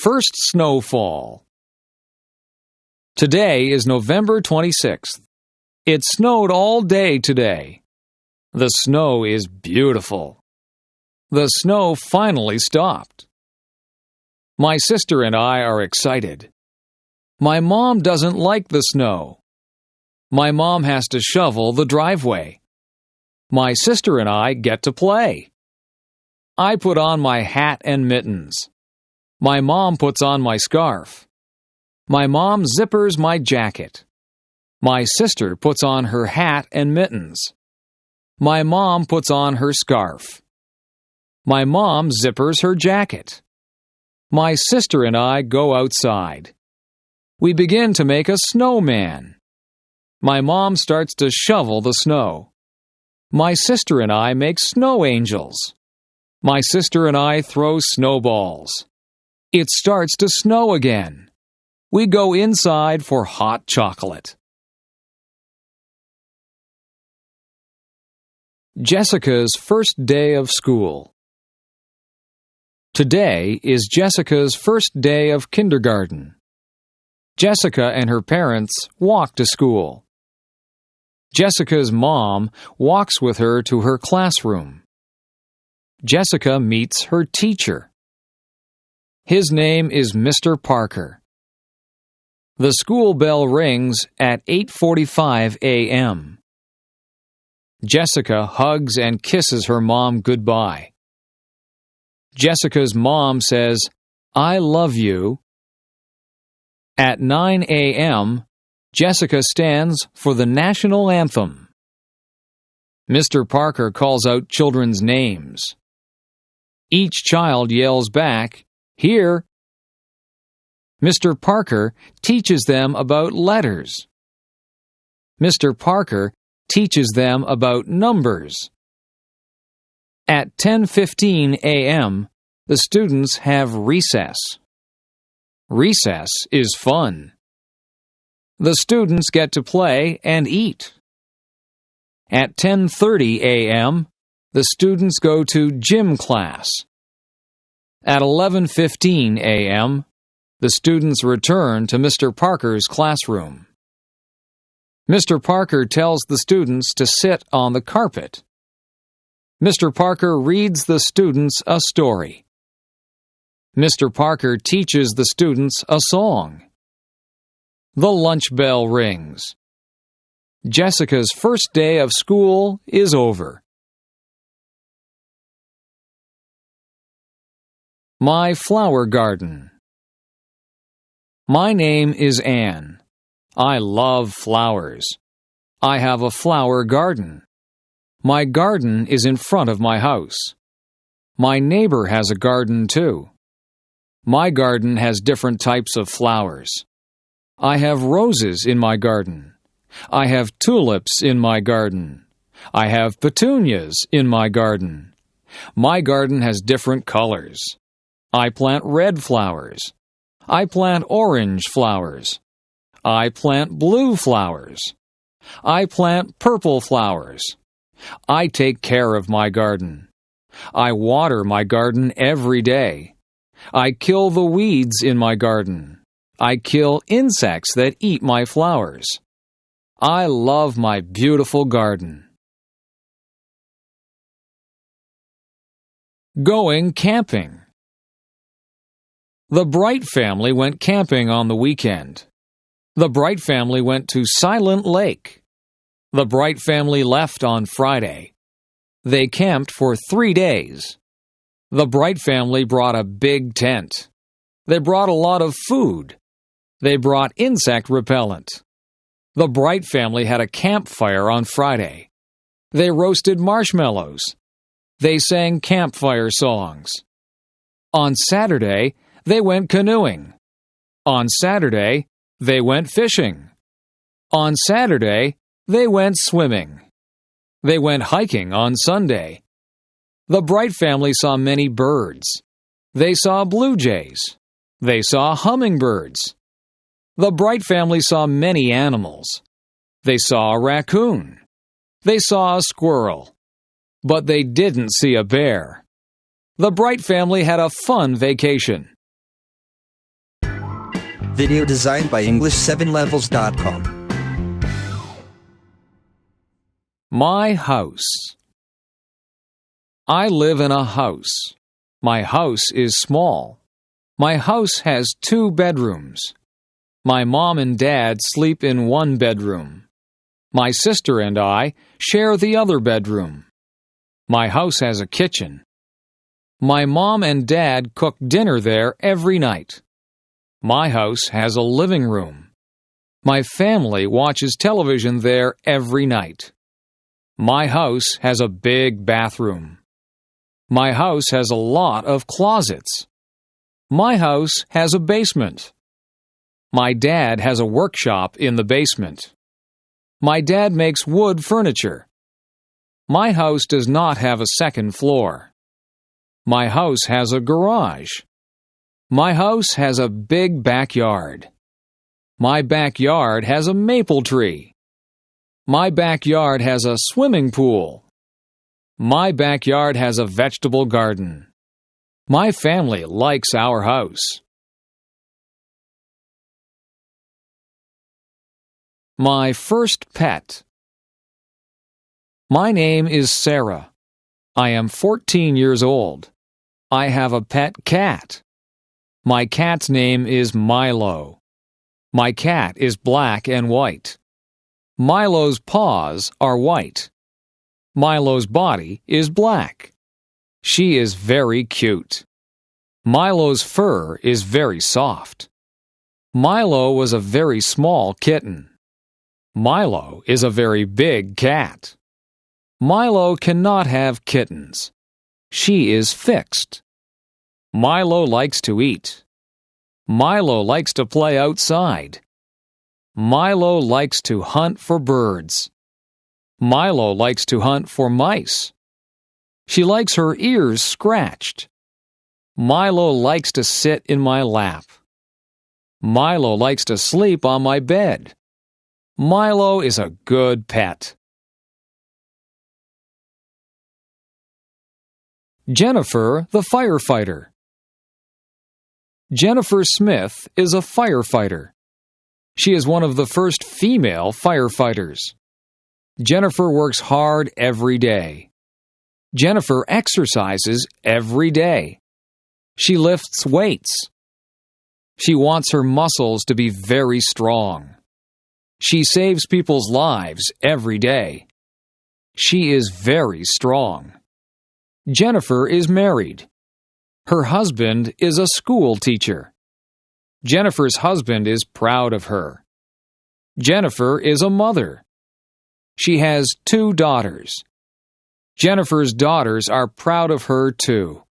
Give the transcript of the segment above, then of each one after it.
First snowfall. Today is November 26th. It snowed all day today. The snow is beautiful. The snow finally stopped. My sister and I are excited. My mom doesn't like the snow. My mom has to shovel the driveway. My sister and I get to play. I put on my hat and mittens. My mom puts on my scarf. My mom zippers my jacket. My sister puts on her hat and mittens. My mom puts on her scarf. My mom zippers her jacket. My sister and I go outside. We begin to make a snowman. My mom starts to shovel the snow. My sister and I make snow angels. My sister and I throw snowballs. It starts to snow again. We go inside for hot chocolate. Jessica's first day of school. Today is Jessica's first day of kindergarten. Jessica and her parents walk to school. Jessica's mom walks with her to her classroom. Jessica meets her teacher. His name is Mr. Parker. The school bell rings at 8:45 a.m. Jessica hugs and kisses her mom goodbye. Jessica's mom says, "I love you." At 9 a.m., Jessica stands for the national anthem. Mr. Parker calls out children's names. Each child yells back, "Here!" Mr. Parker teaches them about letters. Mr. Parker teaches them about numbers. At 10:15 a.m., the students have recess. Recess is fun. The students get to play and eat. At 10:30 a.m., the students go to gym class. At 11:15 a.m., the students return to Mr. Parker's classroom. Mr. Parker tells the students to sit on the carpet. Mr. Parker reads the students a story. Mr. Parker teaches the students a song. The lunch bell rings. Jessica's first day of school is over. My flower garden. My name is Anne. I love flowers. I have a flower garden. My garden is in front of my house. My neighbor has a garden too. My garden has different types of flowers. I have roses in my garden. I have tulips in my garden. I have petunias in my garden. My garden has different colors. I plant red flowers. I plant orange flowers. I plant blue flowers. I plant purple flowers. I take care of my garden. I water my garden every day. I kill the weeds in my garden. I kill insects that eat my flowers. I love my beautiful garden. Going camping. The Bright family went camping on the weekend. The Bright family went to Silent Lake. The Bright family left on Friday. They camped for 3 days. The Bright family brought a big tent. They brought a lot of food. They brought insect repellent. The Bright family had a campfire on Friday. They roasted marshmallows. They sang campfire songs. On Saturday, they went canoeing. On Saturday, they went fishing. On Saturday, they went swimming. They went hiking on Sunday. The Bright family saw many birds. They saw blue jays. They saw hummingbirds. The Bright family saw many animals. They saw a raccoon. They saw a squirrel. But they didn't see a bear. The Bright family had a fun vacation. video designed by English7levels.com. My house. I live in a house. My house is small. My house has 2 bedrooms. My mom and dad sleep in 1 bedroom. My sister and I share the other bedroom. My house has a kitchen. My mom and dad cook dinner there every night. My house has a living room. My family watches television there every night. My house has a big bathroom. My house has a lot of closets. My house has a basement. My dad has a workshop in the basement. My dad makes wood furniture. My house does not have a second floor. My house has a garage. My house has a big backyard. My backyard has a maple tree. My backyard has a swimming pool. My backyard has a vegetable garden. My family likes our house. My first pet. My name is Sarah. I am 14 years old. I have a pet cat. My cat's name is Milo. My cat is black and white. Milo's paws are white. Milo's body is black. She is very cute. Milo's fur is very soft. Milo was a very small kitten. Milo is a very big cat. Milo cannot have kittens. She is fixed. Milo likes to eat. Milo likes to play outside. Milo likes to hunt for birds. Milo likes to hunt for mice. She likes her ears scratched. Milo likes to sit in my lap. Milo likes to sleep on my bed. Milo is a good pet. Jennifer, the firefighter. Jennifer Smith is a firefighter. She is one of the first female firefighters. Jennifer works hard every day. Jennifer exercises every day. She lifts weights. She wants her muscles to be very strong. She saves people's lives every day. She is very strong. Jennifer is married. Her husband is a school teacher. Jennifer's husband is proud of her. Jennifer is a mother. She has 2 daughters. Jennifer's daughters are proud of her too.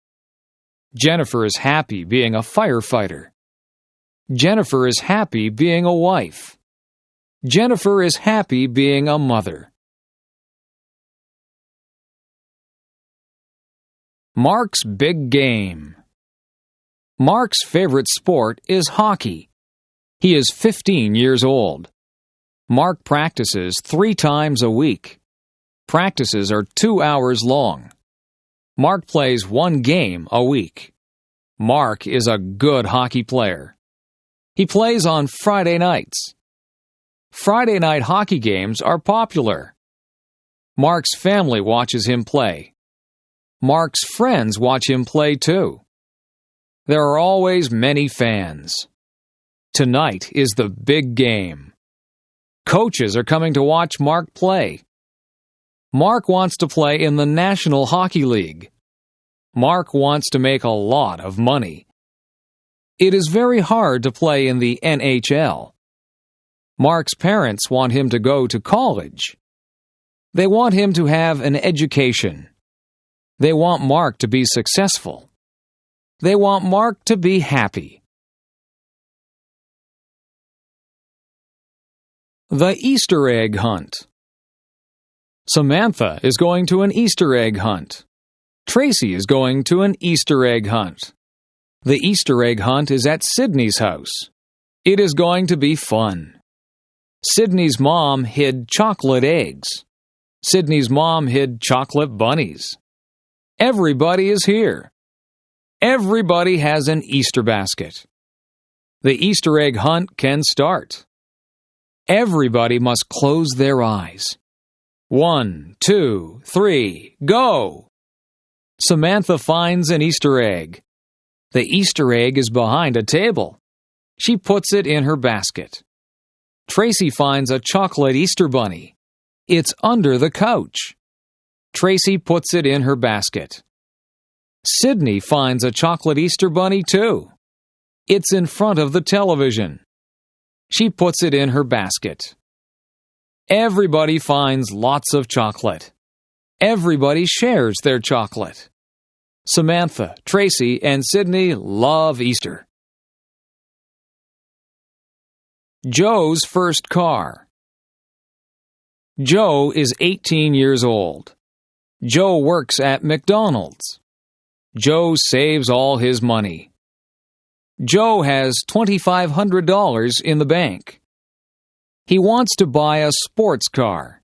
Jennifer is happy being a firefighter. Jennifer is happy being a wife. Jennifer is happy being a mother. Mark's big game. Mark's favorite sport is hockey. He is 15 years old. Mark practices 3 times a week. Practices are 2 hours long. Mark plays 1 game a week. Mark is a good hockey player. He plays on Friday nights. Friday night hockey games are popular. Mark's family watches him play. Mark's friends watch him play too. There are always many fans. Tonight is the big game. Coaches are coming to watch Mark play. Mark wants to play in the National Hockey League. Mark wants to make a lot of money. It is very hard to play in the NHL. Mark's parents want him to go to college. They want him to have an education. They want Mark to be successful. They want Mark to be happy. The Easter egg hunt. Samantha is going to an Easter egg hunt. Tracy is going to an Easter egg hunt. The Easter egg hunt is at Sydney's house. It is going to be fun. Sydney's mom hid chocolate eggs. Sydney's mom hid chocolate bunnies. Everybody is here. Everybody has an Easter basket. The Easter egg hunt can start. Everybody must close their eyes. 1, 2, 3, go! Samantha finds an Easter egg. The Easter egg is behind a table. She puts it in her basket. Tracy finds a chocolate Easter bunny. It's under the couch. Tracy puts it in her basket. Sydney finds a chocolate Easter bunny too. It's in front of the television. She puts it in her basket. Everybody finds lots of chocolate. Everybody shares their chocolate. Samantha, Tracy, and Sydney love Easter. Joe's first car. Joe is 18 years old. Joe works at McDonald's. Joe saves all his money. Joe has $2,500 in the bank. He wants to buy a sports car.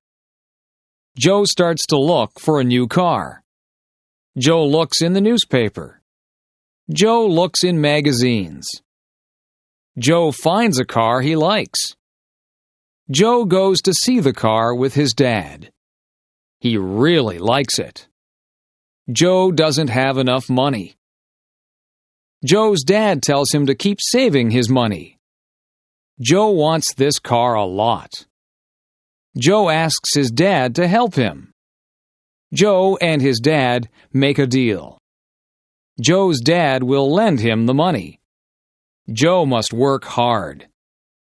Joe starts to look for a new car. Joe looks in the newspaper. Joe looks in magazines. Joe finds a car he likes. Joe goes to see the car with his dad. He really likes it. Joe doesn't have enough money. Joe's dad tells him to keep saving his money. Joe wants this car a lot. Joe asks his dad to help him. Joe and his dad make a deal. Joe's dad will lend him the money. Joe must work hard.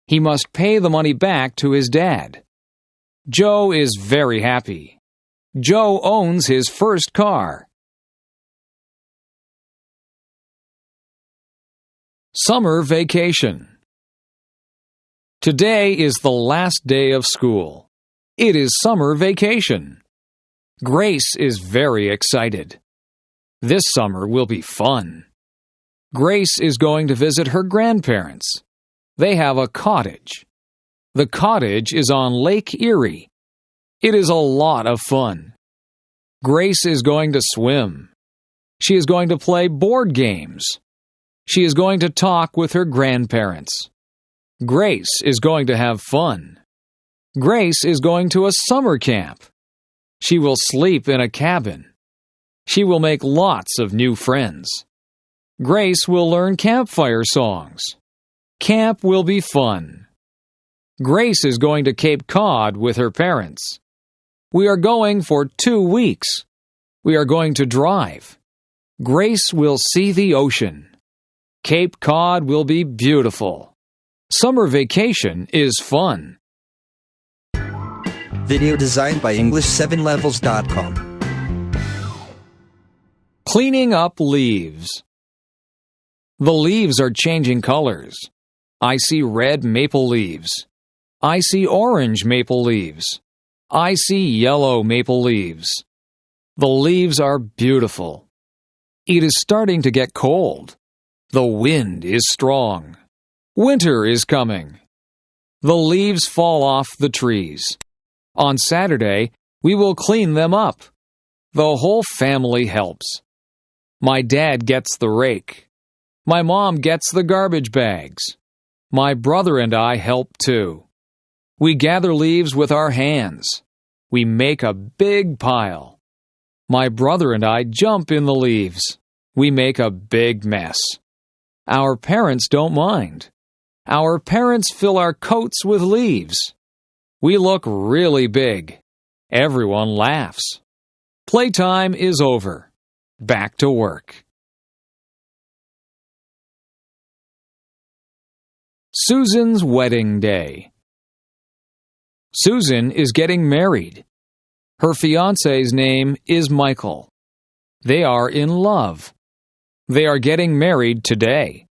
He must pay the money back to his dad. Joe is very happy. Joe owns his first car. Summer vacation. Today is the last day of school. It is summer vacation. Grace is very excited. This summer will be fun. Grace is going to visit her grandparents. They have a cottage. The cottage is on Lake Erie. It is a lot of fun. Grace is going to swim. She is going to play board games. She is going to talk with her grandparents. Grace is going to have fun. Grace is going to a summer camp. She will sleep in a cabin. She will make lots of new friends. Grace will learn campfire songs. Camp will be fun. Grace is going to Cape Cod with her parents. We are going for 2 weeks. We are going to drive. Grace will see the ocean. Cape Cod will be beautiful. Summer vacation is fun. Video designed by EngLish7levels.com. Cleaning up leaves. The leaves are changing colors. I see red maple leaves. I see orange maple leaves. I see yellow maple leaves. The leaves are beautiful. It is starting to get cold. The wind is strong. Winter is coming. The leaves fall off the trees. On Saturday, we will clean them up. The whole family helps. My dad gets the rake. My mom gets the garbage bags. My brother and I help too. We gather leaves with our hands. We make a big pile. My brother and I jump in the leaves. We make a big mess. Our parents don't mind. Our parents fill our coats with leaves. We look really big. Everyone laughs. Playtime is over. Back to work. Susan's wedding day. Susan is getting married. Her fiancé's name is Michael. They are in love. They are getting married today.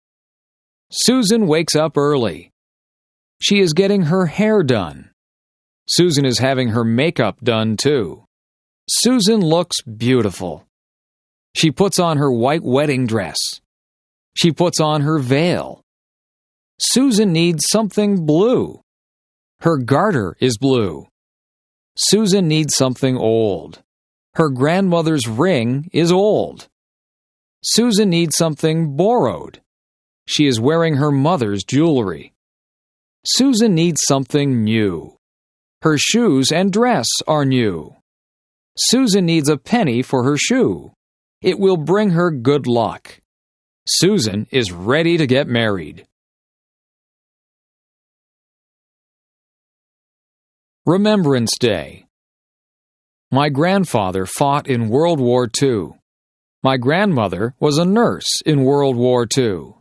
Susan wakes up early. She is getting her hair done. Susan is having her makeup done too. Susan looks beautiful. She puts on her white wedding dress. She puts on her veil. Susan needs something blue. Her garter is blue. Susan needs something old. Her grandmother's ring is old. Susan needs something borrowed. She is wearing her mother's jewelry. Susan needs something new. Her shoes and dress are new. Susan needs a penny for her shoe. It will bring her good luck. Susan is ready to get married. Remembrance Day. My grandfather fought in World War II. My grandmother was a nurse in World War II.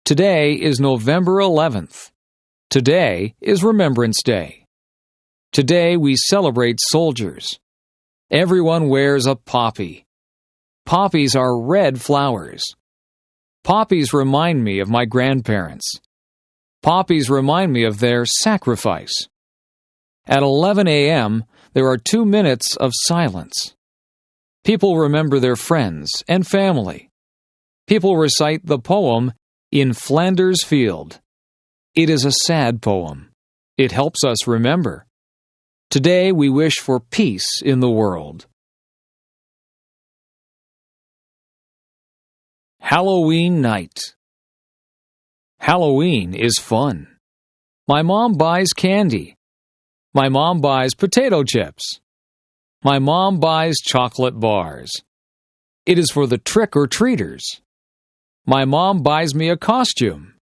Today is November 11th. Today is Remembrance Day. Today we celebrate soldiers. Everyone wears a poppy. Poppies are red flowers. Poppies remind me of my grandparents. Poppies remind me of their sacrifice. At 11 a.m., there are 2 minutes of silence. People remember their friends and family. People recite the poem In Flanders Field. It is a sad poem. It helps us remember. Today we wish for peace in the world. Halloween night. Halloween is fun. My mom buys candy. My mom buys potato chips. My mom buys chocolate bars. It is for the trick-or-treaters. My mom buys me a costume.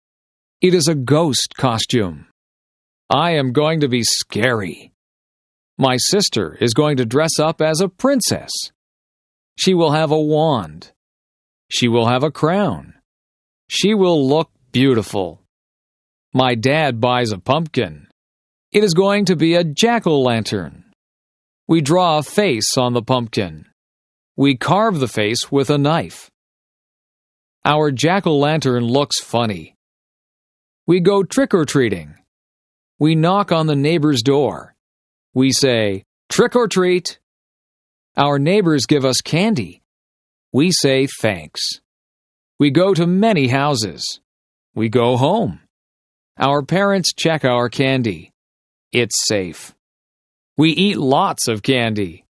It is a ghost costume. I am going to be scary. My sister is going to dress up as a princess. She will have a wand. She will have a crown. She will look beautiful. My dad buys a pumpkin. It is going to be a jack-o'-lantern. We draw a face on the pumpkin. We carve the face with a knife. Our jack-o'-lantern looks funny. We go trick-or-treating. We knock on the neighbor's door. We say, "Trick or treat." Our neighbors give us candy. We say thanks. We go to many houses. We go home. Our parents check our candy. It's safe. We eat lots of candy.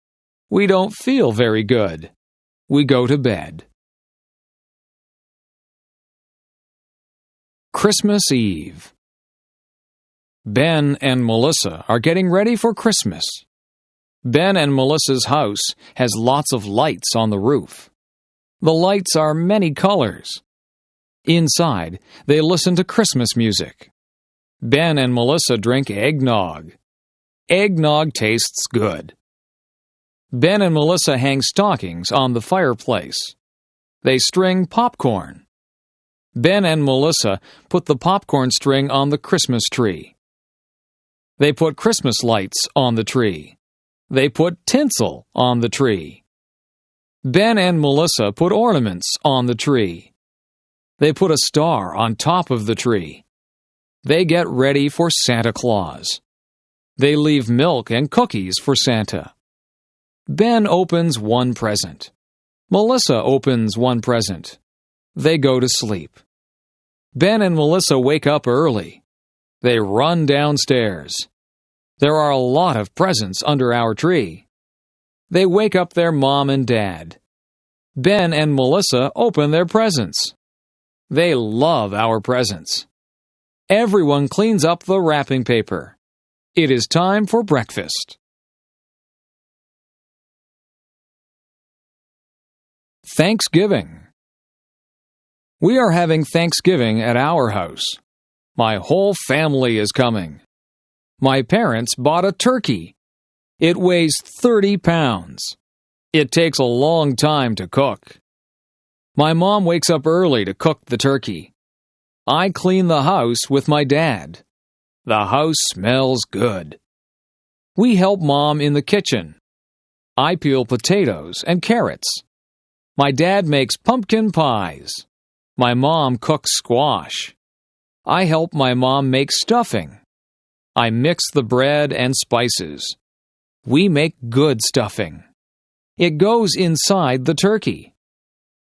We don't feel very good. We go to bed. Christmas Eve. Ben and Melissa are getting ready for Christmas. Ben and Melissa's house has lots of lights on the roof. The lights are many colors. Inside, they listen to Christmas music. Ben and Melissa drink eggnog. Eggnog tastes good. Ben and Melissa hang stockings on the fireplace. They string popcorn. Ben and Melissa put the popcorn string on the Christmas tree. They put Christmas lights on the tree. They put tinsel on the tree. Ben and Melissa put ornaments on the tree. They put a star on top of the tree. They get ready for Santa Claus. They leave milk and cookies for Santa. Ben opens one present. Melissa opens one present. They go to sleep. Ben and Melissa wake up early. They run downstairs. There are a lot of presents under our tree. They wake up their mom and dad. Ben and Melissa open their presents. They love our presents. Everyone cleans up the wrapping paper. It is time for breakfast. Thanksgiving. We are having Thanksgiving at our house. My whole family is coming. My parents bought a turkey. It weighs 30 pounds. It takes a long time to cook. My mom wakes up early to cook the turkey. I clean the house with my dad. The house smells good. We help Mom in the kitchen. I peel potatoes and carrots. My dad makes pumpkin pies. My mom cooks squash. I help my mom make stuffing. I mix the bread and spices. We make good stuffing. It goes inside the turkey.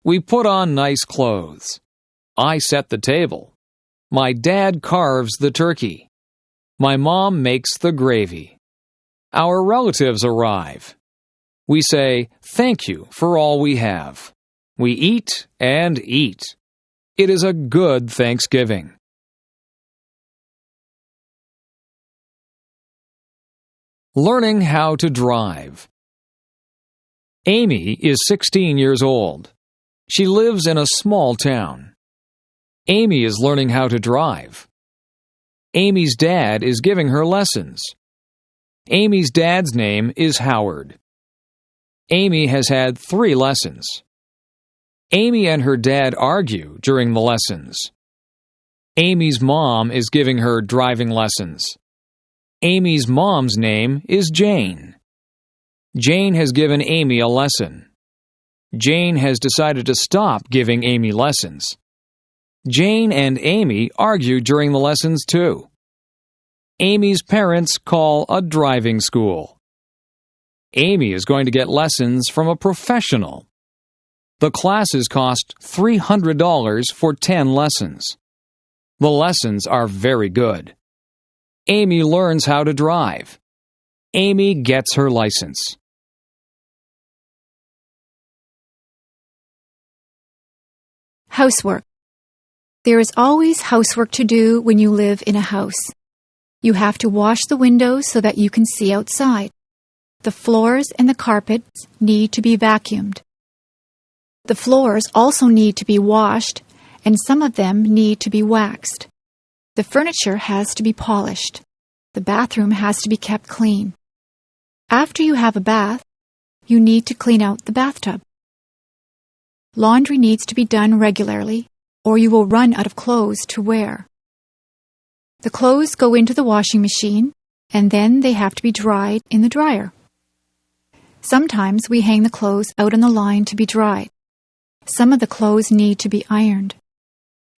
We put on nice clothes. I set the table. My dad carves the turkey. My mom makes the gravy. Our relatives arrive. We say, "Thank you for all we have." We eat and eat. It is a good Thanksgiving. Learning how to drive. Amy is 16 years old. She lives in a small town. Amy is learning how to drive. Amy's dad is giving her lessons. Amy's dad's name is Howard. Amy has had 3 lessons. Amy and her dad argue during the lessons. Amy's mom is giving her driving lessons. Amy's mom's name is Jane. Jane has given Amy a lesson. Jane has decided to stop giving Amy lessons. Jane and Amy argue during the lessons too. Amy's parents call a driving school. Amy is going to get lessons from a professional. The classes cost $300 for 10 lessons. The lessons are very good. Amy learns how to drive. Amy gets her license. Housework. There is always housework to do when you live in a house. You have to wash the windows so that you can see outside. The floors and the carpets need to be vacuumed. The floors also need to be washed, and some of them need to be waxed. The furniture has to be polished. The bathroom has to be kept clean. After you have a bath, you need to clean out the bathtub. Laundry needs to be done regularly, or you will run out of clothes to wear. The clothes go into the washing machine, and then they have to be dried in the dryer. Sometimes we hang the clothes out on the line to be dried. Some of the clothes need to be ironed.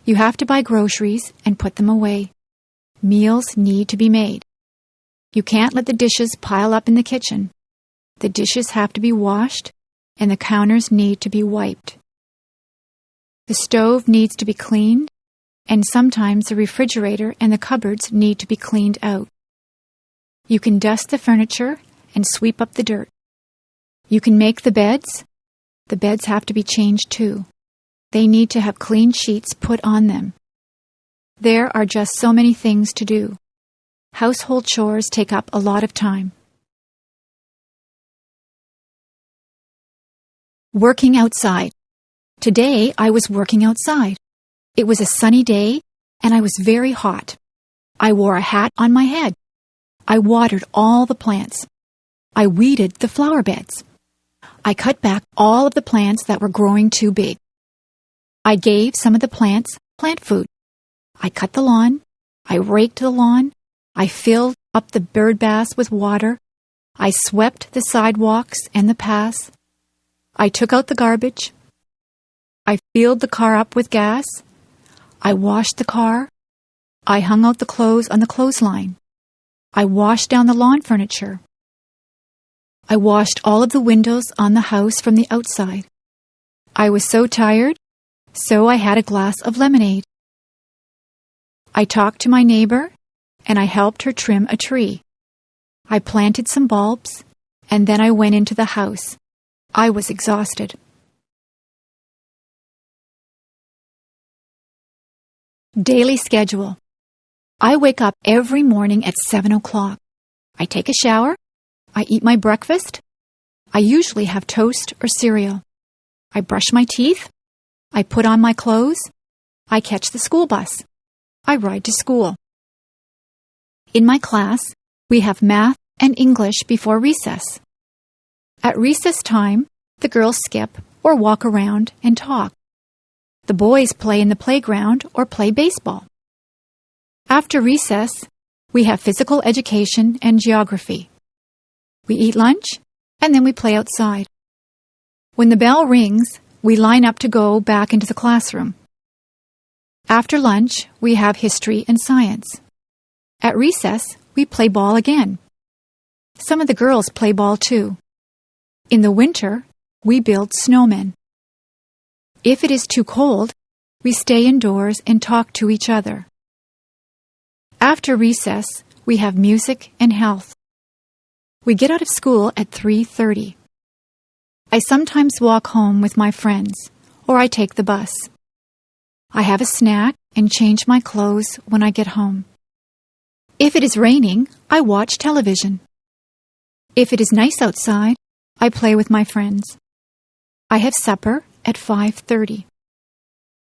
You have to buy groceries and put them away. Meals need to be made. You can't let the dishes pile up in the kitchen. The dishes have to be washed, and the counters need to be wiped. The stove needs to be cleaned, and sometimes the refrigerator and the cupboards need to be cleaned out. You can dust the furniture and sweep up the dirt. You can make the beds. The beds have to be changed too. They need to have clean sheets put on them. There are just so many things to do. Household chores take up a lot of time. Working outside. Today I was working outside. It was a sunny day and I was very hot. I wore a hat on my head. I watered all the plants. I weeded the flower beds. I cut back all of the plants that were growing too big. I gave some of the plants plant food. I cut the lawn. I raked the lawn. I filled up the bird baths with water. I swept the sidewalks and the paths. I took out the garbage. I filled the car up with gas. I washed the car. I hung out the clothes on the clothesline. I washed down the lawn furniture. I washed all of the windows on the house from the outside. I was so tired, so I had a glass of lemonade. I talked to my neighbor, and I helped her trim a tree. I planted some bulbs, and then I went into the house. I was exhausted. Daily schedule. I wake up every morning at 7 o'clock. I take a shower. I eat my breakfast. I usually have toast or cereal. I brush my teeth. I put on my clothes. I catch the school bus. I ride to school. In my class, we have math and English before recess. At recess time, the girls skip or walk around and talk. The boys play in the playground or play baseball. After recess, we have physical education and geography. We eat lunch, and then we play outside. When the bell rings, we line up to go back into the classroom. After lunch, we have history and science. At recess, we play ball again. Some of the girls play ball too. In the winter, we build snowmen. If it is too cold, we stay indoors and talk to each other. After recess, we have music and health. We get out of school at 3:30. I sometimes walk home with my friends, or I take the bus. I have a snack and change my clothes when I get home. If it is raining, I watch television. If it is nice outside, I play with my friends. I have supper at 5:30.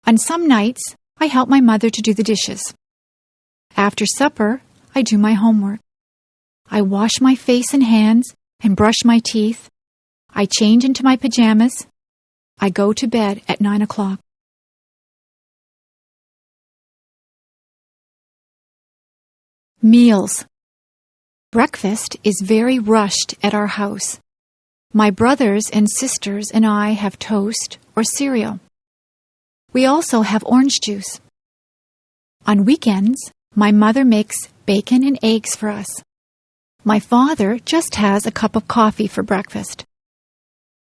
On some nights, I help my mother to do the dishes. After supper, I do my homework. I wash my face and hands and brush my teeth. I change into my pajamas. I go to bed at 9 o'clock. Meals. Breakfast is very rushed at our house. My brothers and sisters and I have toast or cereal. We also have orange juice. On weekends, my mother makes bacon and eggs for us. My father just has a cup of coffee for breakfast.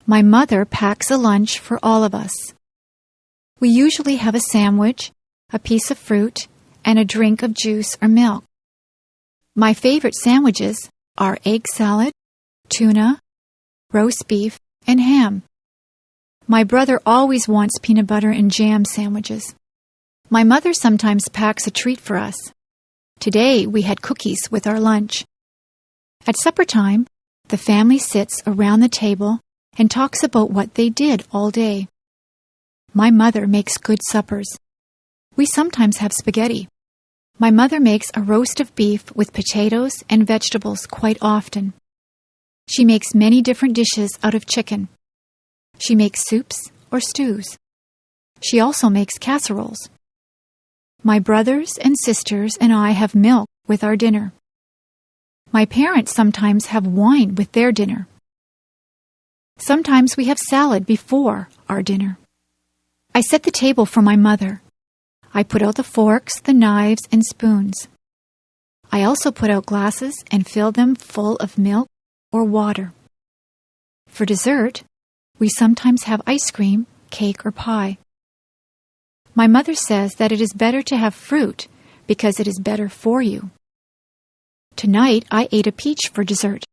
My mother packs a lunch for all of us. We usually have a sandwich, a piece of fruit, and a drink of juice or milk. My favorite sandwiches are egg salad, tuna, roast beef, and ham. My brother always wants peanut butter and jam sandwiches. My mother sometimes packs a treat for us. Today we had cookies with our lunch. At supper time, the family sits around the table and talks about what they did all day. My mother makes good suppers. We sometimes have spaghetti. My mother makes a roast of beef with potatoes and vegetables quite often. She makes many different dishes out of chicken. She makes soups or stews. She also makes casseroles. My brothers and sisters and I have milk with our dinner. My parents sometimes have wine with their dinner. Sometimes we have salad before our dinner. I set the table for my mother. I put out the forks, the knives, and spoons. I also put out glasses and fill them full of milk or water. For dessert, we sometimes have ice cream, cake, or pie. My mother says that it is better to have fruit because it is better for you. Tonight, I ate a peach for dessert.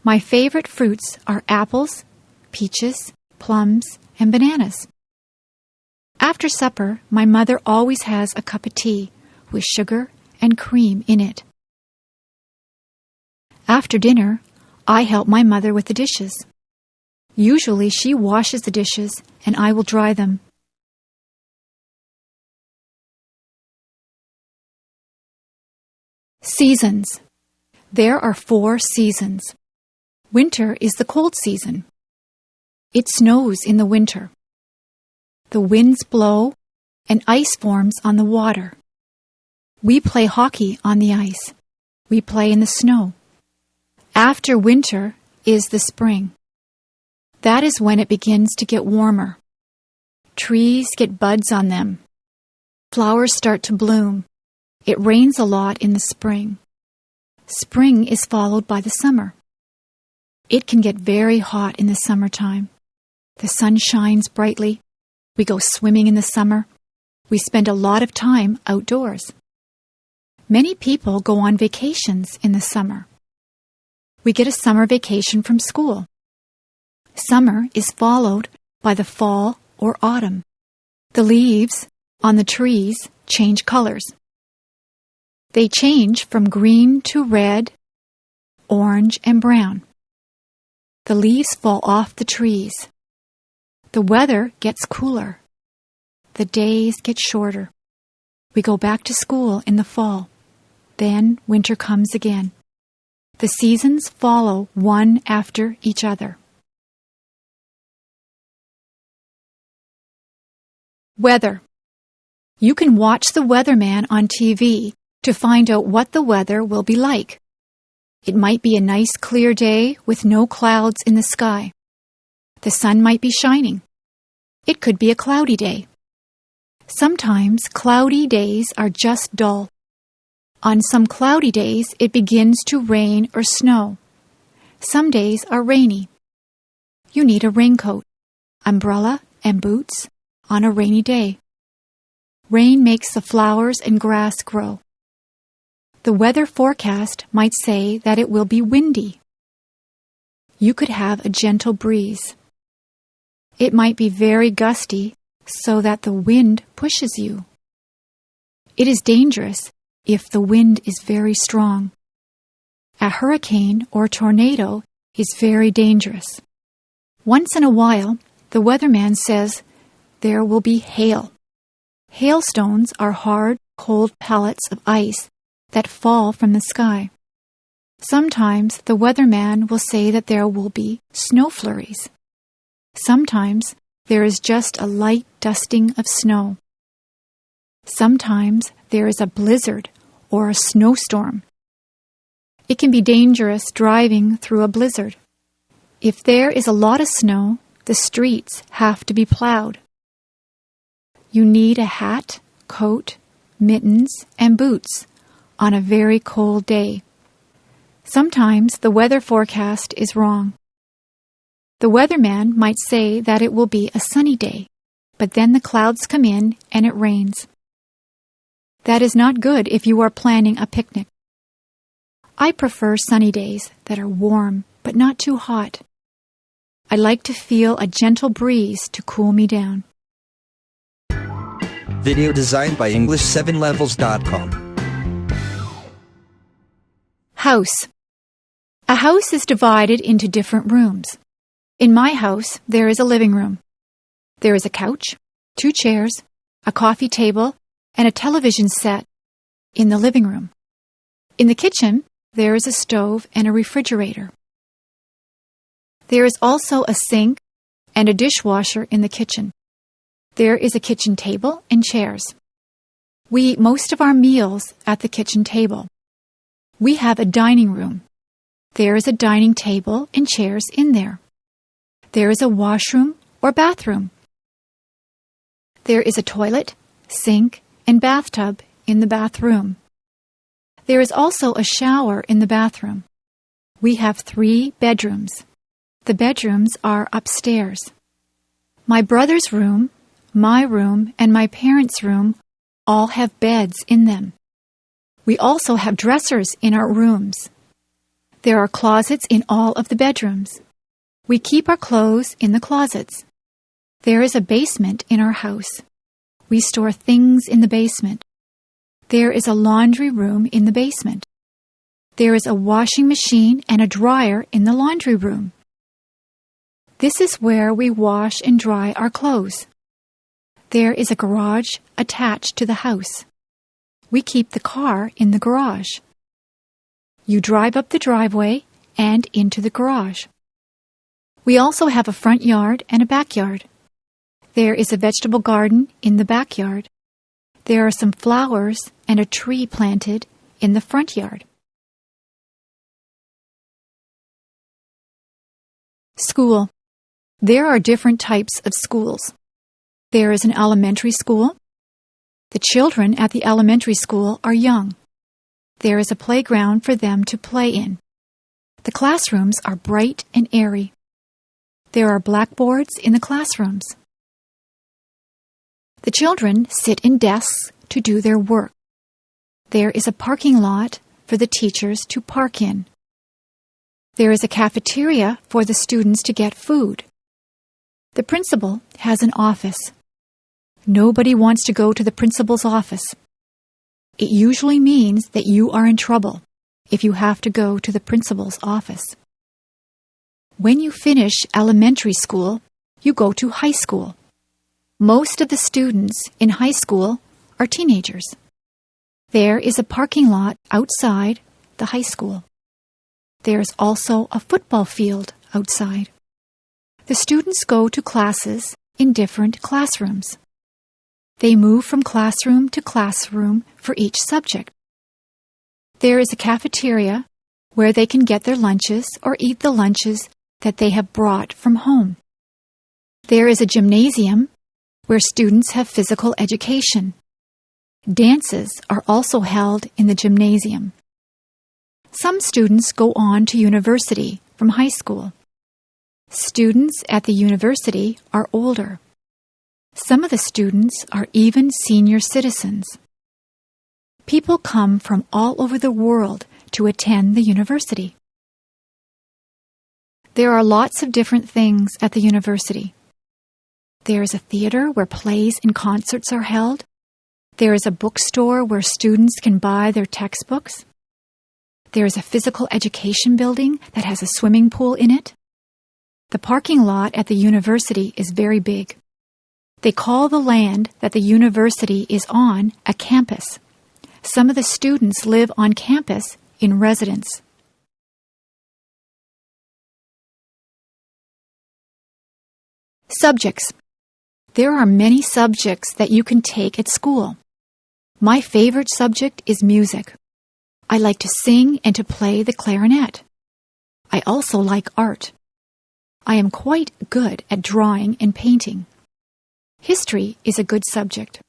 My favorite fruits are apples, peaches, plums, and bananas. After supper, my mother always has a cup of tea with sugar and cream in it. After dinner, I help my mother with the dishes. Usually she washes the dishes and I will dry them. Seasons. There are 4 seasons. Winter is the cold season. It snows in the winter. The winds blow and ice forms on the water. We play hockey on the ice. We play in the snow. After winter is the spring. That is when it begins to get warmer. Trees get buds on them. Flowers start to bloom. It rains a lot in the spring. Spring is followed by the summer. It can get very hot in the summertime. The sun shines brightly. We go swimming in the summer. We spend a lot of time outdoors. Many people go on vacations in the summer. We get a summer vacation from school. Summer is followed by the fall or autumn. The leaves on the trees change colors. They change from green to red, orange, and brown. The leaves fall off the trees. The weather gets cooler. The days get shorter. We go back to school in the fall. Then winter comes again. The seasons follow one after each other. Weather. You can watch the weatherman on TV to find out what the weather will be like. It might be a nice clear day with no clouds in the sky. The sun might be shining. It could be a cloudy day. Sometimes cloudy days are just dull. On some cloudy days, it begins to rain or snow. Some days are rainy. You need a raincoat, umbrella, and boots on a rainy day. Rain makes the flowers and grass grow. The weather forecast might say that it will be windy. You could have a gentle breeze. It might be very gusty so that the wind pushes you. It is dangerous if the wind is very strong. A hurricane or tornado is very dangerous. Once in a while, the weatherman says there will be hail. Hailstones are hard, cold pellets of ice that fall from the sky. Sometimes the weatherman will say that there will be snow flurries. Sometimes there is just a light dusting of snow. Sometimes there is a blizzard or a snowstorm. It can be dangerous driving through a blizzard. If there is a lot of snow, the streets have to be plowed. You need a hat, coat, mittens, and boots on a very cold day. Sometimes the weather forecast is wrong. The weatherman might say that it will be a sunny day, but then the clouds come in and it rains. That is not good if you are planning a picnic. I prefer sunny days that are warm but not too hot. I like to feel a gentle breeze to cool me down. Video designed by EngLish7levels.com. House. A house is divided into different rooms. In my house, there is a living room. There is a couch, 2 chairs, a coffee table, and a television set in the living room. In the kitchen, there is a stove and a refrigerator. There is also a sink and a dishwasher in the kitchen. There is a kitchen table and chairs. We eat most of our meals at the kitchen table. We have a dining room. There is a dining table and chairs in there. There is a washroom or bathroom. There is a toilet, sink, and bathtub in the bathroom. There is also a shower in the bathroom. We have 3 bedrooms. The bedrooms are upstairs. My brother's room, my room, and my parents' room all have beds in them. We also have dressers in our rooms. There are closets in all of the bedrooms. We keep our clothes in the closets. There is a basement in our house. We store things in the basement. There is a laundry room in the basement. There is a washing machine and a dryer in the laundry room. This is where we wash and dry our clothes. There is a garage attached to the house. We keep the car in the garage. You drive up the driveway and into the garage. We also have a front yard and a backyard. There is a vegetable garden in the backyard. There are some flowers and a tree planted in the front yard. School. There are different types of schools. There is an elementary school. The children at the elementary school are young. There is a playground for them to play in. The classrooms are bright and airy. There are blackboards in the classrooms. The children sit in desks to do their work. There is a parking lot for the teachers to park in. There is a cafeteria for the students to get food. The principal has an office. Nobody wants to go to the principal's office. It usually means that you are in trouble if you have to go to the principal's office. When you finish elementary school, you go to high school. Most of the students in high school are teenagers. There is a parking lot outside the high school. There is also a football field outside. The students go to classes in different classrooms. They move from classroom to classroom for each subject. There is a cafeteria where they can get their lunches or eat the lunches that they have brought from home. There is a gymnasium where students have physical education. Dances are also held in the gymnasium. Some students go on to university from high school. Students at the university are older. Some of the students are even senior citizens. People come from all over the world to attend the university. There are lots of different things at the university. There is a theater where plays and concerts are held. There is a bookstore where students can buy their textbooks. There is a physical education building that has a swimming pool in it. The parking lot at the university is very big. They call the land that the university is on a campus. Some of the students live on campus in residence. Subjects. There are many subjects that you can take at school. My favorite subject is music. I like to sing and to play the clarinet. I also like art. I am quite good at drawing and painting. History is a good subject.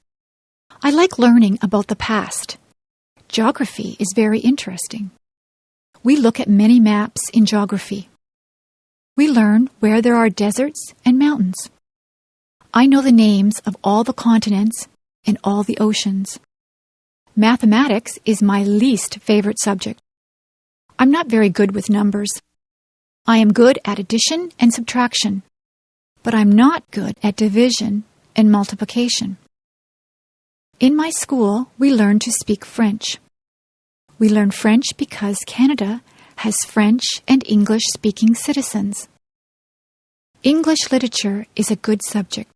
I like learning about the past. Geography is very interesting. We look at many maps in geography. We learn where there are deserts and mountains. I know the names of all the continents and all the oceans. Mathematics is my least favorite subject. I'm not very good with numbers. I am good at addition and subtraction, but I'm not good at division and multiplication. In my school, we learn to speak French. We learn French because Canada has French and English-speaking citizens. English literature is a good subject.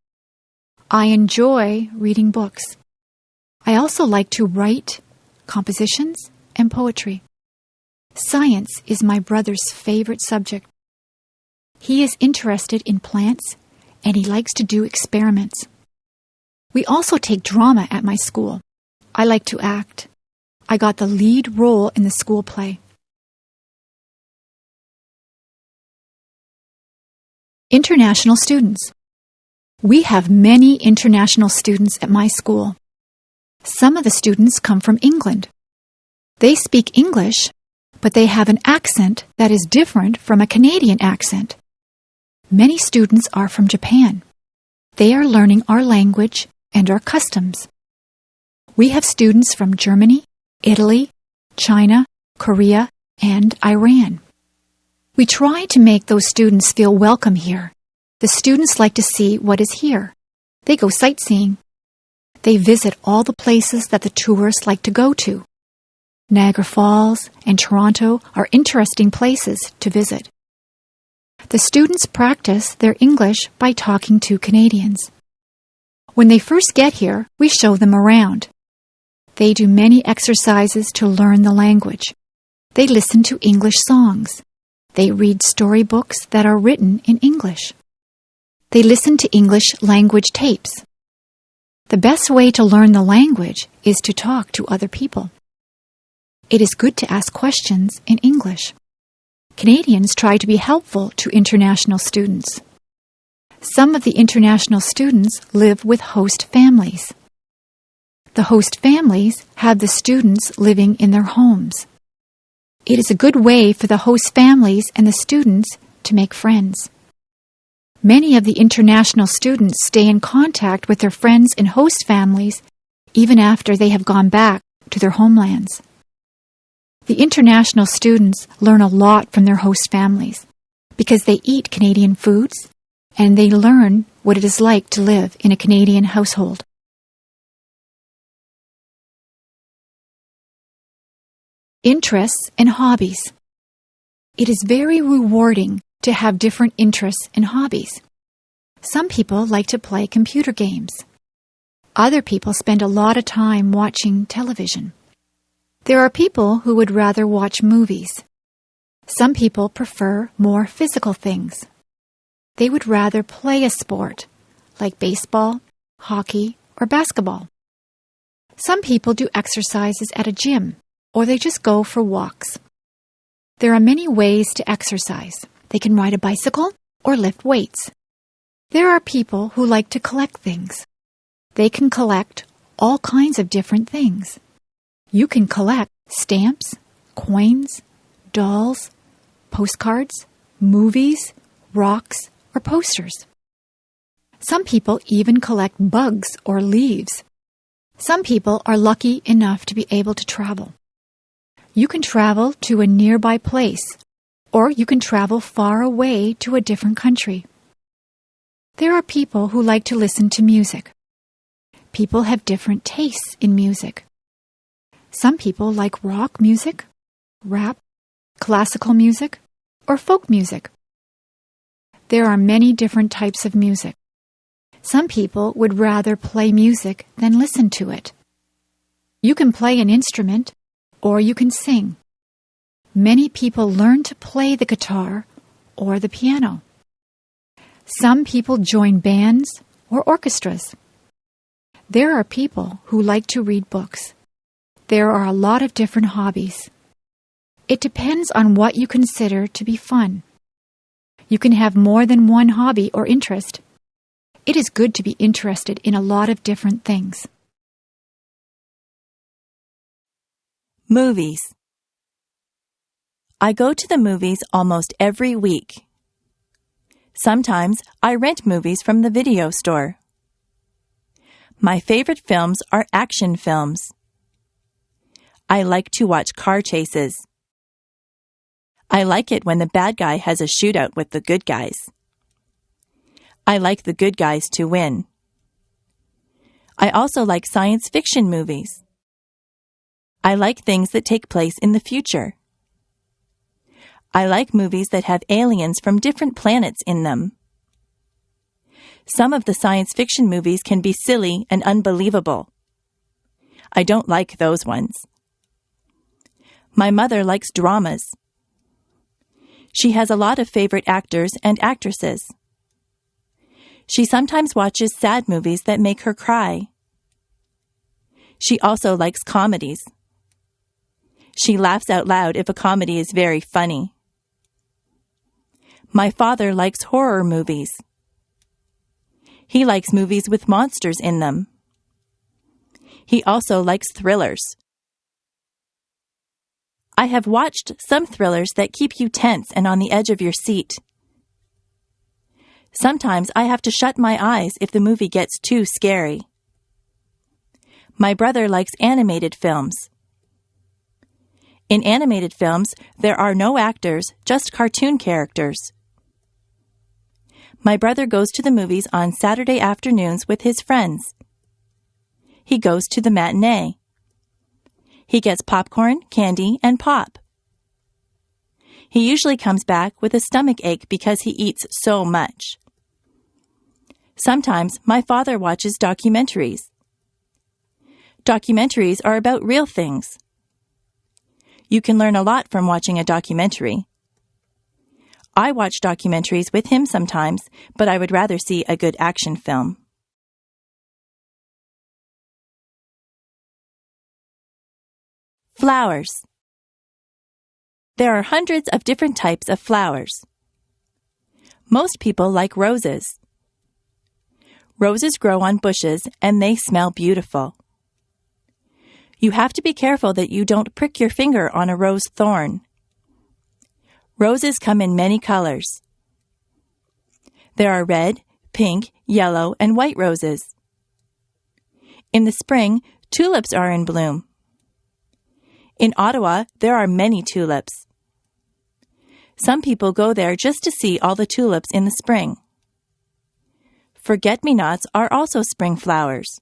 I enjoy reading books. I also like to write compositions and poetry. Science is my brother's favorite subject. He is interested in plants and he likes to do experiments. We also take drama at my school. I like to act. I got the lead role in the school play. International students. We have many international students at my school. Some of the students come from England. They speak English, but they have an accent that is different from a Canadian accent. Many students are from Japan. They are learning our language and our customs. We have students from Germany, Italy, China, Korea, and Iran. We try to make those students feel welcome here. The students like to see what is here. They go sightseeing. They visit all the places that the tourists like to go to. Niagara Falls and Toronto are interesting places to visit. The students practice their English by talking to Canadians. When they first get here, we show them around. They do many exercises to learn the language. They listen to English songs. They read storybooks that are written in English. They listen to English language tapes. The best way to learn the language is to talk to other people. It is good to ask questions in English. Canadians try to be helpful to international students. Some of the international students live with host families. The host families have the students living in their homes. It is a good way for the host families and the students to make friends. Many of the international students stay in contact with their friends and host families even after they have gone back to their homelands. The international students learn a lot from their host families because they eat Canadian foods and they learn what it is like to live in a Canadian household. Interests and hobbies. It is very rewarding to have different interests and hobbies. Some people like to play computer games. Other people spend a lot of time watching television. There are people who would rather watch movies. Some people prefer more physical things. They would rather play a sport, like baseball, hockey, or basketball. Some people do exercises at a gym, or they just go for walks. There are many ways to exercise. They can ride a bicycle or lift weights. There are people who like to collect things. They can collect all kinds of different things. You can collect stamps, coins, dolls, postcards, movies, rocks, or posters. Some people even collect bugs or leaves. Some people are lucky enough to be able to travel. You can travel to a nearby place, or you can travel far away to a different country. There are people who like to listen to music. People have different tastes in music. Some people like rock music, rap, classical music, or folk music. There are many different types of music. Some people would rather play music than listen to it. You can play an instrument, or you can sing. Many people learn to play the guitar or the piano. Some people join bands or orchestras. There are people who like to read books. There are a lot of different hobbies. It depends on what you consider to be fun. You can have more than one hobby or interest. It is good to be interested in a lot of different things. Movies. I go to the movies almost every week. Sometimes I rent movies from the video store. My favorite films are action films. I like to watch car chases. I like it when the bad guy has a shootout with the good guys. I like the good guys to win. I also like science fiction movies. I like things that take place in the future. I like movies that have aliens from different planets in them. Some of the science fiction movies can be silly and unbelievable. I don't like those ones. My mother likes dramas. She has a lot of favorite actors and actresses. She sometimes watches sad movies that make her cry. She also likes comedies. She laughs out loud if a comedy is very funny. My father likes horror movies. He likes movies with monsters in them. He also likes thrillers. I have watched some thrillers that keep you tense and on the edge of your seat. Sometimes I have to shut my eyes if the movie gets too scary. My brother likes animated films. In animated films, there are no actors, just cartoon characters. My brother goes to the movies on Saturday afternoons with his friends. He goes to the matinee. He gets popcorn, candy, and pop. He usually comes back with a stomach ache because he eats so much. Sometimes my father watches documentaries. Documentaries are about real things. You can learn a lot from watching a documentary. I watch documentaries with him sometimes, but I would rather see a good action film. Flowers. There are hundreds of different types of flowers. Most people like roses. Roses grow on bushes and they smell beautiful. You have to be careful that you don't prick your finger on a rose thorn. Roses come in many colors. There are red, pink, yellow, and white roses. In the spring, tulips are in bloom. In Ottawa, there are many tulips. Some people go there just to see all the tulips in the spring. Forget-me-nots are also spring flowers.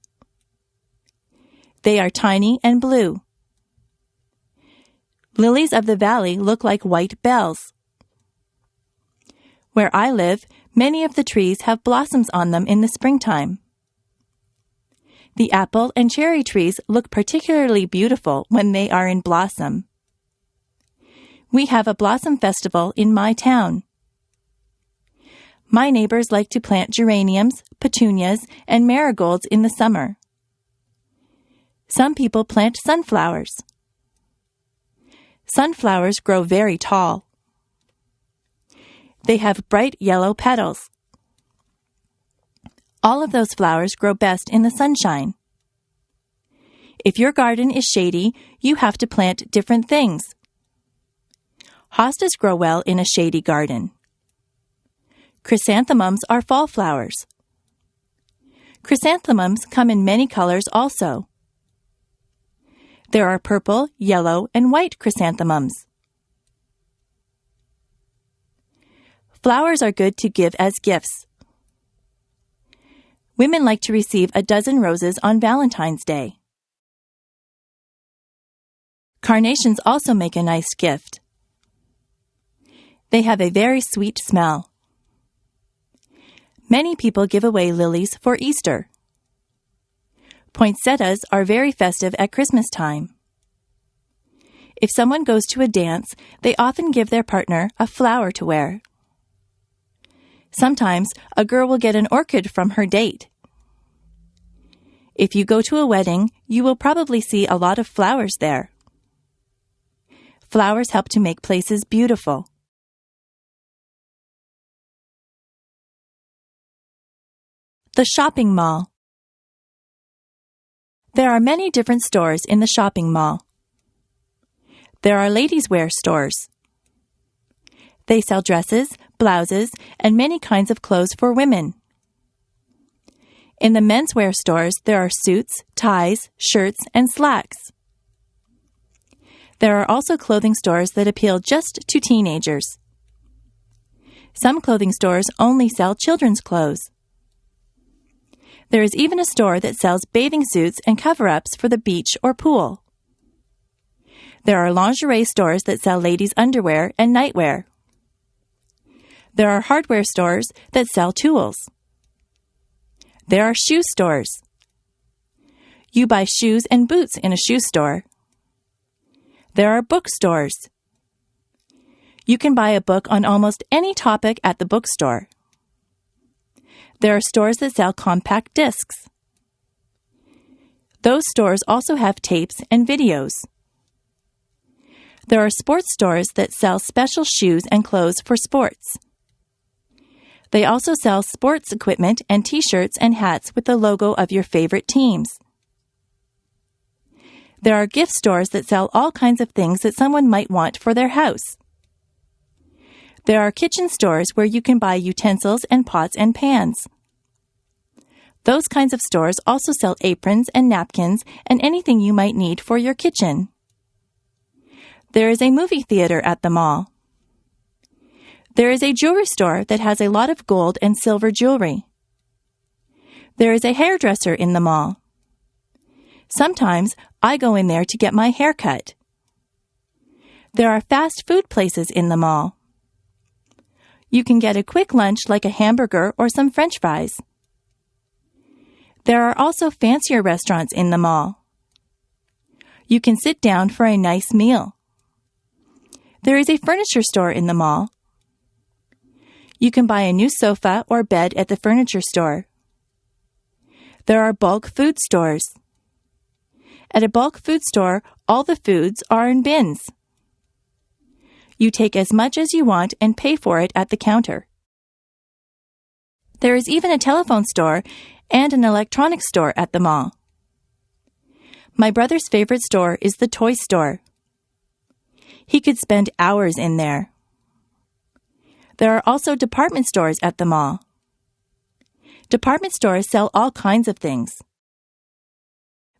They are tiny and blue. Lilies of the valley look like white bells. Where I live, many of the trees have blossoms on them in the springtime. The apple and cherry trees look particularly beautiful when they are in blossom. We have a blossom festival in my town. My neighbors like to plant geraniums, petunias, and marigolds in the summer. Some people plant sunflowers. Sunflowers grow very tall. They have bright yellow petals. All of those flowers grow best in the sunshine. If your garden is shady, you have to plant different things. Hostas grow well in a shady garden. Chrysanthemums are fall flowers. Chrysanthemums come in many colors also. There are purple, yellow, and white chrysanthemums. Flowers are good to give as gifts. Women like to receive a dozen roses on Valentine's Day. Carnations also make a nice gift. They have a very sweet smell. Many people give away lilies for Easter. Poinsettias are very festive at Christmas time. If someone goes to a dance, they often give their partner a flower to wear. Sometimes a girl will get an orchid from her date. If you go to a wedding, you will probably see a lot of flowers there. Flowers help to make places beautiful. The shopping mall. There are many different stores in the shopping mall. There are ladies' wear stores. They sell dresses, blouses, and many kinds of clothes for women. In the menswear stores, there are suits, ties, shirts, and slacks. There are also clothing stores that appeal just to teenagers. Some clothing stores only sell children's clothes. There is even a store that sells bathing suits and cover-ups for the beach or pool. There are lingerie stores that sell ladies' underwear and nightwear. There are hardware stores that sell tools. There are shoe stores. You buy shoes and boots in a shoe store. There are bookstores. You can buy a book on almost any topic at the bookstore. There are stores that sell compact discs. Those stores also have tapes and videos. There are sports stores that sell special shoes and clothes for sports. They also sell sports equipment and t-shirts and hats with the logo of your favorite teams. There are gift stores that sell all kinds of things that someone might want for their house. There are kitchen stores where you can buy utensils and pots and pans. Those kinds of stores also sell aprons and napkins and anything you might need for your kitchen. There is a movie theater at the mall. There is a jewelry store that has a lot of gold and silver jewelry. There is a hairdresser in the mall. Sometimes I go in there to get my hair cut. There are fast food places in the mall. You can get a quick lunch like a hamburger or some French fries. There are also fancier restaurants in the mall. You can sit down for a nice meal. There is a furniture store in the mall. You can buy a new sofa or bed at the furniture store. There are bulk food stores. At a bulk food store, all the foods are in bins. You take as much as you want and pay for it at the counter. There is even a telephone store and an electronics store at the mall. My brother's favorite store is the toy store. He could spend hours in there. There are also department stores at the mall. Department stores sell all kinds of things.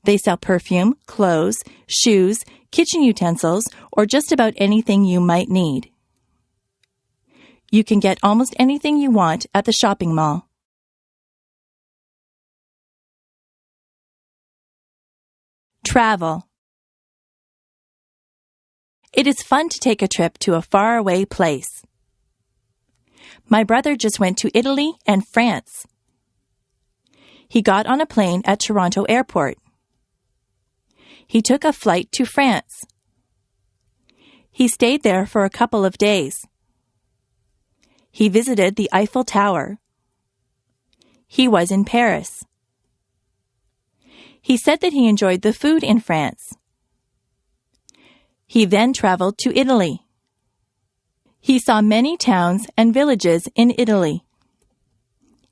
They sell perfume, clothes, shoes, kitchen utensils, or just about anything you might need. You can get almost anything you want at the shopping mall. Travel. It is fun to take a trip to a faraway place. My brother just went to Italy and France. He got on a plane at Toronto Airport. He took a flight to France. He stayed there for a couple of days. He visited the Eiffel Tower. He was in Paris. He said that he enjoyed the food in France. He then traveled to Italy. He saw many towns and villages in Italy.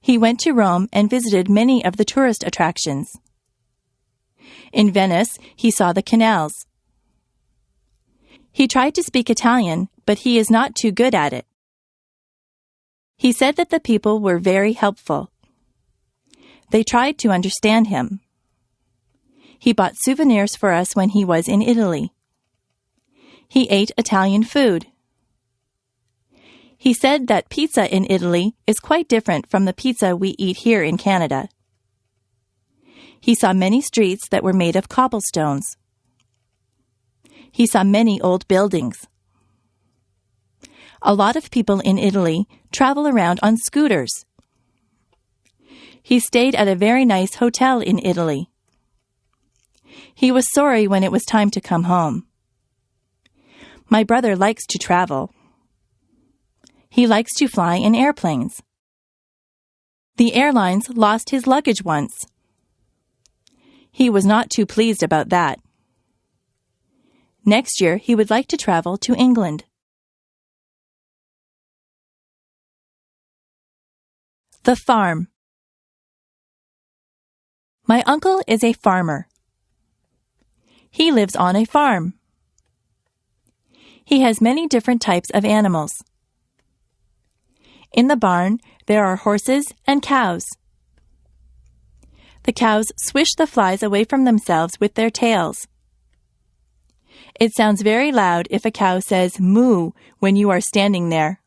He went to Rome and visited many of the tourist attractions. In Venice, he saw the canals. He tried to speak Italian, but he is not too good at it. He said that the people were very helpful. They tried to understand him. He bought souvenirs for us when he was in Italy. He ate Italian food. He said that pizza in Italy is quite different from the pizza we eat here in Canada. He saw many streets that were made of cobblestones. He saw many old buildings. A lot of people in Italy travel around on scooters. He stayed at a very nice hotel in Italy. He was sorry when it was time to come home. My brother likes to travel. He likes to fly in airplanes. The airlines lost his luggage once. He was not too pleased about that. Next year, he would like to travel to England. The farm. My uncle is a farmer. He lives on a farm. He has many different types of animals. In the barn, there are horses and cows. The cows swish the flies away from themselves with their tails. It sounds very loud if a cow says moo when you are standing there.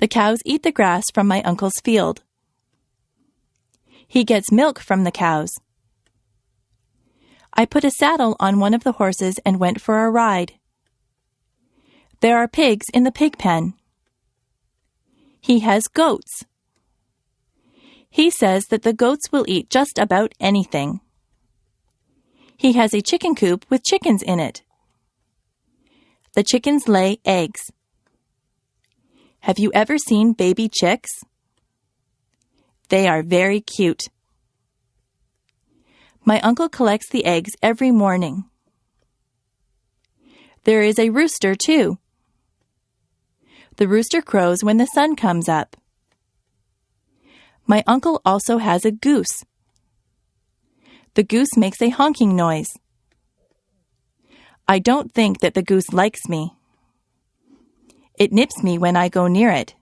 The cows eat the grass from my uncle's field. He gets milk from the cows. I put a saddle on one of the horses and went for a ride. There are pigs in the pig pen. He has goats. He says that the goats will eat just about anything. He has a chicken coop with chickens in it. The chickens lay eggs. Have you ever seen baby chicks? They are very cute. My uncle collects the eggs every morning. There is a rooster, too. The rooster crows when the sun comes up. My uncle also has a goose. The goose makes a honking noise. I don't think that the goose likes me. It nips me when I go near it.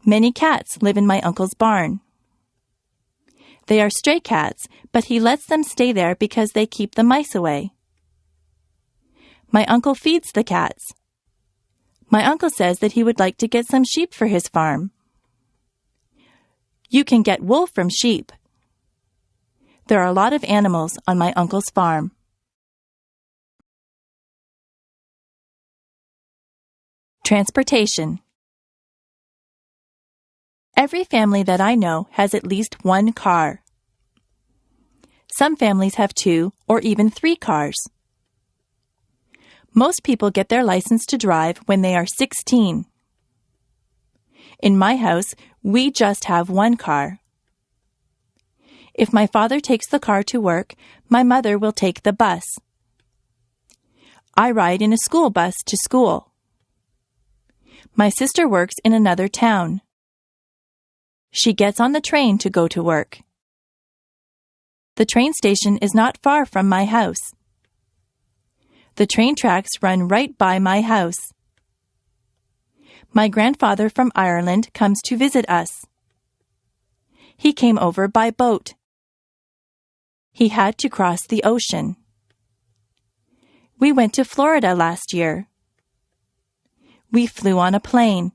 Many cats live in my uncle's barn. They are stray cats, but he lets them stay there because they keep the mice away. My uncle feeds the cats. My uncle says that he would like to get some sheep for his farm. You can get wool from sheep. There are a lot of animals on my uncle's farm. Transportation. Every family that I know has at least one car. Some families have 2 or even 3 cars. Most people get their license to drive when they are 16. In my house, we just have one car. If my father takes the car to work, my mother will take the bus. I ride in a school bus to school. My sister works in another town. She gets on the train to go to work. The train station is not far from my house. The train tracks run right by my house. My grandfather from Ireland comes to visit us. He came over by boat. He had to cross the ocean. We went to Florida last year. We flew on a plane.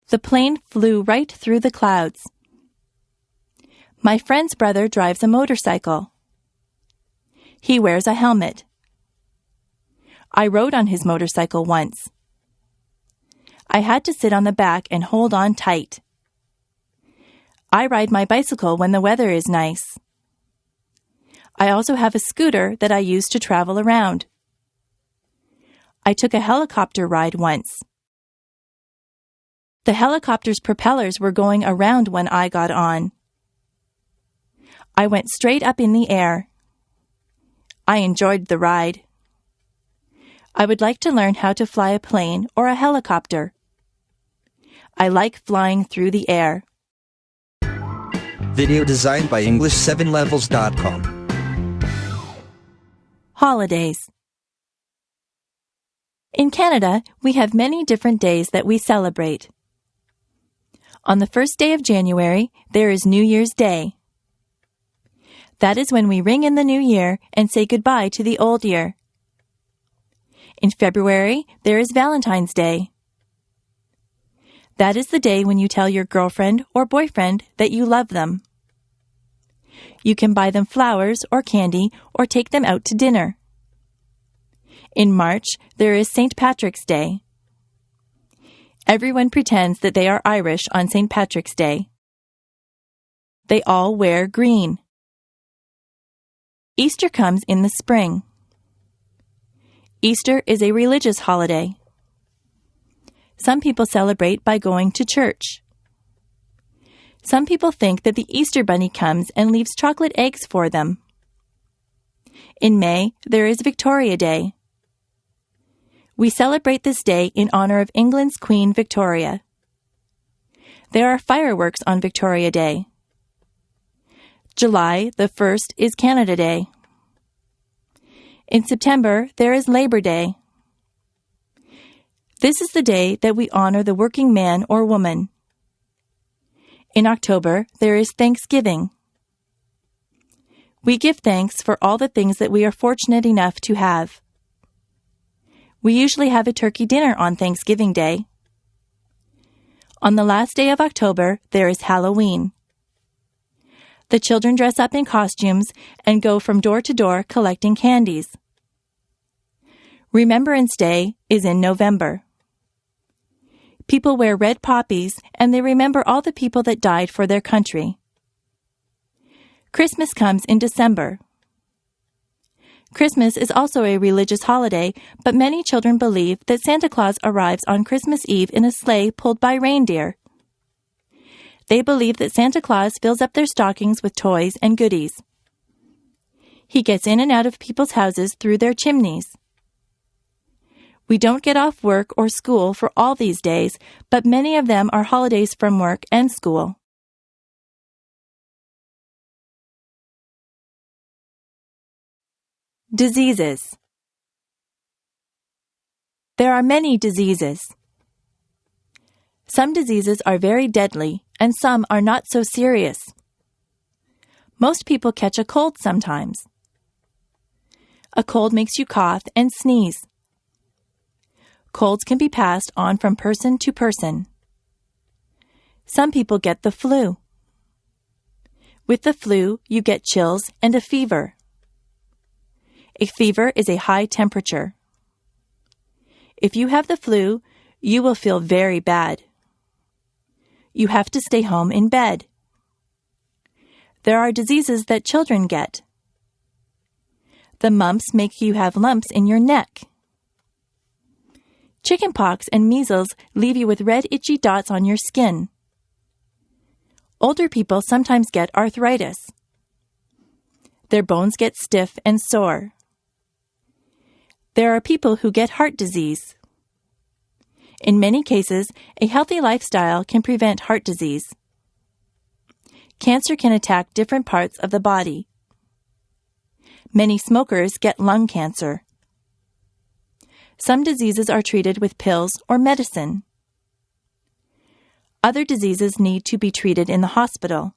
The plane flew right through the clouds. My friend's brother drives a motorcycle. He wears a helmet. I rode on his motorcycle once. I had to sit on the back and hold on tight. I ride my bicycle when the weather is nice. I also have a scooter that I use to travel around. I took a helicopter ride once. The helicopter's propellers were going around when I got on. I went straight up in the air. I enjoyed the ride. I would like to learn how to fly a plane or a helicopter. I like flying through the air. Video designed by EngLish7levels.com. Holidays. In Canada, we have many different days that we celebrate. On the first day of January, there is New Year's Day. That is when we ring in the new year and say goodbye to the old year. In February, there is Valentine's Day. That is the day when you tell your girlfriend or boyfriend that you love them. You can buy them flowers or candy or take them out to dinner. In March, there is St. Patrick's Day. Everyone pretends that they are Irish on St. Patrick's Day. They all wear green. Easter comes in the spring. Easter is a religious holiday. Some people celebrate by going to church. Some people think that the Easter Bunny comes and leaves chocolate eggs for them. In May, there is Victoria Day. We celebrate this day in honor of England's Queen Victoria. There are fireworks on Victoria Day. July the 1st is Canada Day. In September, there is Labor Day. This is the day that we honor the working man or woman. In October, there is Thanksgiving. We give thanks for all the things that we are fortunate enough to have. We usually have a turkey dinner on Thanksgiving Day. On the last day of October, there is Halloween. The children dress up in costumes and go from door to door collecting candies. Remembrance Day is in November. People wear red poppies and they remember all the people that died for their country. Christmas comes in December. Christmas is also a religious holiday, but many children believe that Santa Claus arrives on Christmas Eve in a sleigh pulled by reindeer. They believe that Santa Claus fills up their stockings with toys and goodies. He gets in and out of people's houses through their chimneys. We don't get off work or school for all these days, but many of them are holidays from work and school. Diseases. There are many diseases. Some diseases are very deadly, and some are not so serious. Most people catch a cold sometimes. A cold makes you cough and sneeze. Colds can be passed on from person to person. Some people get the flu. With the flu, you get chills and a fever. A fever is a high temperature. If you have the flu, you will feel very bad. You have to stay home in bed. There are diseases that children get. The mumps make you have lumps in your neck. Chickenpox and measles leave you with red itchy dots on your skin. Older people sometimes get arthritis. Their bones get stiff and sore. There are people who get heart disease. In many cases, a healthy lifestyle can prevent heart disease. Cancer can attack different parts of the body. Many smokers get lung cancer. Some diseases are treated with pills or medicine. Other diseases need to be treated in the hospital.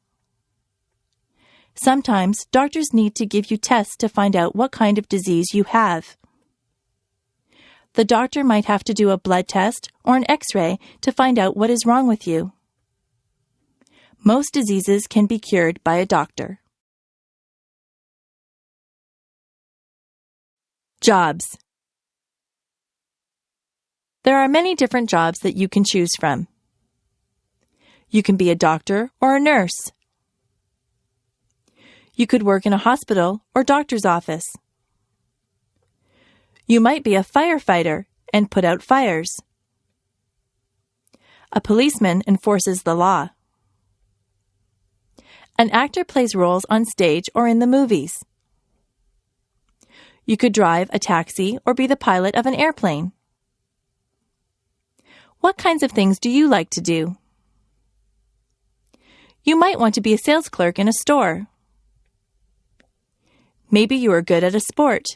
Sometimes doctors need to give you tests to find out what kind of disease you have. The doctor might have to do a blood test or an X-ray to find out what is wrong with you. Most diseases can be cured by a doctor. Jobs. There are many different jobs that you can choose from. You can be a doctor or a nurse. You could work in a hospital or doctor's office. You might be a firefighter and put out fires. A policeman enforces the law. An actor plays roles on stage or in the movies. You could drive a taxi or be the pilot of an airplane. What kinds of things do you like to do? You might want to be a sales clerk in a store. Maybe you are good at a sport.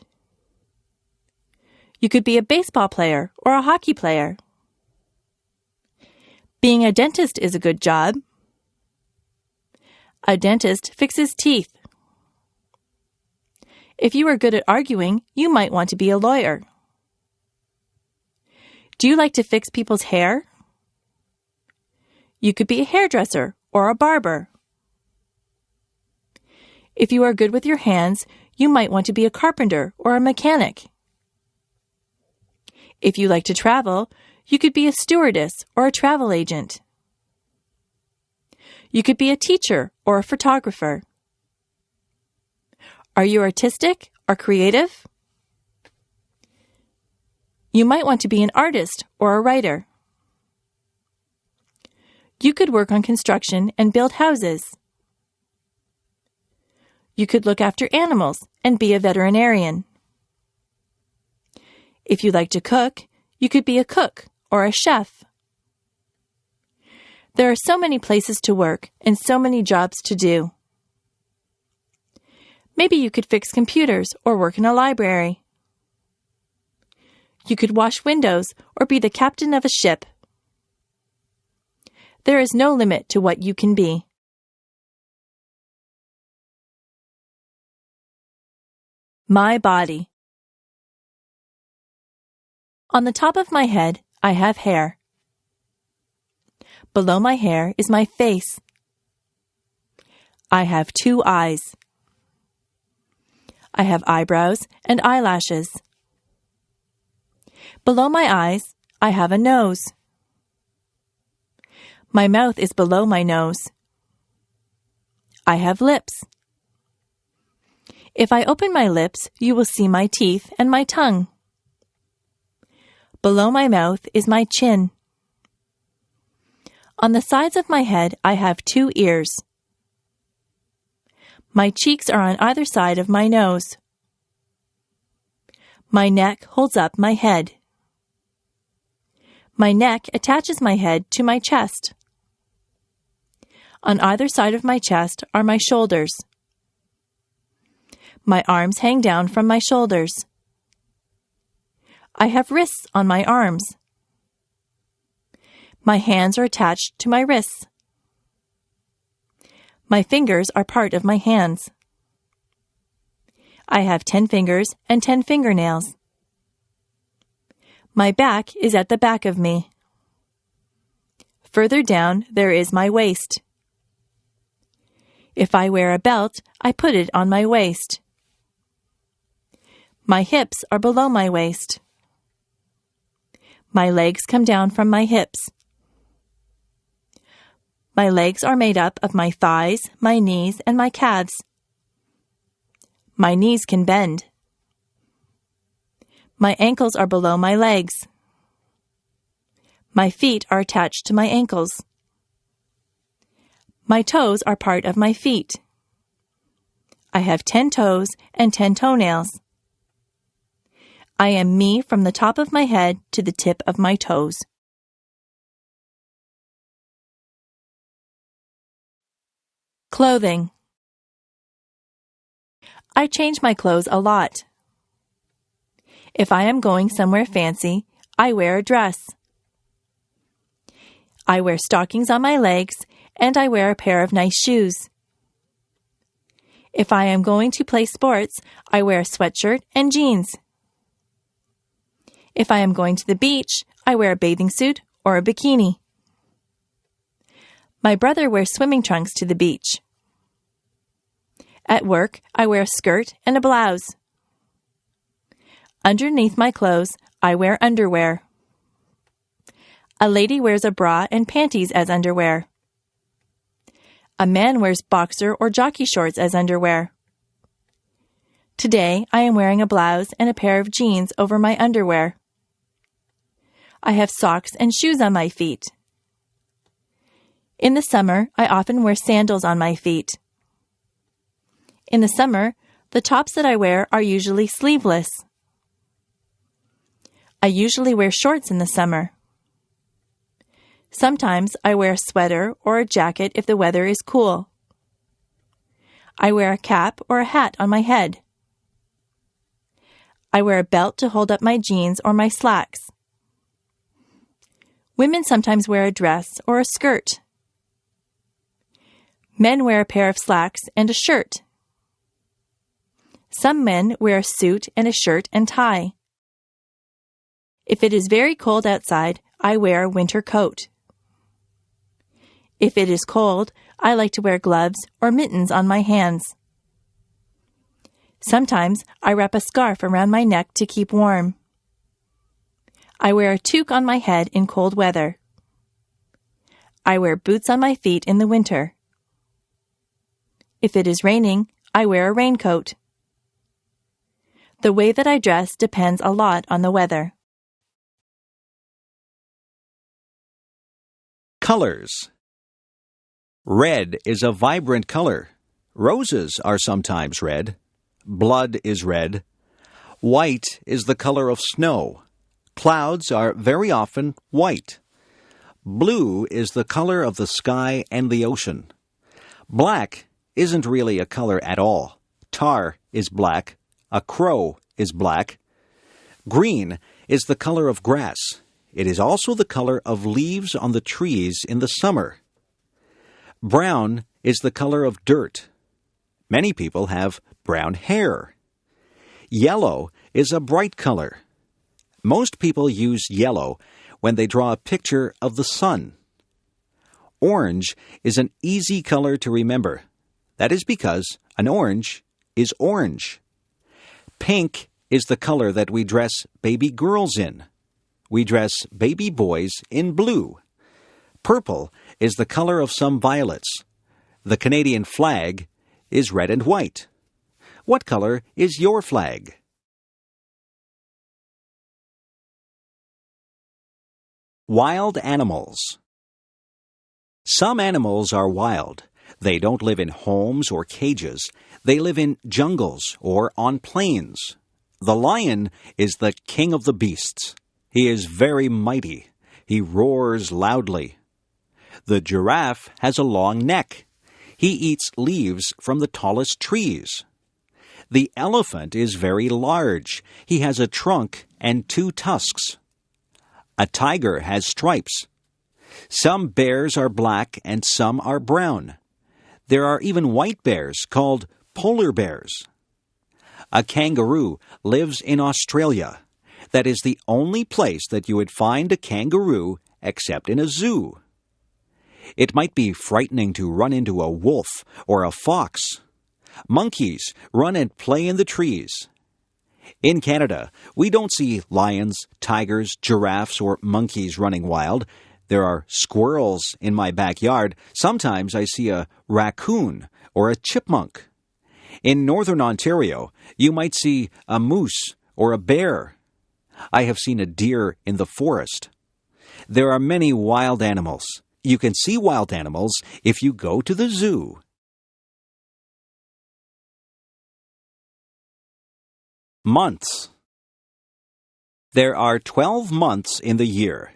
You could be a baseball player or a hockey player. Being a dentist is a good job. A dentist fixes teeth. If you are good at arguing, you might want to be a lawyer. Do you like to fix people's hair? You could be a hairdresser or a barber. If you are good with your hands, you might want to be a carpenter or a mechanic. If you like to travel, you could be a stewardess or a travel agent. You could be a teacher or a photographer. Are you artistic or creative? You might want to be an artist or a writer. You could work on construction and build houses. You could look after animals and be a veterinarian. If you like to cook, you could be a cook or a chef. There are so many places to work and so many jobs to do. Maybe you could fix computers or work in a library. You could wash windows or be the captain of a ship. There is no limit to what you can be. My body. On the top of my head, I have hair. Below my hair is my face. I have 2 eyes. I have eyebrows and eyelashes. Below my eyes, I have a nose. My mouth is below my nose. I have lips. If I open my lips, you will see my teeth and my tongue. Below my mouth is my chin. On the sides of my head, I have 2 ears. My cheeks are on either side of my nose. My neck holds up my head. My neck attaches my head to my chest. On either side of my chest are my shoulders. My arms hang down from my shoulders. I have wrists on my arms. My hands are attached to my wrists. My fingers are part of my hands. I have 10 fingers and 10 fingernails. My back is at the back of me. Further down, there is my waist. If I wear a belt, I put it on my waist. My hips are below my waist. My legs come down from my hips. My legs are made up of my thighs, my knees, and my calves. My knees can bend. My ankles are below my legs. My feet are attached to my ankles. My toes are part of my feet. I have 10 toes and 10 toenails. I am me from the top of my head to the tip of my toes. Clothing. I change my clothes a lot. If I am going somewhere fancy, I wear a dress. I wear stockings on my legs, and I wear a pair of nice shoes. If I am going to play sports, I wear a sweatshirt and jeans. If I am going to the beach, I wear a bathing suit or a bikini. My brother wears swimming trunks to the beach. At work, I wear a skirt and a blouse. Underneath my clothes, I wear underwear. A lady wears a bra and panties as underwear. A man wears boxer or jockey shorts as underwear. Today, I am wearing a blouse and a pair of jeans over my underwear. I have socks and shoes on my feet. In the summer, I often wear sandals on my feet. In the summer, the tops that I wear are usually sleeveless. I usually wear shorts in the summer. Sometimes I wear a sweater or a jacket if the weather is cool. I wear a cap or a hat on my head. I wear a belt to hold up my jeans or my slacks. Women sometimes wear a dress or a skirt. Men wear a pair of slacks and a shirt. Some men wear a suit and a shirt and tie. If it is very cold outside, I wear a winter coat. If it is cold, I like to wear gloves or mittens on my hands. Sometimes I wrap a scarf around my neck to keep warm. I wear a toque on my head in cold weather. I wear boots on my feet in the winter. If it is raining, I wear a raincoat. The way that I dress depends a lot on the weather. Colors. Red is a vibrant color. Roses are sometimes red. Blood is red. White is the color of snow. Clouds are very often white. Blue is the color of the sky and the ocean. Black isn't really a color at all. Tar is black. A crow is black. Green is the color of grass. It is also the color of leaves on the trees in the summer. Brown is the color of dirt. Many people have brown hair. Yellow is a bright color. Most people use yellow when they draw a picture of the sun. Orange is an easy color to remember. That is because an orange is orange. Pink is the color that we dress baby girls in. We dress baby boys in blue. Purple is the color of some violets. The Canadian flag is red and white. What color is your flag? Wild animals. Some animals are wild. They don't live in homes or cages. They live in jungles or on plains. The lion is the king of the beasts. He is very mighty. He roars loudly. The giraffe has a long neck. He eats leaves from the tallest trees. The elephant is very large. He has a trunk and 2 tusks. A tiger has stripes. Some bears are black and some are brown. There are even white bears called polar bears. A kangaroo lives in Australia. That is the only place that you would find a kangaroo except in a zoo. It might be frightening to run into a wolf or a fox. Monkeys run and play in the trees. In Canada, we don't see lions, tigers, giraffes, or monkeys running wild. There are squirrels in my backyard. Sometimes I see a raccoon or a chipmunk. In northern Ontario, you might see a moose or a bear. I have seen a deer in the forest. There are many wild animals. You can see wild animals if you go to the zoo. Months. There are 12 months in the year.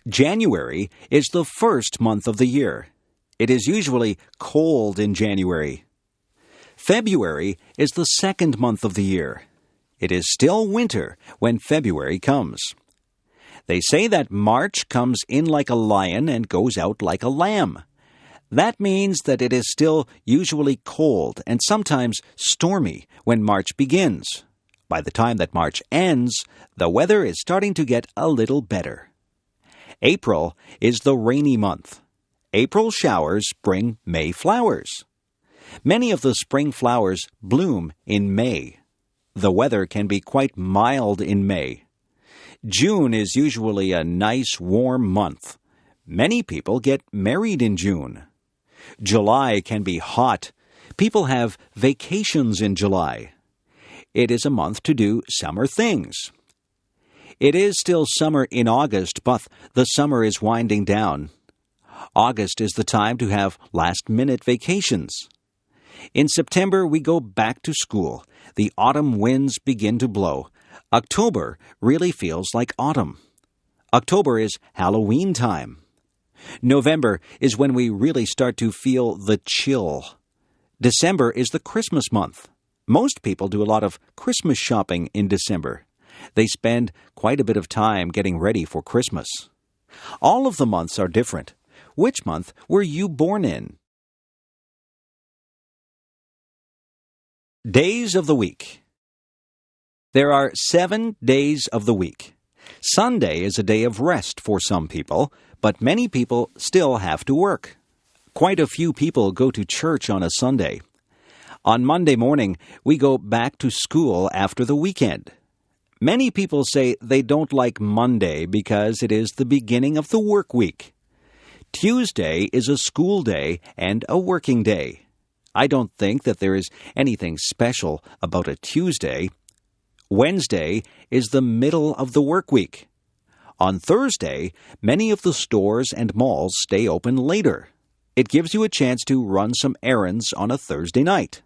January is the first month of the year. It is usually cold in January. February is the second month of the year. It is still winter when February comes. They say that March comes in like a lion and goes out like a lamb. That means that it is still usually cold and sometimes stormy when March begins. By the time that March ends, the weather is starting to get a little better. April is the rainy month. April showers bring May flowers. Many of the spring flowers bloom in May. The weather can be quite mild in May. June is usually a nice warm month. Many people get married in June. July can be hot. People have vacations in July. It is a month to do summer things. It is still summer in August, but the summer is winding down. August is the time to have last-minute vacations. In September, we go back to school. The autumn winds begin to blow. October really feels like autumn. October is Halloween time. November is when we really start to feel the chill. December is the Christmas month. Most people do a lot of Christmas shopping in December. They spend quite a bit of time getting ready for Christmas. All of the months are different. Which month were you born in? Days of the week. There are 7 days of the week. Sunday is a day of rest for some people, but many people still have to work. Quite a few people go to church on a Sunday. On Monday morning, we go back to school after the weekend. Many people say they don't like Monday because it is the beginning of the work week. Tuesday is a school day and a working day. I don't think that there is anything special about a Tuesday. Wednesday is the middle of the work week. On Thursday, many of the stores and malls stay open later. It gives you a chance to run some errands on a Thursday night.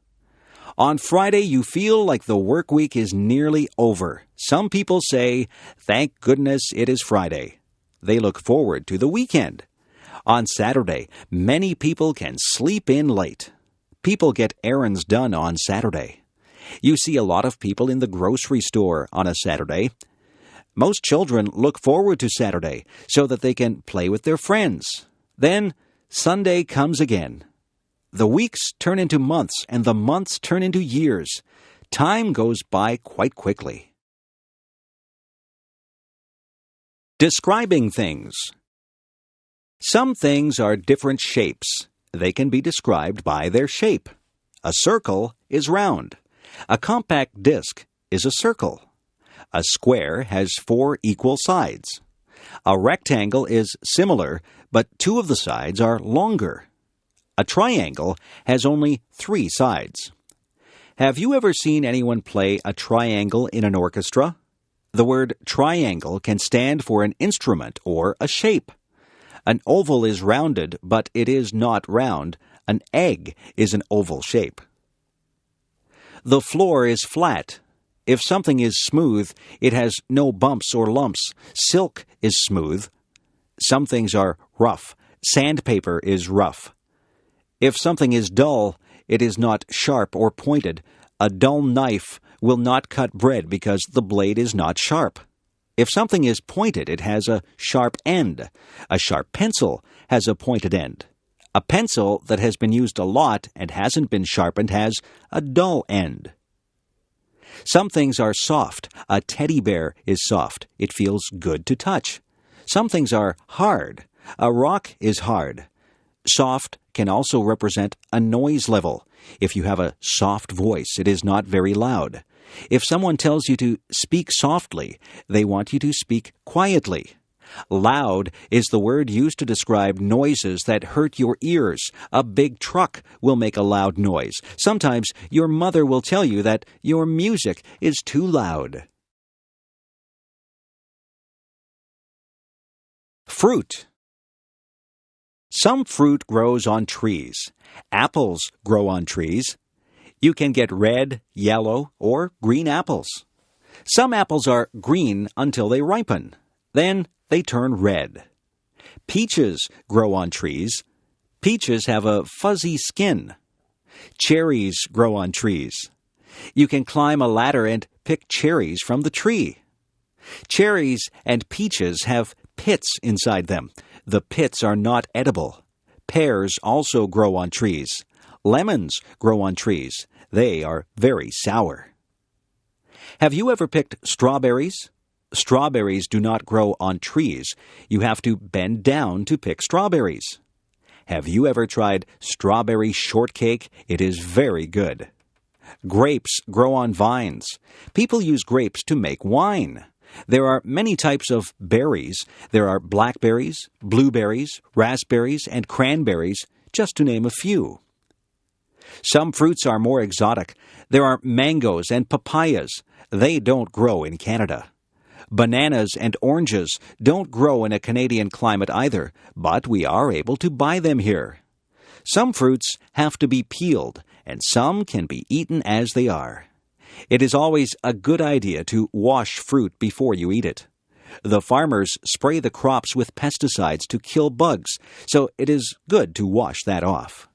On Friday, you feel like the work week is nearly over. Some people say, "Thank goodness it is Friday." They look forward to the weekend. On Saturday, many people can sleep in late. People get errands done on Saturday. You see a lot of people in the grocery store on a Saturday. Most children look forward to Saturday so that they can play with their friends. Then Sunday comes again. The weeks turn into months, and the months turn into years. Time goes by quite quickly. Describing things. Some things are different shapes. They can be described by their shape. A circle is round. A compact disc is a circle. A square has 4 equal sides. A rectangle is similar, but 2 of the sides are longer. A triangle has only 3 sides. Have you ever seen anyone play a triangle in an orchestra? The word triangle can stand for an instrument or a shape. An oval is rounded, but it is not round. An egg is an oval shape. The floor is flat. If something is smooth, it has no bumps or lumps. Silk is smooth. Some things are rough. Sandpaper is rough. If something is dull, it is not sharp or pointed. A dull knife will not cut bread because the blade is not sharp. If something is pointed, it has a sharp end. A sharp pencil has a pointed end. A pencil that has been used a lot and hasn't been sharpened has a dull end. Some things are soft. A teddy bear is soft. It feels good to touch. Some things are hard. A rock is hard. Soft can also represent a noise level. If you have a soft voice, it is not very loud. If someone tells you to speak softly, they want you to speak quietly. Loud is the word used to describe noises that hurt your ears. A big truck will make a loud noise. Sometimes your mother will tell you that your music is too loud. Fruit. Some fruit grows on trees. Apples grow on trees. You can get red, yellow, or green apples. Some apples are green until they ripen. Then they turn red. Peaches grow on trees. Peaches have a fuzzy skin. Cherries grow on trees. You can climb a ladder and pick cherries from the tree. Cherries and peaches have pits inside them. The pits are not edible. Pears also grow on trees. Lemons grow on trees. They are very sour. Have you ever picked strawberries? Strawberries do not grow on trees. You have to bend down to pick strawberries. Have you ever tried strawberry shortcake? It is very good. Grapes grow on vines. People use grapes to make wine. There are many types of berries. There are blackberries, blueberries, raspberries, and cranberries, just to name a few. Some fruits are more exotic. There are mangoes and papayas. They don't grow in Canada. Bananas and oranges don't grow in a Canadian climate either, but we are able to buy them here. Some fruits have to be peeled, and some can be eaten as they are. It is always a good idea to wash fruit before you eat it. The farmers spray the crops with pesticides to kill bugs, so it is good to wash that off.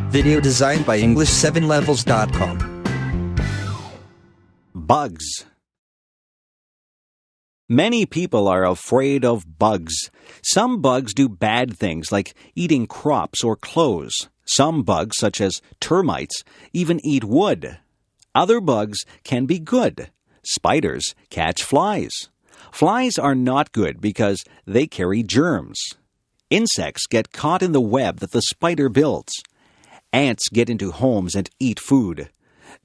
Video designed by EngLish7levels.com. Bugs. Many people are afraid of bugs. Some bugs do bad things like eating crops or clothes. Some bugs, such as termites, even eat wood. Other bugs can be good. Spiders catch flies. Flies are not good because they carry germs. Insects get caught in the web that the spider builds. Ants get into homes and eat food.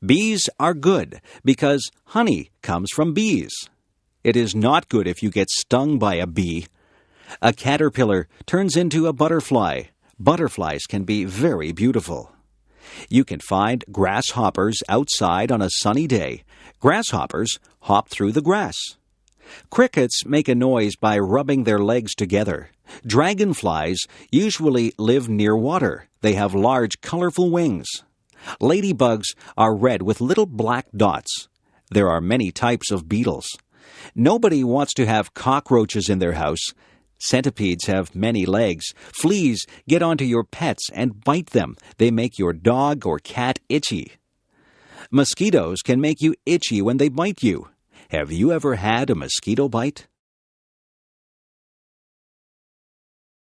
Bees are good because honey comes from bees. It is not good if you get stung by a bee. A caterpillar turns into a butterfly. Butterflies can be very beautiful. You can find grasshoppers outside on a sunny day. Grasshoppers hop through the grass. Crickets make a noise by rubbing their legs together. Dragonflies usually live near water. They have large, colorful wings. Ladybugs are red with little black dots. There are many types of beetles. Nobody wants to have cockroaches in their house. Centipedes have many legs. Fleas get onto your pets and bite them. They make your dog or cat itchy. Mosquitoes can make you itchy when they bite you. Have you ever had a mosquito bite?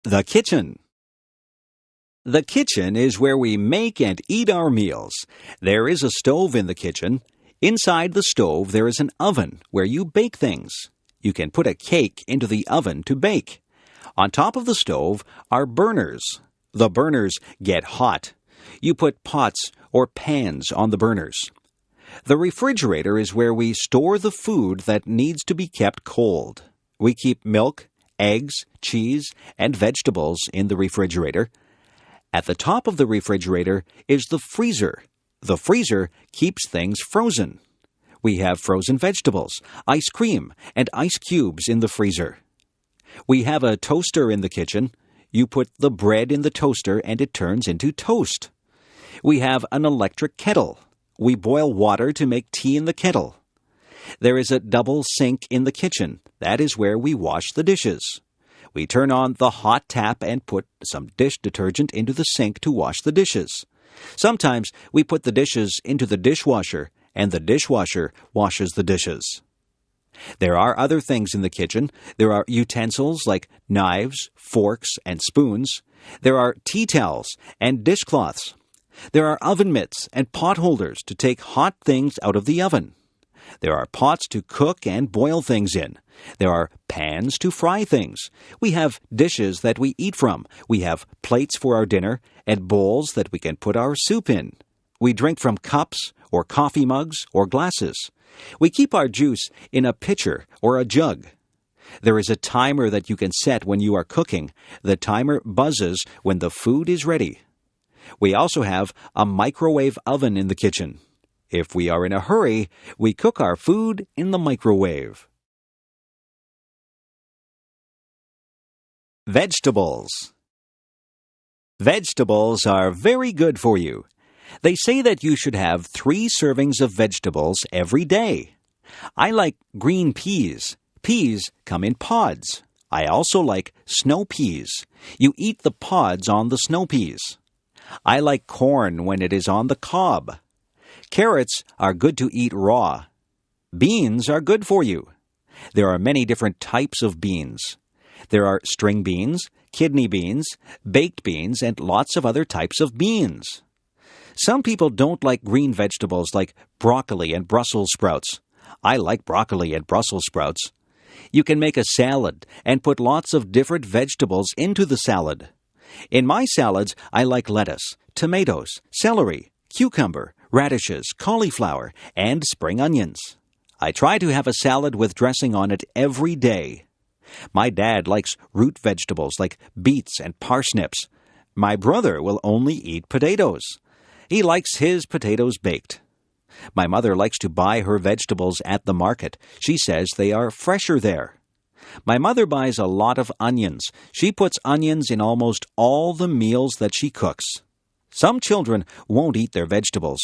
The kitchen. The kitchen is where we make and eat our meals. There is a stove in the kitchen. Inside the stove there is an oven where you bake things. You can put a cake into the oven to bake. On top of the stove are burners. The burners get hot. You put pots or pans on the burners. The refrigerator is where we store the food that needs to be kept cold. We keep milk, eggs, cheese, and vegetables in the refrigerator. At the top of the refrigerator is the freezer. The freezer keeps things frozen. We have frozen vegetables, ice cream, and ice cubes in the freezer. We have a toaster in the kitchen. You put the bread in the toaster and it turns into toast. We have an electric kettle. We boil water to make tea in the kettle. There is a double sink in the kitchen. That is where we wash the dishes. We turn on the hot tap and put some dish detergent into the sink to wash the dishes. Sometimes we put the dishes into the dishwasher, and the dishwasher washes the dishes. There are other things in the kitchen. There are utensils like knives, forks, and spoons. There are tea towels and dishcloths. There are oven mitts and pot holders to take hot things out of the oven. There are pots to cook and boil things in. There are pans to fry things. We have dishes that we eat from. We have plates for our dinner and bowls that we can put our soup in. We drink from cups or coffee mugs or glasses. We keep our juice in a pitcher or a jug. There is a timer that you can set when you are cooking. The timer buzzes when the food is ready. We also have a microwave oven in the kitchen. If we are in a hurry, we cook our food in the microwave. Vegetables. Vegetables are very good for you. They say that you should have 3 servings of vegetables every day. I like green peas. Peas come in pods. I also like snow peas. You eat the pods on the snow peas. I like corn when it is on the cob. Carrots are good to eat raw. Beans are good for you. There are many different types of beans. There are string beans, kidney beans, baked beans, and lots of other types of beans. Some people don't like green vegetables like broccoli and Brussels sprouts. I like broccoli and Brussels sprouts. You can make a salad and put lots of different vegetables into the salad. In my salads, I like lettuce, tomatoes, celery, cucumber, radishes, cauliflower, and spring onions. I try to have a salad with dressing on it every day. My dad likes root vegetables like beets and parsnips. My brother will only eat potatoes. He likes his potatoes baked. My mother likes to buy her vegetables at the market. She says they are fresher there. My mother buys a lot of onions. She puts onions in almost all the meals that she cooks. Some children won't eat their vegetables.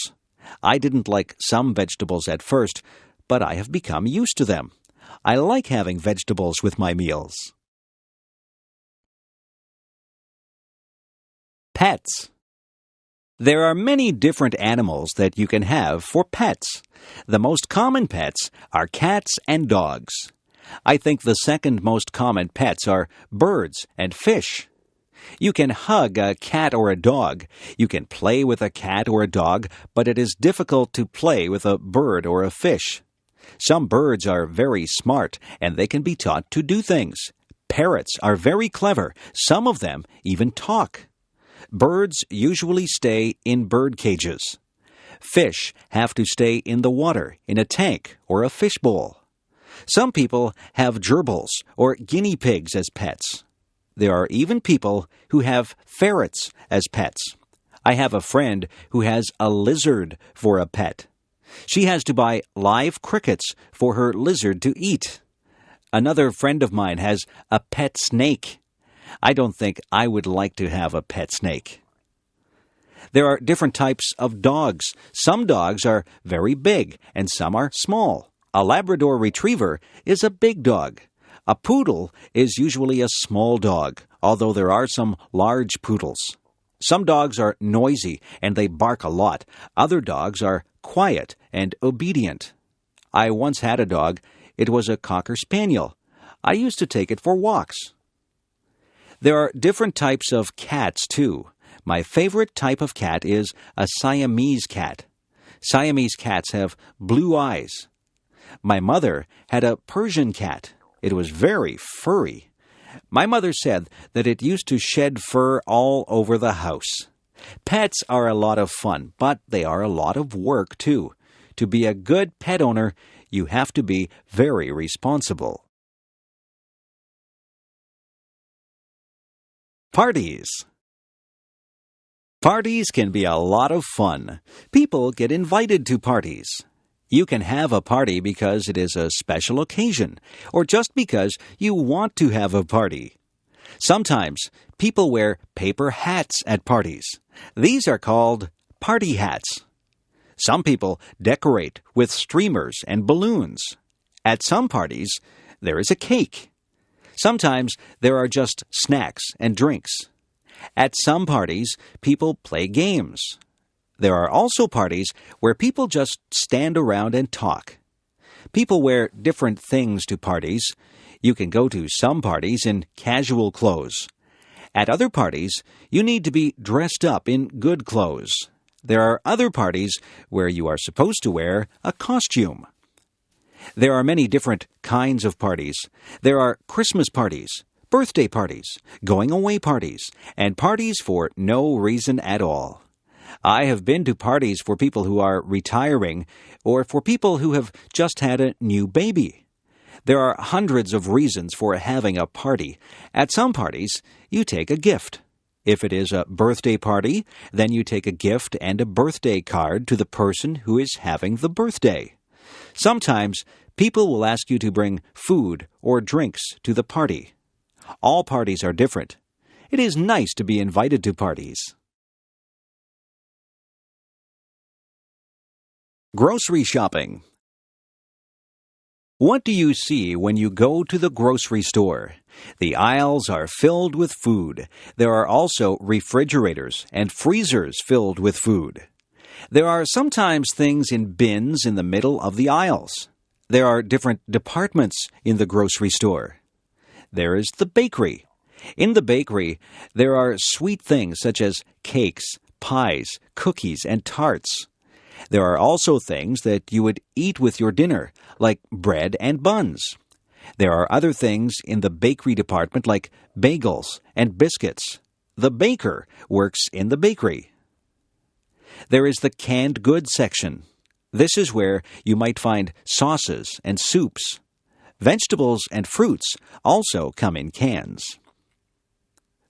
I didn't like some vegetables at first, but I have become used to them. I like having vegetables with my meals. Pets. There are many different animals that you can have for pets. The most common pets are cats and dogs. I think the second most common pets are birds and fish. You can hug a cat or a dog. You can play with a cat or a dog, but it is difficult to play with a bird or a fish. Some birds are very smart, and they can be taught to do things. Parrots are very clever. Some of them even talk. Birds usually stay in bird cages. Fish have to stay in the water, in a tank or a fishbowl. Some people have gerbils or guinea pigs as pets. There are even people who have ferrets as pets. I have a friend who has a lizard for a pet. She has to buy live crickets for her lizard to eat. Another friend of mine has a pet snake. I don't think I would like to have a pet snake. There are different types of dogs. Some dogs are very big and some are small. A Labrador Retriever is a big dog. A poodle is usually a small dog, although there are some large poodles. Some dogs are noisy and they bark a lot. Other dogs are quiet and obedient. I once had a dog. It was a Cocker Spaniel. I used to take it for walks. There are different types of cats, too. My favorite type of cat is a Siamese cat. Siamese cats have blue eyes. My mother had a Persian cat. It was very furry. My mother said that it used to shed fur all over the house. Pets are a lot of fun, but they are a lot of work, too. To be a good pet owner, you have to be very responsible. Parties. Parties can be a lot of fun. People get invited to parties. You can have a party because it is a special occasion, or just because you want to have a party. Sometimes people wear paper hats at parties. These are called party hats. Some people decorate with streamers and balloons. At some parties, there is a cake. Sometimes there are just snacks and drinks. At some parties, people play games. There are also parties where people just stand around and talk. People wear different things to parties. You can go to some parties in casual clothes. At other parties, you need to be dressed up in good clothes. There are other parties where you are supposed to wear a costume. There are many different kinds of parties. There are Christmas parties, birthday parties, going-away parties, and parties for no reason at all. I have been to parties for people who are retiring or for people who have just had a new baby. There are hundreds of reasons for having a party. At some parties, you take a gift. If it is a birthday party, then you take a gift and a birthday card to the person who is having the birthday. Sometimes, people will ask you to bring food or drinks to the party. All parties are different. It is nice to be invited to parties. Grocery shopping. What do you see when you go to the grocery store? The aisles are filled with food. There are also refrigerators and freezers filled with food. There are sometimes things in bins in the middle of the aisles. There are different departments in the grocery store. There is the bakery. In the bakery, there are sweet things such as cakes, pies, cookies, and tarts. There are also things that you would eat with your dinner, like bread and buns. There are other things in the bakery department like bagels and biscuits. The baker works in the bakery. There is the canned goods section. This is where you might find sauces and soups. Vegetables and fruits also come in cans.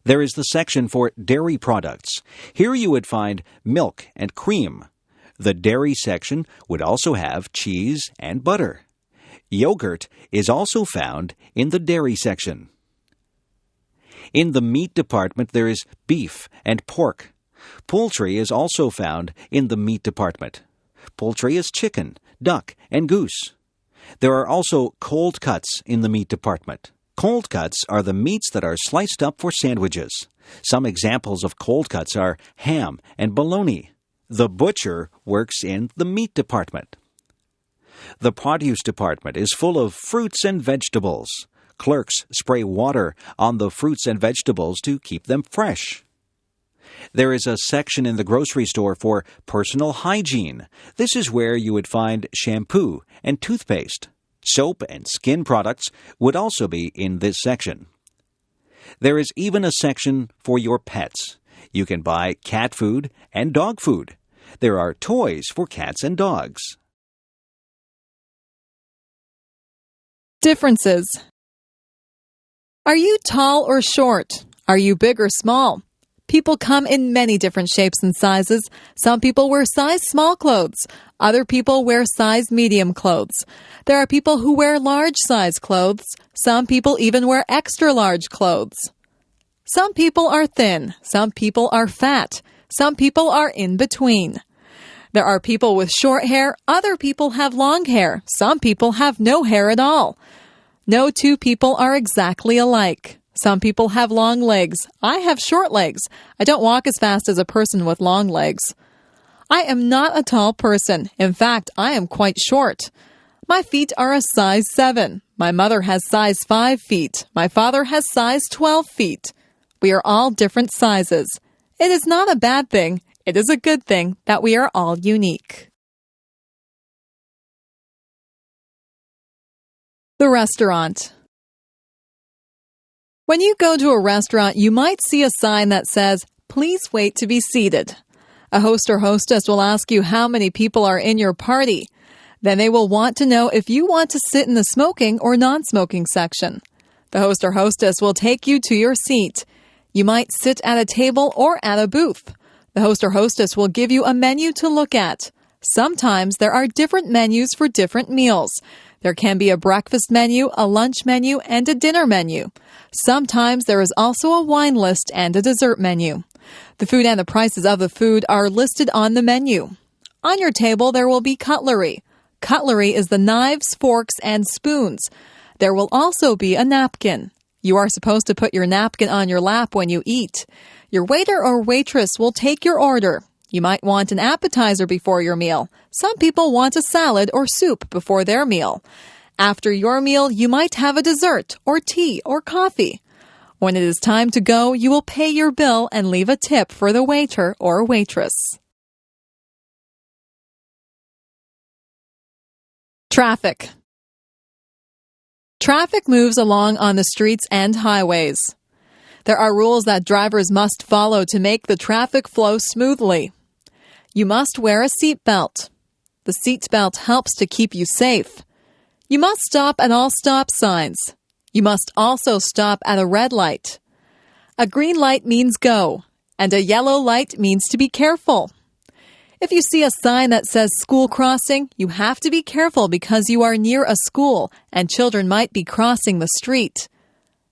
There is the section for dairy products. Here you would find milk and cream. The dairy section would also have cheese and butter. Yogurt is also found in the dairy section. In the meat department, there is beef and pork. Poultry is also found in the meat department. Poultry is chicken, duck, and goose. There are also cold cuts in the meat department. Cold cuts are the meats that are sliced up for sandwiches. Some examples of cold cuts are ham and bologna. The butcher works in the meat department. The produce department is full of fruits and vegetables. Clerks spray water on the fruits and vegetables to keep them fresh. There is a section in the grocery store for personal hygiene. This is where you would find shampoo and toothpaste. Soap and skin products would also be in this section. There is even a section for your pets. You can buy cat food and dog food. There are toys for cats and dogs. Differences. Are you tall or short? Are you big or small? People come in many different shapes and sizes. Some people wear size small clothes. Other people wear size medium clothes. There are people who wear large size clothes. Some people even wear extra large clothes. Some people are thin. Some people are fat. Some people are in between. There are people with short hair. Other people have long hair. Some people have no hair at all. No two people are exactly alike. Some people have long legs. I have short legs. I don't walk as fast as a person with long legs. I am not a tall person. In fact, I am quite short. My feet are a size 7. My mother has size 5 feet. My father has size 12 feet. We are all different sizes. It is not a bad thing. It is a good thing that we are all unique. The restaurant. When you go to a restaurant, you might see a sign that says, "Please wait to be seated." A host or hostess will ask you how many people are in your party. Then they will want to know if you want to sit in the smoking or non-smoking section. The host or hostess will take you to your seat. You might sit at a table or at a booth. The host or hostess will give you a menu to look at. Sometimes there are different menus for different meals. There can be a breakfast menu, a lunch menu, and a dinner menu. Sometimes there is also a wine list and a dessert menu. The food and the prices of the food are listed on the menu. On your table, there will be cutlery. Cutlery is the knives, forks, and spoons. There will also be a napkin. You are supposed to put your napkin on your lap when you eat. Your waiter or waitress will take your order. You might want an appetizer before your meal. Some people want a salad or soup before their meal. After your meal, you might have a dessert or tea or coffee. When it is time to go, you will pay your bill and leave a tip for the waiter or waitress. Traffic. Traffic moves along on the streets and highways. There are rules that drivers must follow to make the traffic flow smoothly. You must wear a seatbelt. The seatbelt helps to keep you safe. You must stop at all stop signs. You must also stop at a red light. A green light means go, and a yellow light means to be careful. If you see a sign that says school crossing, you have to be careful because you are near a school and children might be crossing the street.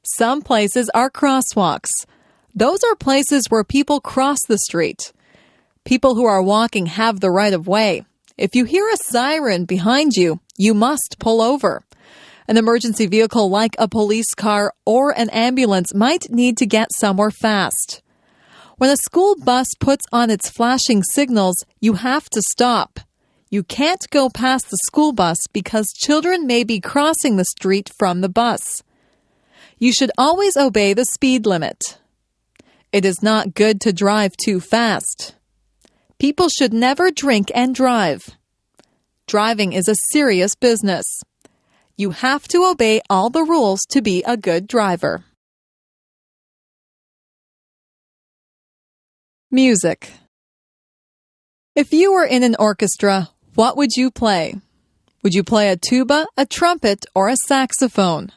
Some places are crosswalks. Those are places where people cross the street. People who are walking have the right of way. If you hear a siren behind you, you must pull over. An emergency vehicle like a police car or an ambulance might need to get somewhere fast. When a school bus puts on its flashing signals, you have to stop. You can't go past the school bus because children may be crossing the street from the bus. You should always obey the speed limit. It is not good to drive too fast. People should never drink and drive. Driving is a serious business. You have to obey all the rules to be a good driver. Music. If you were in an orchestra, what would you play? Would you play a tuba, a trumpet, or a saxophone?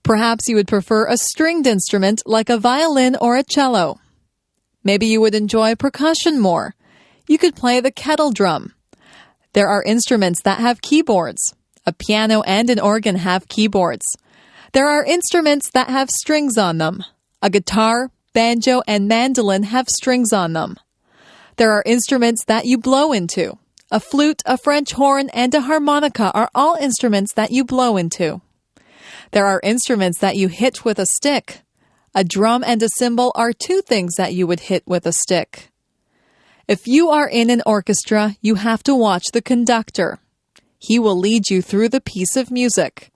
Perhaps you would prefer a stringed instrument like a violin or a cello. Maybe you would enjoy percussion more. You could play the kettle drum. There are instruments that have keyboards. A piano and an organ have keyboards. There are instruments that have strings on them. A guitar, banjo, and mandolin have strings on them. There are instruments that you blow into. A flute, a French horn, and a harmonica are all instruments that you blow into. There are instruments that you hit with a stick. A drum and a cymbal are two things that you would hit with a stick. If you are in an orchestra, you have to watch the conductor. He will lead you through the piece of music.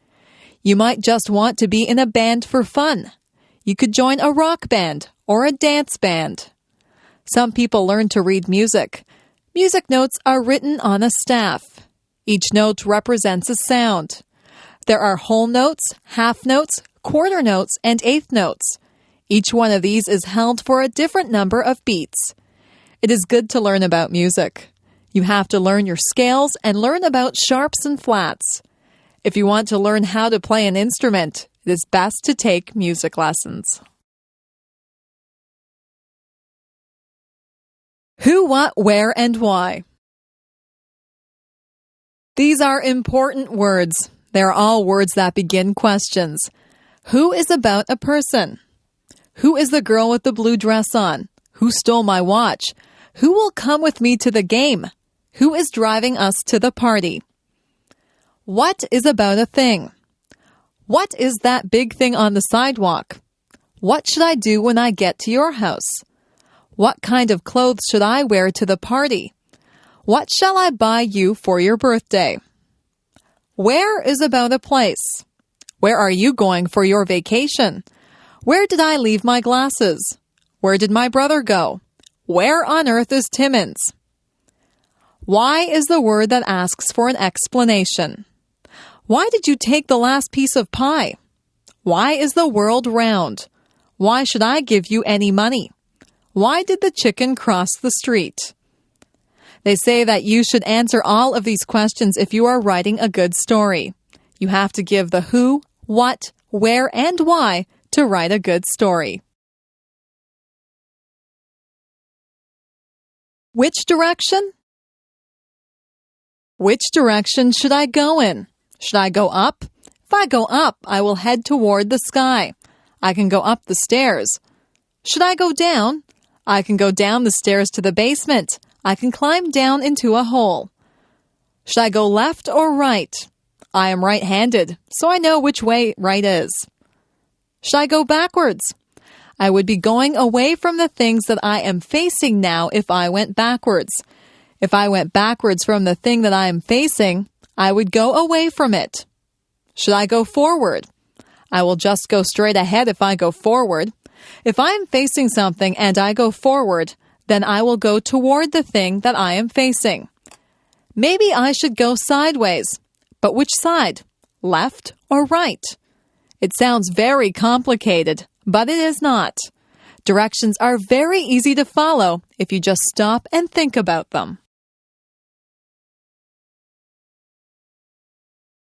You might just want to be in a band for fun. You could join a rock band or a dance band. Some people learn to read music. Music notes are written on a staff. Each note represents a sound. There are whole notes, half notes, quarter notes, and eighth notes. Each one of these is held for a different number of beats. It is good to learn about music. You have to learn your scales and learn about sharps and flats. If you want to learn how to play an instrument, it is best to take music lessons. Who, what, where, and why. These are important words. They are all words that begin questions. Who is about a person? Who is the girl with the blue dress on? Who stole my watch? Who will come with me to the game? Who is driving us to the party? What is about a thing? What is that big thing on the sidewalk? What should I do when I get to your house? What kind of clothes should I wear to the party? What shall I buy you for your birthday? Where is about a place? Where are you going for your vacation? Where did I leave my glasses? Where did my brother go? Where on earth is Timmins? Why is the word that asks for an explanation. Why did you take the last piece of pie? Why is the world round? Why should I give you any money? Why did the chicken cross the street? They say that you should answer all of these questions if you are writing a good story. You have to give the who, what, where, and why to write a good story. Which direction? Which direction should I go in? Should I go up? If I go up, I will head toward the sky. I can go up the stairs. Should I go down? I can go down the stairs to the basement. I can climb down into a hole. Should I go left or right? I am right-handed, so I know which way right is. Should I go backwards? I would be going away from the things that I am facing now if I went backwards. If I went backwards from the thing that I am facing, I would go away from it. Should I go forward? I will just go straight ahead if I go forward. If I am facing something and I go forward, then I will go toward the thing that I am facing. Maybe I should go sideways. But which side? Left or right? It sounds very complicated, but it is not. Directions are very easy to follow if you just stop and think about them.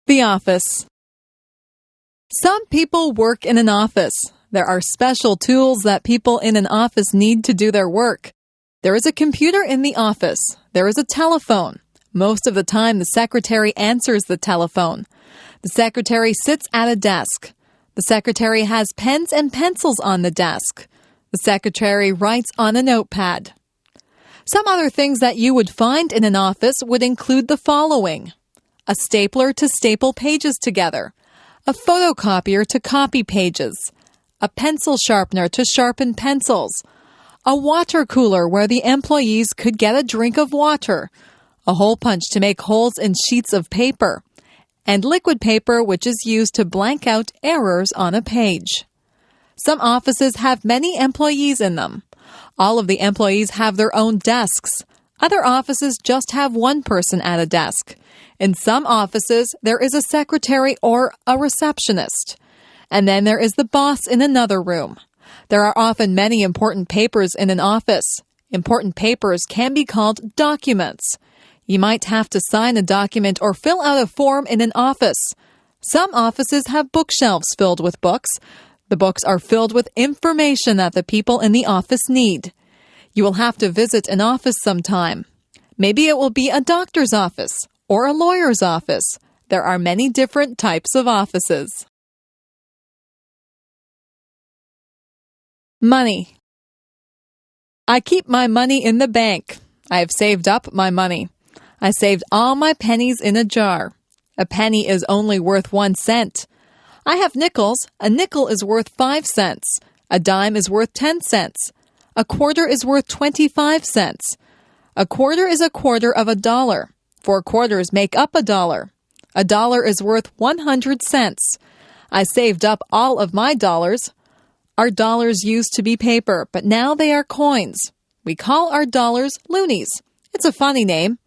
The office. Some people work in an office. There are special tools that people in an office need to do their work. There is a computer in the office. There is a telephone. Most of the time, the secretary answers the telephone. The secretary sits at a desk. The secretary has pens and pencils on the desk. The secretary writes on a notepad. Some other things that you would find in an office would include the following: a stapler to staple pages together, a photocopier to copy pages, a pencil sharpener to sharpen pencils, a water cooler where the employees could get a drink of water, a hole punch to make holes in sheets of paper, and liquid paper which is used to blank out errors on a page. Some offices have many employees in them. All of the employees have their own desks. Other offices just have one person at a desk. In some offices, there is a secretary or a receptionist. And then there is the boss in another room. There are often many important papers in an office. Important papers can be called documents. You might have to sign a document or fill out a form in an office. Some offices have bookshelves filled with books. The books are filled with information that the people in the office need. You will have to visit an office sometime. Maybe it will be a doctor's office or a lawyer's office. There are many different types of offices. Money. I keep my money in the bank. I have saved up my money. I saved all my pennies in a jar. A penny is only worth 1 cent. I have nickels. A nickel is worth 5 cents. A dime is worth 10 cents. A quarter is worth 25 cents. A quarter is a quarter of a dollar. 4 quarters make up a dollar. A dollar is worth 100 cents. I saved up all of my dollars. Our dollars used to be paper, but now they are coins. We call our dollars loonies. It's a funny name.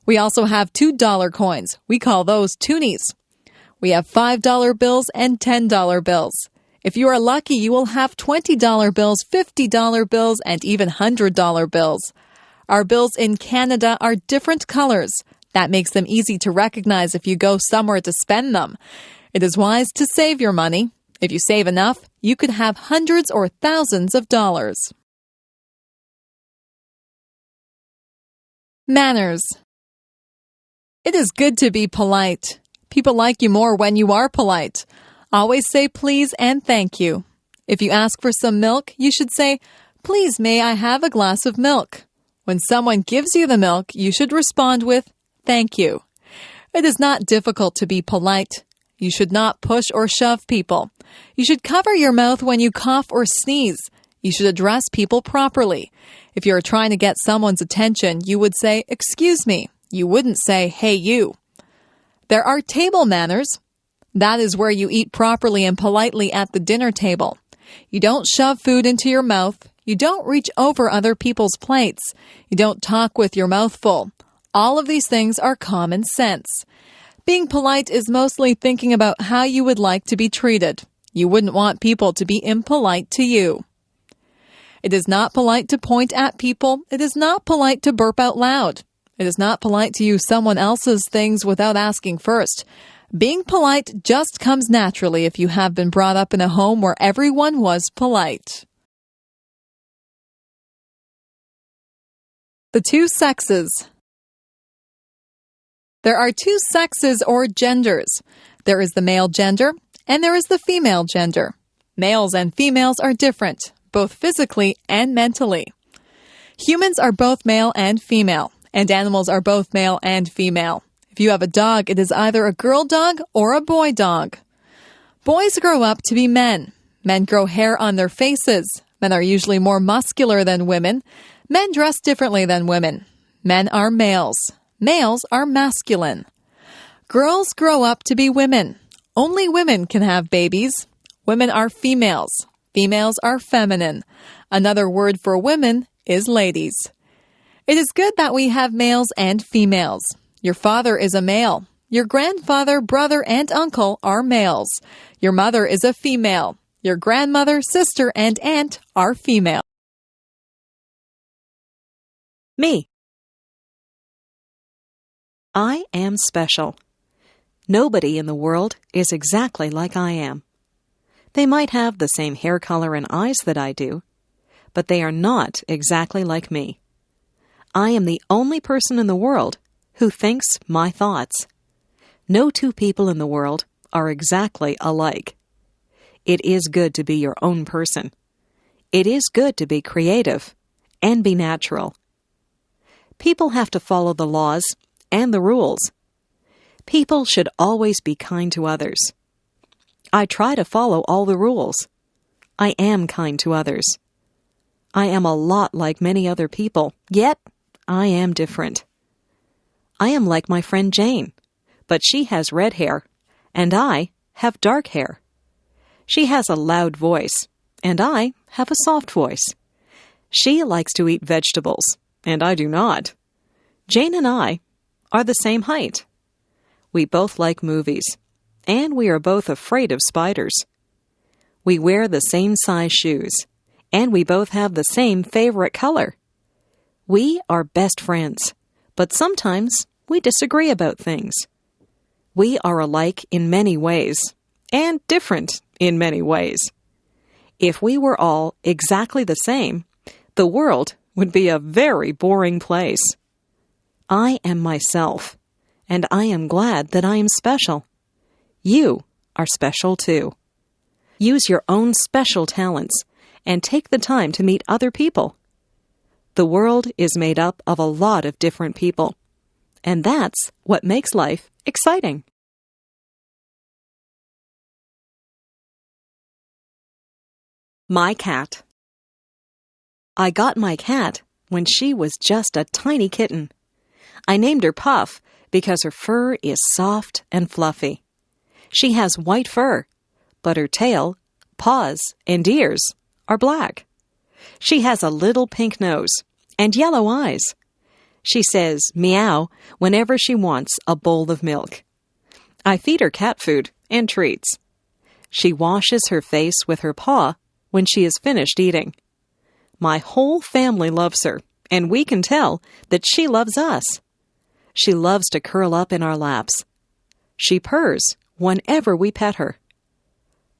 We also have $2 coins. We call those toonies. We have $5 bills and $10 bills. If you are lucky, you will have $20 bills, $50 bills, and even $100 bills. Our bills in Canada are different colors. That makes them easy to recognize if you go somewhere to spend them. It is wise to save your money. If you save enough, you could have hundreds or thousands of dollars. Manners. It is good to be polite. People like you more when you are polite. Always say please and thank you. If you ask for some milk, you should say, "Please, may I have a glass of milk?" When someone gives you the milk, you should respond with, "Thank you." It is not difficult to be polite. You should not push or shove people. You should cover your mouth when you cough or sneeze. You should address people properly. If you are trying to get someone's attention, you would say, "Excuse me." You wouldn't say, "Hey, you." There are table manners. That is where you eat properly and politely at the dinner table. You don't shove food into your mouth. You don't reach over other people's plates. You don't talk with your mouth full. All of these things are common sense. Being polite is mostly thinking about how you would like to be treated. You wouldn't want people to be impolite to you. It is not polite to point at people. It is not polite to burp out loud. It is not polite to use someone else's things without asking first. Being polite just comes naturally if you have been brought up in a home where everyone was polite. The two sexes. There are two sexes or genders. There is the male gender and there is the female gender. Males and females are different, both physically and mentally. Humans are both male and female, and animals are both male and female. If you have a dog, it is either a girl dog or a boy dog. Boys grow up to be men. Men grow hair on their faces. Men are usually more muscular than women. Men dress differently than women. Men are males. Males are masculine. Girls grow up to be women. Only women can have babies. Women are females. Females are feminine. Another word for women is ladies. It is good that we have males and females. Your father is a male. Your grandfather, brother, and uncle are males. Your mother is a female. Your grandmother, sister, and aunt are female. Me. I am special. Nobody in the world is exactly like I am. They might have the same hair color and eyes that I do, but they are not exactly like me. I am the only person in the world who thinks my thoughts. No two people in the world are exactly alike. It is good to be your own person. It is good to be creative and be natural. People have to follow the laws and the rules. People should always be kind to others. I try to follow all the rules. I am kind to others. I am a lot like many other people, yet I am different. I am like my friend Jane, but she has red hair, and I have dark hair. She has a loud voice, and I have a soft voice. She likes to eat vegetables, and I do not. Jane and I are the same height. We both like movies, and we are both afraid of spiders. We wear the same size shoes, and we both have the same favorite color. We are best friends, but sometimes we disagree about things. We are alike in many ways, and different in many ways. If we were all exactly the same, the world would be a very boring place. I am myself, and I am glad that I am special. You are special too. Use your own special talents and take the time to meet other people. The world is made up of a lot of different people, and that's what makes life exciting. My cat. I got my cat when she was just a tiny kitten. I named her Puff because her fur is soft and fluffy. She has white fur, but her tail, paws, and ears are black. She has a little pink nose and yellow eyes. She says meow whenever she wants a bowl of milk. I feed her cat food and treats. She washes her face with her paw when she is finished eating. My whole family loves her, and we can tell that she loves us. She loves to curl up in our laps. She purrs whenever we pet her.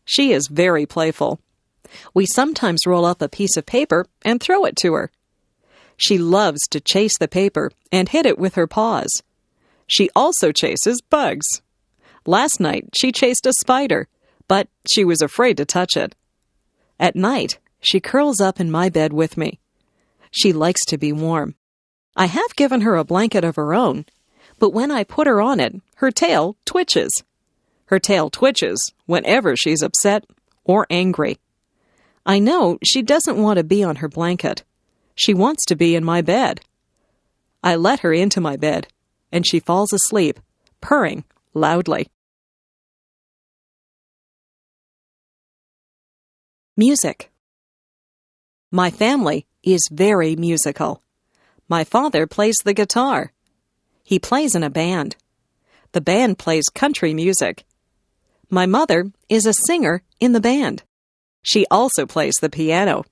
She is very playful. We sometimes roll up a piece of paper and throw it to her. She loves to chase the paper and hit it with her paws. She also chases bugs. Last night, she chased a spider, but she was afraid to touch it. At night, she curls up in my bed with me. She likes to be warm. I have given her a blanket of her own, but when I put her on it, her tail twitches. Her tail twitches whenever she's upset or angry. I know she doesn't want to be on her blanket. She wants to be in my bed. I let her into my bed, and she falls asleep, purring loudly. Music. My family is very musical. My father plays the guitar. He plays in a band. The band plays country music. My mother is a singer in the band. She also plays the piano.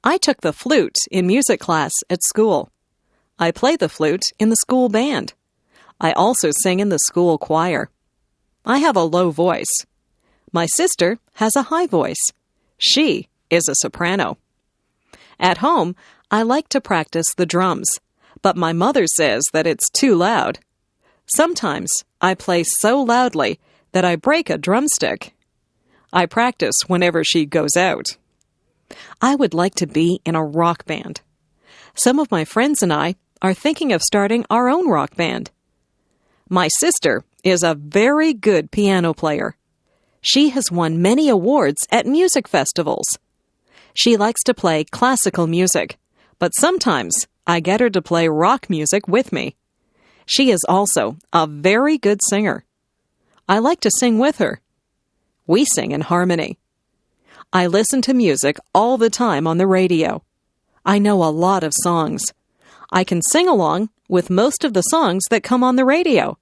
I took the flute in music class at school. I play the flute in the school band. I also sing in the school choir. I have a low voice. My sister has a high voice. She is a soprano. At home, I like to practice the drums, but my mother says that it's too loud. Sometimes I play so loudly that I break a drumstick. I practice whenever she goes out. I would like to be in a rock band. Some of my friends and I are thinking of starting our own rock band. My sister is a very good piano player. She has won many awards at music festivals. She likes to play classical music, but sometimes I get her to play rock music with me. She is also a very good singer. I like to sing with her. We sing in harmony. I listen to music all the time on the radio. I know a lot of songs. I can sing along with most of the songs that come on the radio.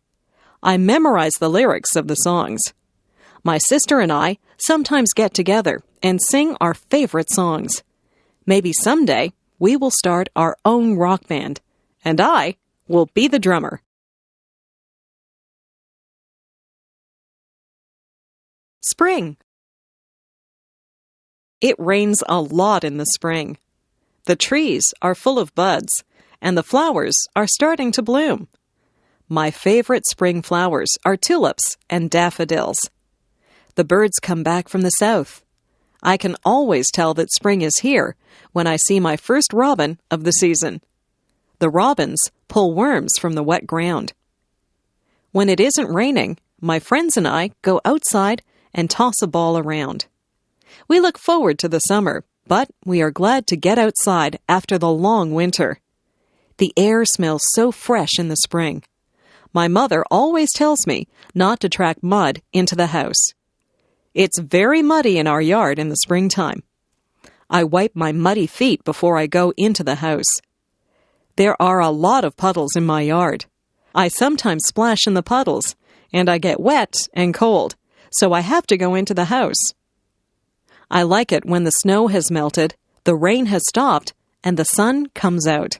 I memorize the lyrics of the songs. My sister and I sometimes get together and sing our favorite songs. Maybe someday we will start our own rock band, and I will be the drummer. Spring. It rains a lot in the spring. The trees are full of buds, and the flowers are starting to bloom. My favorite spring flowers are tulips and daffodils. The birds come back from the south. I can always tell that spring is here when I see my first robin of the season. The robins pull worms from the wet ground. When it isn't raining, my friends and I go outside and toss a ball around. We look forward to the summer, but we are glad to get outside after the long winter. The air smells so fresh in the spring. My mother always tells me not to track mud into the house. It's very muddy in our yard in the springtime. I wipe my muddy feet before I go into the house. There are a lot of puddles in my yard. I sometimes splash in the puddles, and I get wet and cold, so I have to go into the house. I like it when the snow has melted, the rain has stopped, and the sun comes out.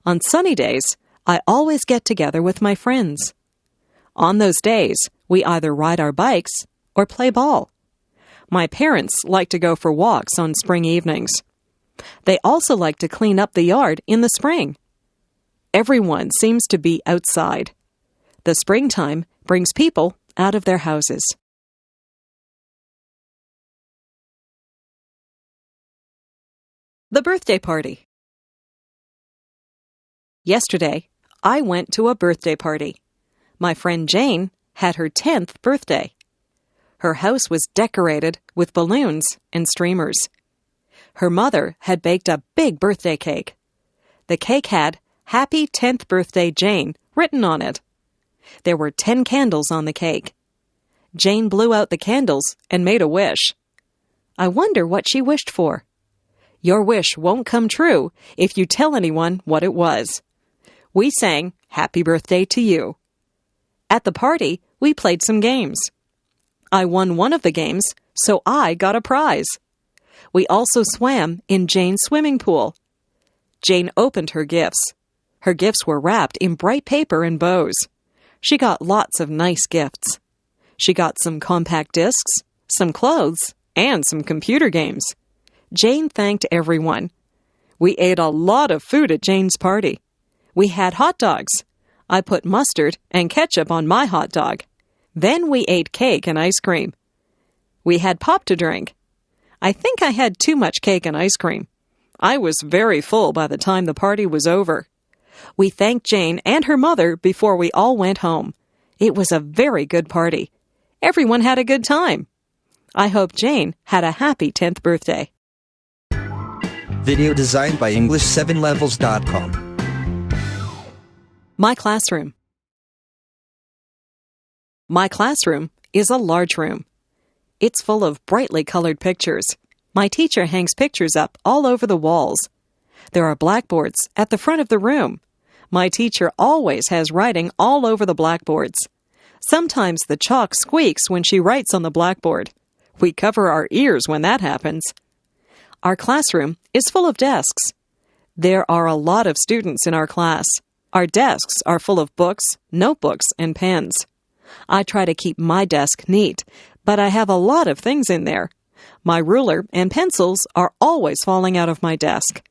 On sunny days, I always get together with my friends. On those days, we either ride our bikes or play ball. My parents like to go for walks on spring evenings. They also like to clean up the yard in the spring. Everyone seems to be outside. The springtime brings people out of their houses. The birthday party. Yesterday, I went to a birthday party. My friend Jane had her 10th birthday. Her house was decorated with balloons and streamers. Her mother had baked a big birthday cake. The cake had "Happy 10th Birthday, Jane" written on it. There were 10 candles on the cake. Jane blew out the candles and made a wish. I wonder what she wished for. Your wish won't come true if you tell anyone what it was. We sang "Happy Birthday to You." At the party, we played some games. I won one of the games, so I got a prize. We also swam in Jane's swimming pool. Jane opened her gifts. Her gifts were wrapped in bright paper and bows. She got lots of nice gifts. She got some compact discs, some clothes, and some computer games. Jane thanked everyone. We ate a lot of food at Jane's party. We had hot dogs. I put mustard and ketchup on my hot dog. Then we ate cake and ice cream. We had pop to drink. I think I had too much cake and ice cream. I was very full by the time the party was over. We thanked Jane and her mother before we all went home. It was a very good party. Everyone had a good time. I hope Jane had a happy 10th birthday. Video designed by EngLish7levels.com. My classroom. My classroom is a large room. It's full of brightly colored pictures. My teacher hangs pictures up all over the walls. There are blackboards at the front of the room. My teacher always has writing all over the blackboards. Sometimes the chalk squeaks when she writes on the blackboard. We cover our ears when that happens. Our classroom is full of desks. There are a lot of students in our class. Our desks are full of books, notebooks, and pens. I try to keep my desk neat, but I have a lot of things in there. My ruler and pencils are always falling out of my desk.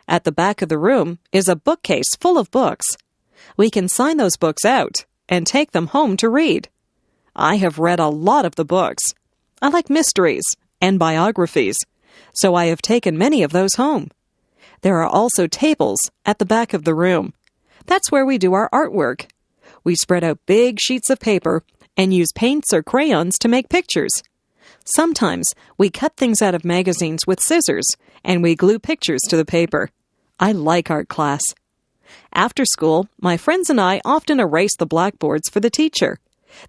At the back of the room is a bookcase full of books. We can sign those books out and take them home to read. I have read a lot of the books. I like mysteries and biographies, so I have taken many of those home. There are also tables at the back of the room. That's where we do our artwork. We spread out big sheets of paper and use paints or crayons to make pictures. Sometimes we cut things out of magazines with scissors and we glue pictures to the paper. I like art class. After school, my friends and I often erase the blackboards for the teacher.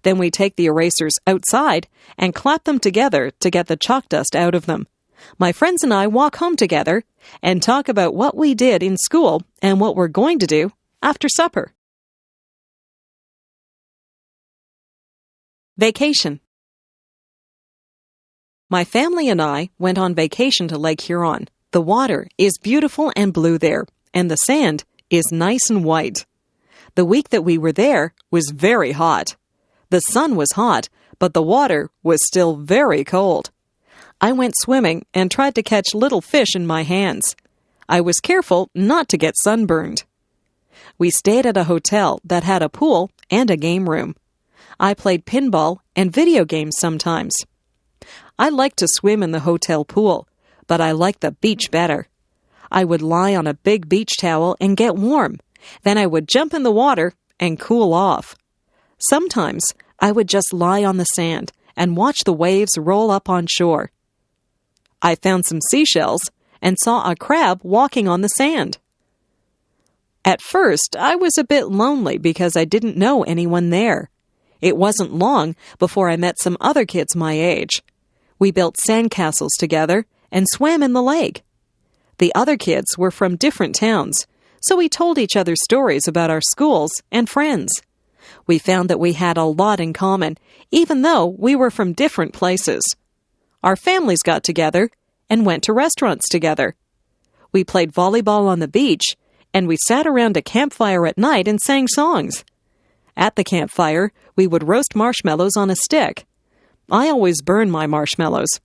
Then we take the erasers outside and clap them together to get the chalk dust out of them. My friends and I walk home together and talk about what we did in school and what we're going to do after supper. Vacation. My family and I went on vacation to Lake Huron. The water is beautiful and blue there, and the sand is nice and white. The week that we were there was very hot. The sun was hot, but the water was still very cold. I went swimming and tried to catch little fish in my hands. I was careful not to get sunburned. We stayed at a hotel that had a pool and a game room. I played pinball and video games sometimes. I liked to swim in the hotel pool, but I liked the beach better. I would lie on a big beach towel and get warm. Then I would jump in the water and cool off. Sometimes I would just lie on the sand and watch the waves roll up on shore. I found some seashells and saw a crab walking on the sand. At first, I was a bit lonely because I didn't know anyone there. It wasn't long before I met some other kids my age. We built sandcastles together and swam in the lake. The other kids were from different towns, so we told each other stories about our schools and friends. We found that we had a lot in common, even though we were from different places. Our families got together and went to restaurants together. We played volleyball on the beach, and we sat around a campfire at night and sang songs. At the campfire, we would roast marshmallows on a stick. I always burn my marshmallows.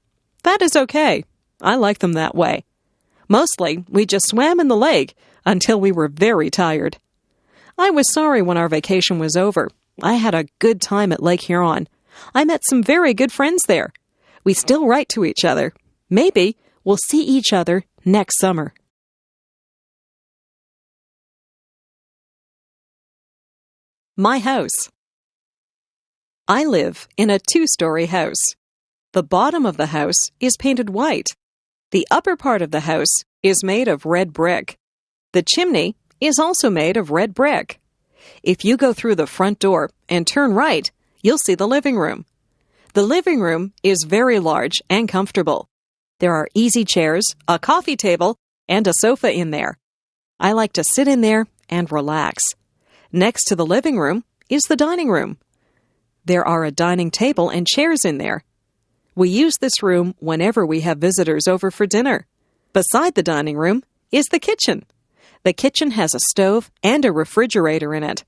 That is okay. I like them that way. Mostly, we just swam in the lake until we were very tired. I was sorry when our vacation was over. I had a good time at Lake Huron. I met some very good friends there. We still write to each other. Maybe we'll see each other next summer. My house. I live in a 2-story house. The bottom of the house is painted white. The upper part of the house is made of red brick. The chimney is also made of red brick. If you go through the front door and turn right, you'll see the living room. The living room is very large and comfortable. There are easy chairs, a coffee table, and a sofa in there. I like to sit in there and relax. Next to the living room is the dining room. There are a dining table and chairs in there. We use this room whenever we have visitors over for dinner. Beside the dining room is the kitchen. The kitchen has a stove and a refrigerator in it.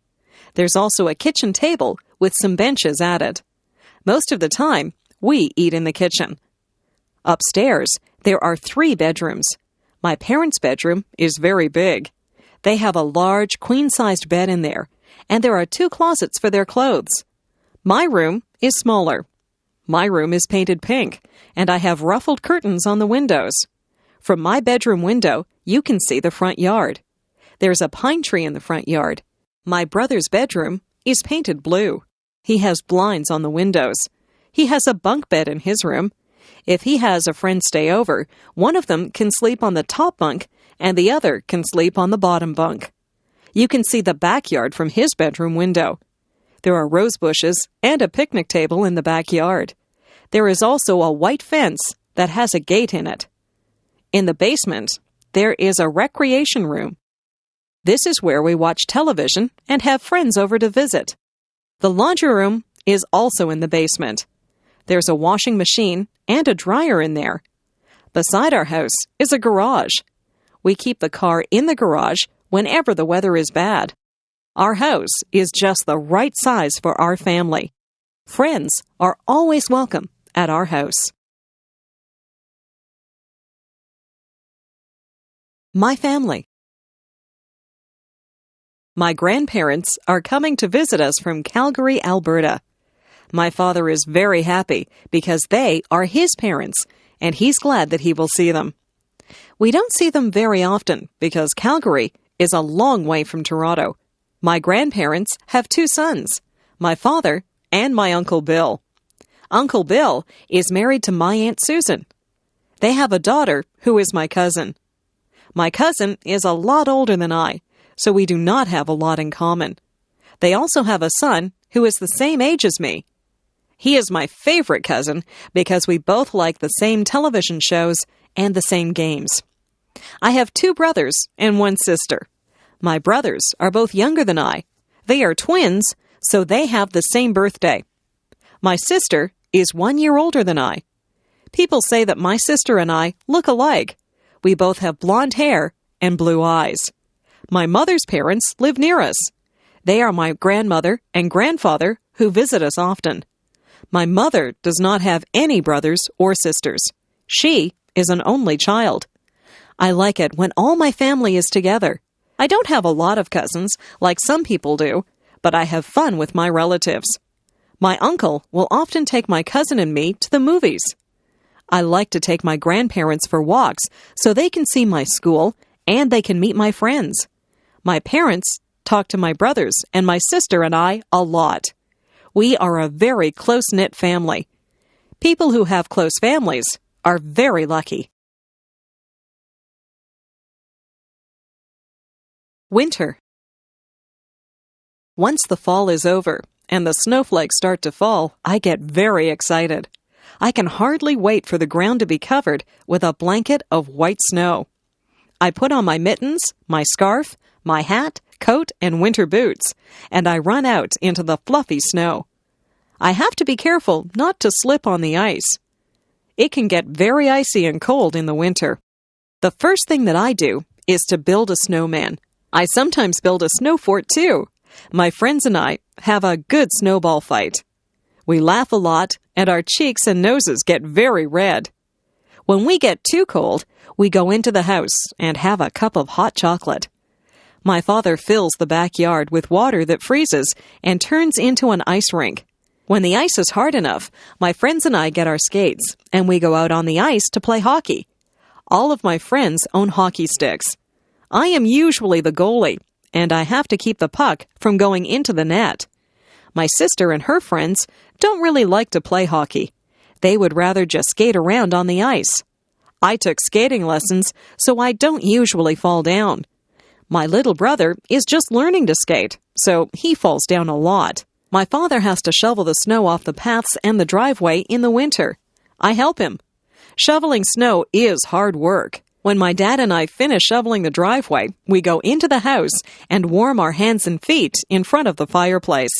There's also a kitchen table with some benches at it. Most of the time, we eat in the kitchen. Upstairs, there are 3 bedrooms. My parents' bedroom is very big. They have a large, queen-sized bed in there, and there are 2 closets for their clothes. My room is smaller. My room is painted pink, and I have ruffled curtains on the windows. From my bedroom window, you can see the front yard. There's a pine tree in the front yard. My brother's bedroom is painted blue. He has blinds on the windows. He has a bunk bed in his room. If he has a friend stay over, one of them can sleep on the top bunk and the other can sleep on the bottom bunk. You can see the backyard from his bedroom window. There are rose bushes and a picnic table in the backyard. There is also a white fence that has a gate in it. In the basement, there is a recreation room. This is where we watch television and have friends over to visit. The laundry room is also in the basement. There's a washing machine and a dryer in there. Beside our house is a garage. We keep the car in the garage whenever the weather is bad. Our house is just the right size for our family. Friends are always welcome at our house. My family. My grandparents are coming to visit us from Calgary, Alberta. My father is very happy because they are his parents, and he's glad that he will see them. We don't see them very often because Calgary is a long way from Toronto. My grandparents have 2 sons, my father and my Uncle Bill. Uncle Bill is married to my Aunt Susan. They have a daughter who is my cousin. My cousin is a lot older than I, so we do not have a lot in common. They also have a son who is the same age as me. He is my favorite cousin because we both like the same television shows and the same games. I have 2 brothers and 1 sister. My brothers are both younger than I. They are twins, so they have the same birthday. My sister is 1 year older than I. People say that my sister and I look alike. We both have blonde hair and blue eyes. My mother's parents live near us. They are my grandmother and grandfather who visit us often. My mother does not have any brothers or sisters. She is an only child. I like it when all my family is together. I don't have a lot of cousins like some people do, but I have fun with my relatives. My uncle will often take my cousin and me to the movies. I like to take my grandparents for walks so they can see my school and they can meet my friends. My parents talk to my brothers and my sister and I a lot. We are a very close-knit family. People who have close families are very lucky. Winter. Once the fall is over and the snowflakes start to fall, I get very excited. I can hardly wait for the ground to be covered with a blanket of white snow. I put on my mittens, my scarf, my hat, coat, and winter boots, and I run out into the fluffy snow. I have to be careful not to slip on the ice. It can get very icy and cold in the winter. The first thing that I do is to build a snowman. I sometimes build a snow fort too. My friends and I have a good snowball fight. We laugh a lot, and our cheeks and noses get very red. When we get too cold, we go into the house and have a cup of hot chocolate. My father fills the backyard with water that freezes and turns into an ice rink. When the ice is hard enough, my friends and I get our skates, and we go out on the ice to play hockey. All of my friends own hockey sticks. I am usually the goalie, and I have to keep the puck from going into the net. My sister and her friends don't really like to play hockey. They would rather just skate around on the ice. I took skating lessons, so I don't usually fall down. My little brother is just learning to skate, so he falls down a lot. My father has to shovel the snow off the paths and the driveway in the winter. I help him. Shoveling snow is hard work. When my dad and I finish shoveling the driveway, we go into the house and warm our hands and feet in front of the fireplace.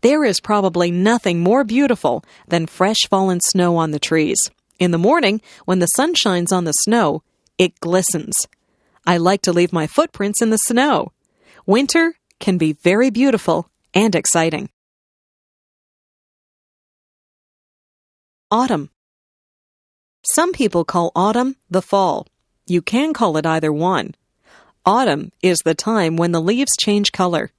There is probably nothing more beautiful than fresh fallen snow on the trees. In the morning, when the sun shines on the snow, it glistens. I like to leave my footprints in the snow. Winter can be very beautiful and exciting. Autumn. Some people call autumn the fall. You can call it either one. Autumn is the time when the leaves change color.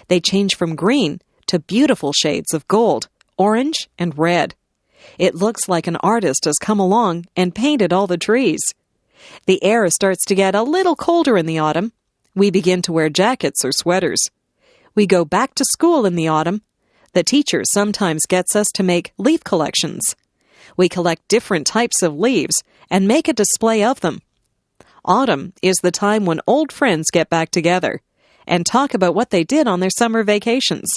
They change from green to beautiful shades of gold, orange, and red. It looks like an artist has come along and painted all the trees. The air starts to get a little colder in the autumn. We begin to wear jackets or sweaters. We go back to school in the autumn. The teacher sometimes gets us to make leaf collections. We collect different types of leaves and make a display of them. Autumn is the time when old friends get back together and talk about what they did on their summer vacations.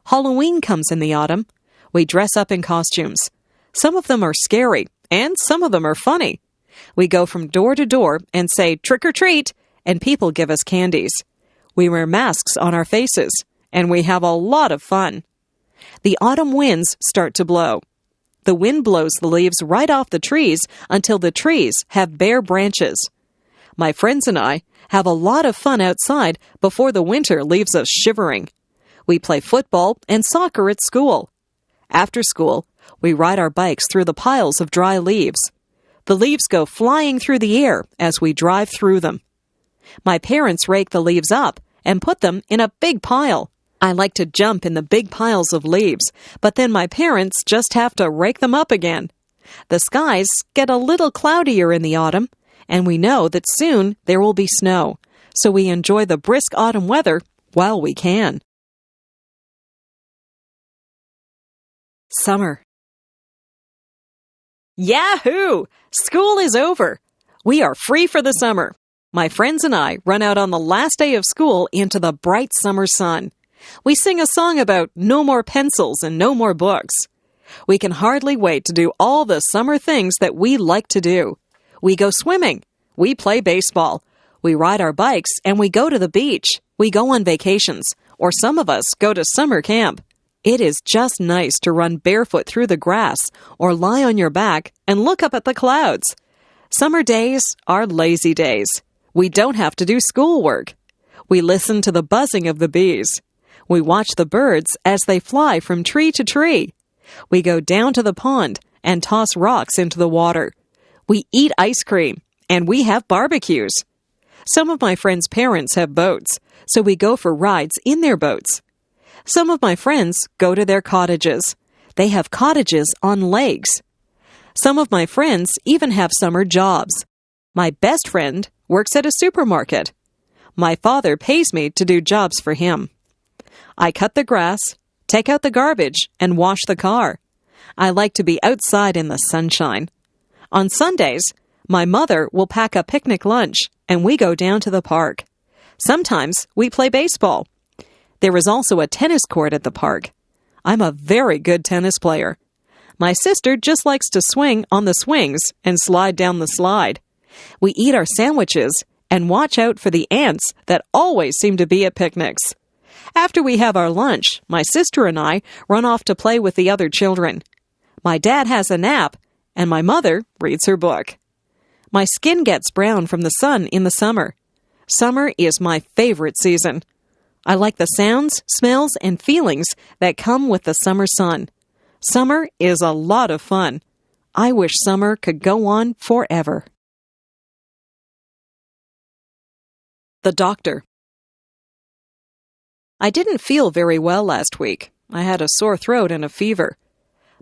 Halloween comes in the autumn. We dress up in costumes. Some of them are scary, and some of them are funny. We go from door to door and say, "Trick or treat," and people give us candies. We wear masks on our faces, and we have a lot of fun. The autumn winds start to blow. The wind blows the leaves right off the trees until the trees have bare branches. My friends and I have a lot of fun outside before the winter leaves us shivering. We play football and soccer at school. After school, we ride our bikes through the piles of dry leaves. The leaves go flying through the air as we drive through them. My parents rake the leaves up and put them in a big pile. I like to jump in the big piles of leaves, but then my parents just have to rake them up again. The skies get a little cloudier in the autumn, and we know that soon there will be snow, so we enjoy the brisk autumn weather while we can. Summer. Yahoo! School is over. We are free for the summer. My friends and I run out on the last day of school into the bright summer sun. We sing a song about no more pencils and no more books. We can hardly wait to do all the summer things that we like to do. We go swimming. We play baseball. We ride our bikes and we go to the beach. We go on vacations, or some of us go to summer camp. It is just nice to run barefoot through the grass or lie on your back and look up at the clouds. Summer days are lazy days. We don't have to do schoolwork. We listen to the buzzing of the bees. We watch the birds as they fly from tree to tree. We go down to the pond and toss rocks into the water. We eat ice cream and we have barbecues. Some of my friends' parents have boats, so we go for rides in their boats. Some of my friends go to their cottages. They have cottages on lakes. Some of my friends even have summer jobs. My best friend works at a supermarket. My father pays me to do jobs for him. I cut the grass, take out the garbage, and wash the car. I like to be outside in the sunshine. On Sundays, my mother will pack a picnic lunch, and we go down to the park. Sometimes we play baseball. There is also a tennis court at the park. I'm a very good tennis player. My sister just likes to swing on the swings and slide down the slide. We eat our sandwiches and watch out for the ants that always seem to be at picnics. After we have our lunch, my sister and I run off to play with the other children. My dad has a nap, and my mother reads her book. My skin gets brown from the sun in the summer. Summer is my favorite season. I like the sounds, smells, and feelings that come with the summer sun. Summer is a lot of fun. I wish summer could go on forever. The doctor. I didn't feel very well last week. I had a sore throat and a fever.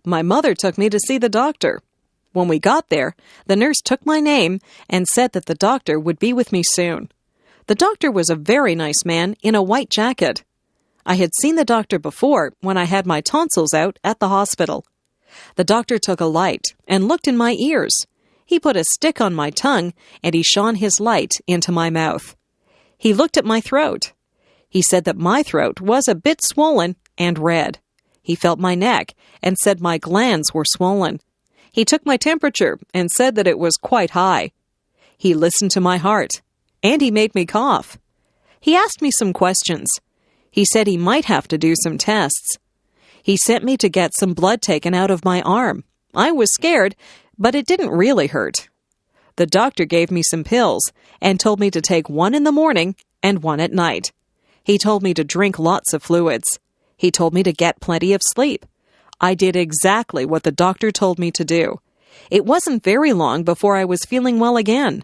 My mother took me to see the doctor. When we got there, the nurse took my name and said that the doctor would be with me soon. The doctor was a very nice man in a white jacket. I had seen the doctor before when I had my tonsils out at the hospital. The doctor took a light and looked in my ears. He put a stick on my tongue and he shone his light into my mouth. He looked at my throat. He said that my throat was a bit swollen and red. He felt my neck and said my glands were swollen. He took my temperature and said that it was quite high. He listened to my heart, and he made me cough. He asked me some questions. He said he might have to do some tests. He sent me to get some blood taken out of my arm. I was scared, but it didn't really hurt. The doctor gave me some pills and told me to take one in the morning and one at night. He told me to drink lots of fluids. He told me to get plenty of sleep. I did exactly what the doctor told me to do. It wasn't very long before I was feeling well again.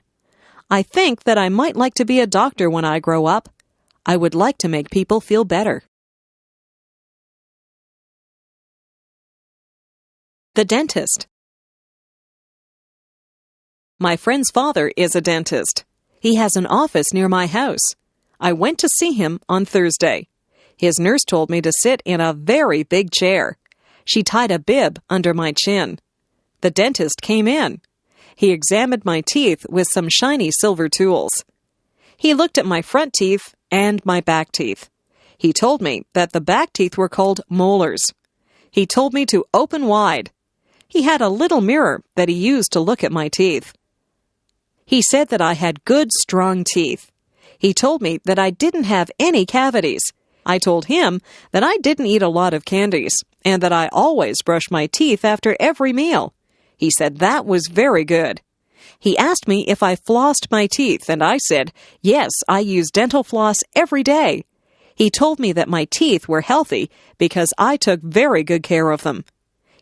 I think that I might like to be a doctor when I grow up. I would like to make people feel better. The dentist. My friend's father is a dentist. He has an office near my house. I went to see him on Thursday. His nurse told me to sit in a very big chair. She tied a bib under my chin. The dentist came in. He examined my teeth with some shiny silver tools. He looked at my front teeth and my back teeth. He told me that the back teeth were called molars. He told me to open wide. He had a little mirror that he used to look at my teeth. He said that I had good, strong teeth. He told me that I didn't have any cavities. I told him that I didn't eat a lot of candies and that I always brush my teeth after every meal. He said that was very good. He asked me if I flossed my teeth, and I said, yes, I use dental floss every day. He told me that my teeth were healthy because I took very good care of them.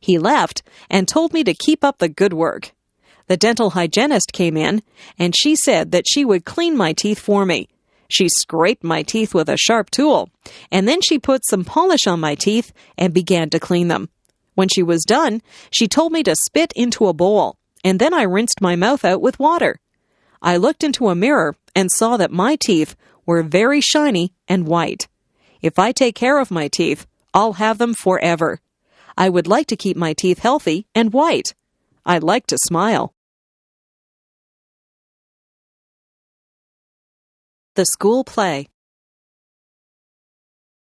He left and told me to keep up the good work. The dental hygienist came in, and she said that she would clean my teeth for me. She scraped my teeth with a sharp tool, and then she put some polish on my teeth and began to clean them. When she was done, she told me to spit into a bowl, and then I rinsed my mouth out with water. I looked into a mirror and saw that my teeth were very shiny and white. If I take care of my teeth, I'll have them forever. I would like to keep my teeth healthy and white. I like to smile. The school play.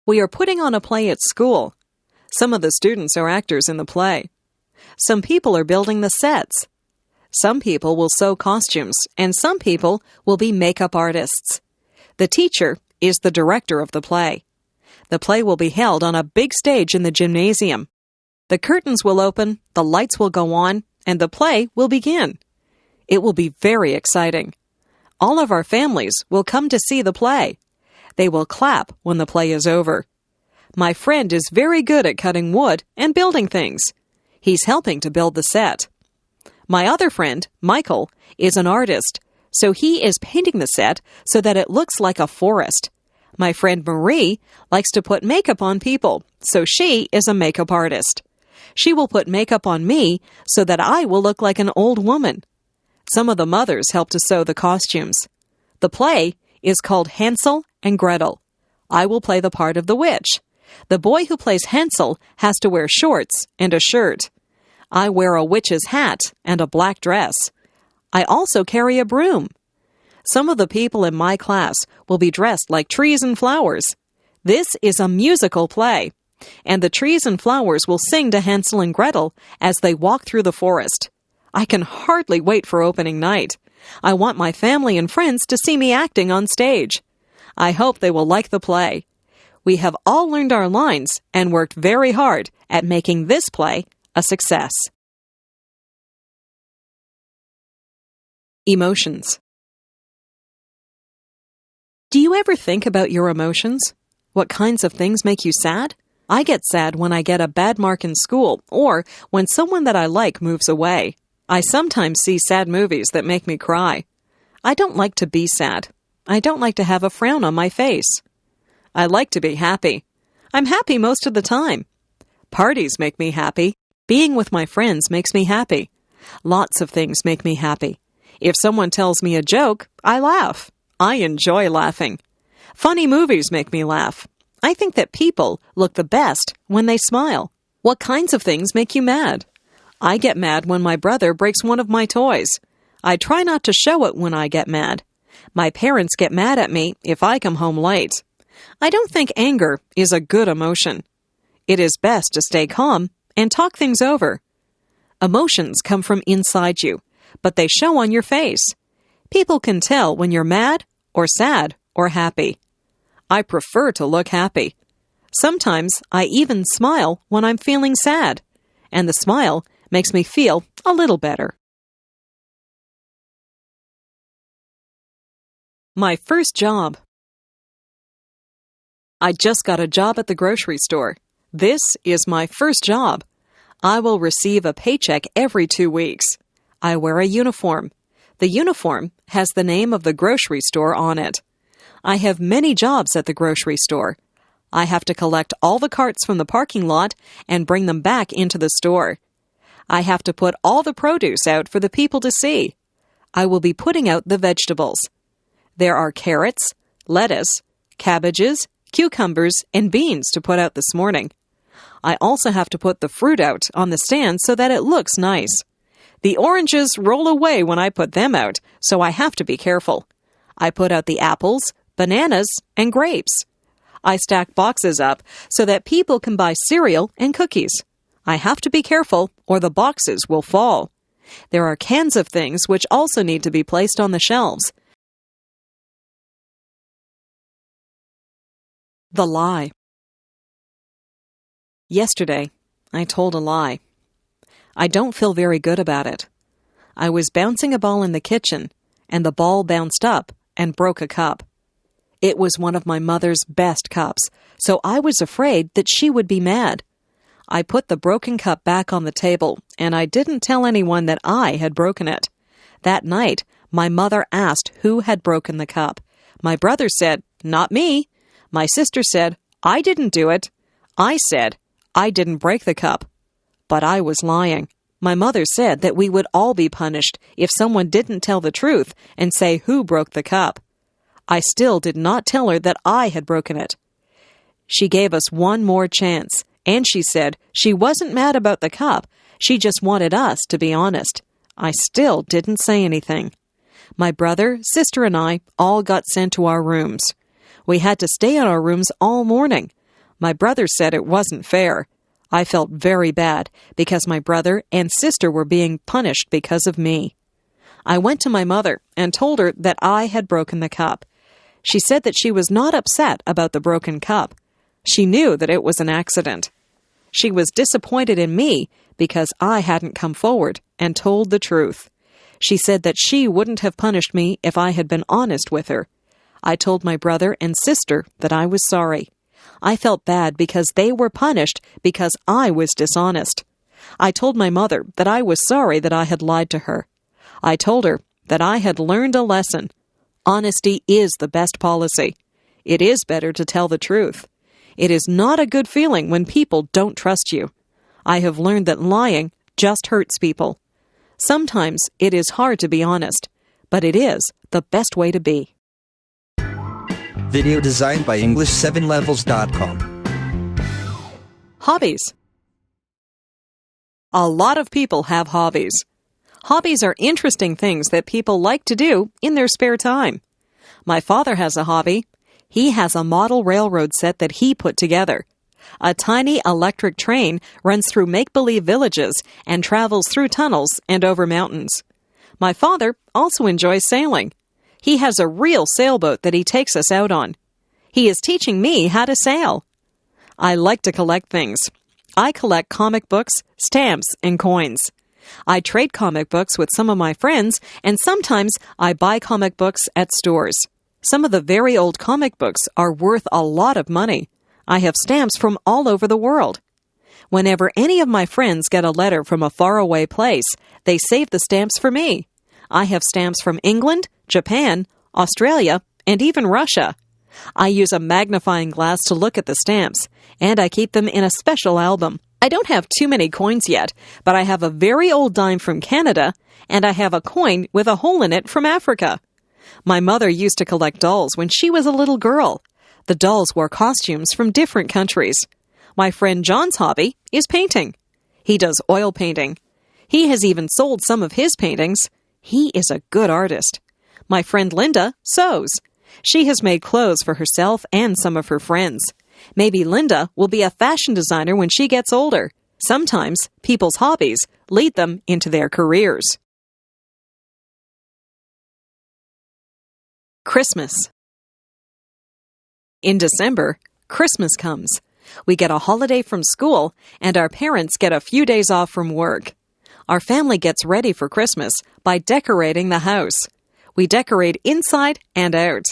We are putting on a play at school. Some of the students are actors in the play. Some people are building the sets. Some people will sew costumes, and some people will be makeup artists. The teacher is the director of the play. The play will be held on a big stage in the gymnasium. The curtains will open, the lights will go on, and the play will begin. It will be very exciting. All of our families will come to see the play. They will clap when the play is over. My friend is very good at cutting wood and building things. He's helping to build the set. My other friend, Michael, is an artist, so he is painting the set so that it looks like a forest. My friend Marie likes to put makeup on people, so she is a makeup artist. She will put makeup on me so that I will look like an old woman. Some of the mothers help to sew the costumes. The play is called Hansel and Gretel. I will play the part of the witch. The boy who plays Hansel has to wear shorts and a shirt. I wear a witch's hat and a black dress. I also carry a broom. Some of the people in my class will be dressed like trees and flowers. This is a musical play, and the trees and flowers will sing to Hansel and Gretel as they walk through the forest. I can hardly wait for opening night. I want my family and friends to see me acting on stage. I hope they will like the play. We have all learned our lines and worked very hard at making this play a success. Emotions. Do you ever think about your emotions? What kinds of things make you sad? I get sad when I get a bad mark in school or when someone that I like moves away. I sometimes see sad movies that make me cry. I don't like to be sad. I don't like to have a frown on my face. I like to be happy. I'm happy most of the time. Parties make me happy. Being with my friends makes me happy. Lots of things make me happy. If someone tells me a joke, I laugh. I enjoy laughing. Funny movies make me laugh. I think that people look the best when they smile. What kinds of things make you mad? I get mad when my brother breaks one of my toys. I try not to show it when I get mad. My parents get mad at me if I come home late. I don't think anger is a good emotion. It is best to stay calm and talk things over. Emotions come from inside you, but they show on your face. People can tell when you're mad or sad or happy. I prefer to look happy. Sometimes I even smile when I'm feeling sad, and the smile makes me feel a little better. My first job. I just got a job at the grocery store. This is my first job. I will receive a paycheck every 2 weeks. I wear a uniform. The uniform has the name of the grocery store on it. I have many jobs at the grocery store. I have to collect all the carts from the parking lot and bring them back into the store. I have to put all the produce out for the people to see. I will be putting out the vegetables. There are carrots, lettuce, cabbages, cucumbers, and beans to put out this morning. I also have to put the fruit out on the stand so that it looks nice. The oranges roll away when I put them out, so I have to be careful. I put out the apples, bananas, and grapes. I stack boxes up so that people can buy cereal and cookies. I have to be careful or the boxes will fall. There are cans of things which also need to be placed on the shelves. The lie. Yesterday, I told a lie. I don't feel very good about it. I was bouncing a ball in the kitchen, and the ball bounced up and broke a cup. It was one of my mother's best cups, so I was afraid that she would be mad. I put the broken cup back on the table, and I didn't tell anyone that I had broken it. That night, my mother asked who had broken the cup. My brother said, "Not me." My sister said, "I didn't do it." I said, "I didn't break the cup." But I was lying. My mother said that we would all be punished if someone didn't tell the truth and say who broke the cup. I still did not tell her that I had broken it. She gave us one more chance, and she said she wasn't mad about the cup. She just wanted us to be honest. I still didn't say anything. My brother, sister, and I all got sent to our rooms. We had to stay in our rooms all morning. My brother said it wasn't fair. I felt very bad because my brother and sister were being punished because of me. I went to my mother and told her that I had broken the cup. She said that she was not upset about the broken cup. She knew that it was an accident. She was disappointed in me because I hadn't come forward and told the truth. She said that she wouldn't have punished me if I had been honest with her. I told my brother and sister that I was sorry. I felt bad because they were punished because I was dishonest. I told my mother that I was sorry that I had lied to her. I told her that I had learned a lesson. Honesty is the best policy. It is better to tell the truth. It is not a good feeling when people don't trust you. I have learned that lying just hurts people. Sometimes it is hard to be honest, but it is the best way to be. Video designed by EngLish7levels.com. Hobbies. A lot of people have hobbies. Hobbies are interesting things that people like to do in their spare time. My father has a hobby. He has a model railroad set that he put together. A tiny electric train runs through make-believe villages and travels through tunnels and over mountains. My father also enjoys sailing. He has a real sailboat that he takes us out on. He is teaching me how to sail. I like to collect things. I collect comic books, stamps, and coins. I trade comic books with some of my friends, and sometimes I buy comic books at stores. Some of the very old comic books are worth a lot of money. I have stamps from all over the world. Whenever any of my friends get a letter from a faraway place, they save the stamps for me. I have stamps from England, Japan, Australia, and even Russia. I use a magnifying glass to look at the stamps, and I keep them in a special album. I don't have too many coins yet, but I have a very old dime from Canada, and I have a coin with a hole in it from Africa. My mother used to collect dolls when she was a little girl. The dolls wore costumes from different countries. My friend John's hobby is painting. He does oil painting. He has even sold some of his paintings. He is a good artist. My friend Linda sews. She has made clothes for herself and some of her friends. Maybe Linda will be a fashion designer when she gets older. Sometimes people's hobbies lead them into their careers. Christmas. In December, Christmas comes. We get a holiday from school, and our parents get a few days off from work. Our family gets ready for Christmas by decorating the house. We decorate inside and out.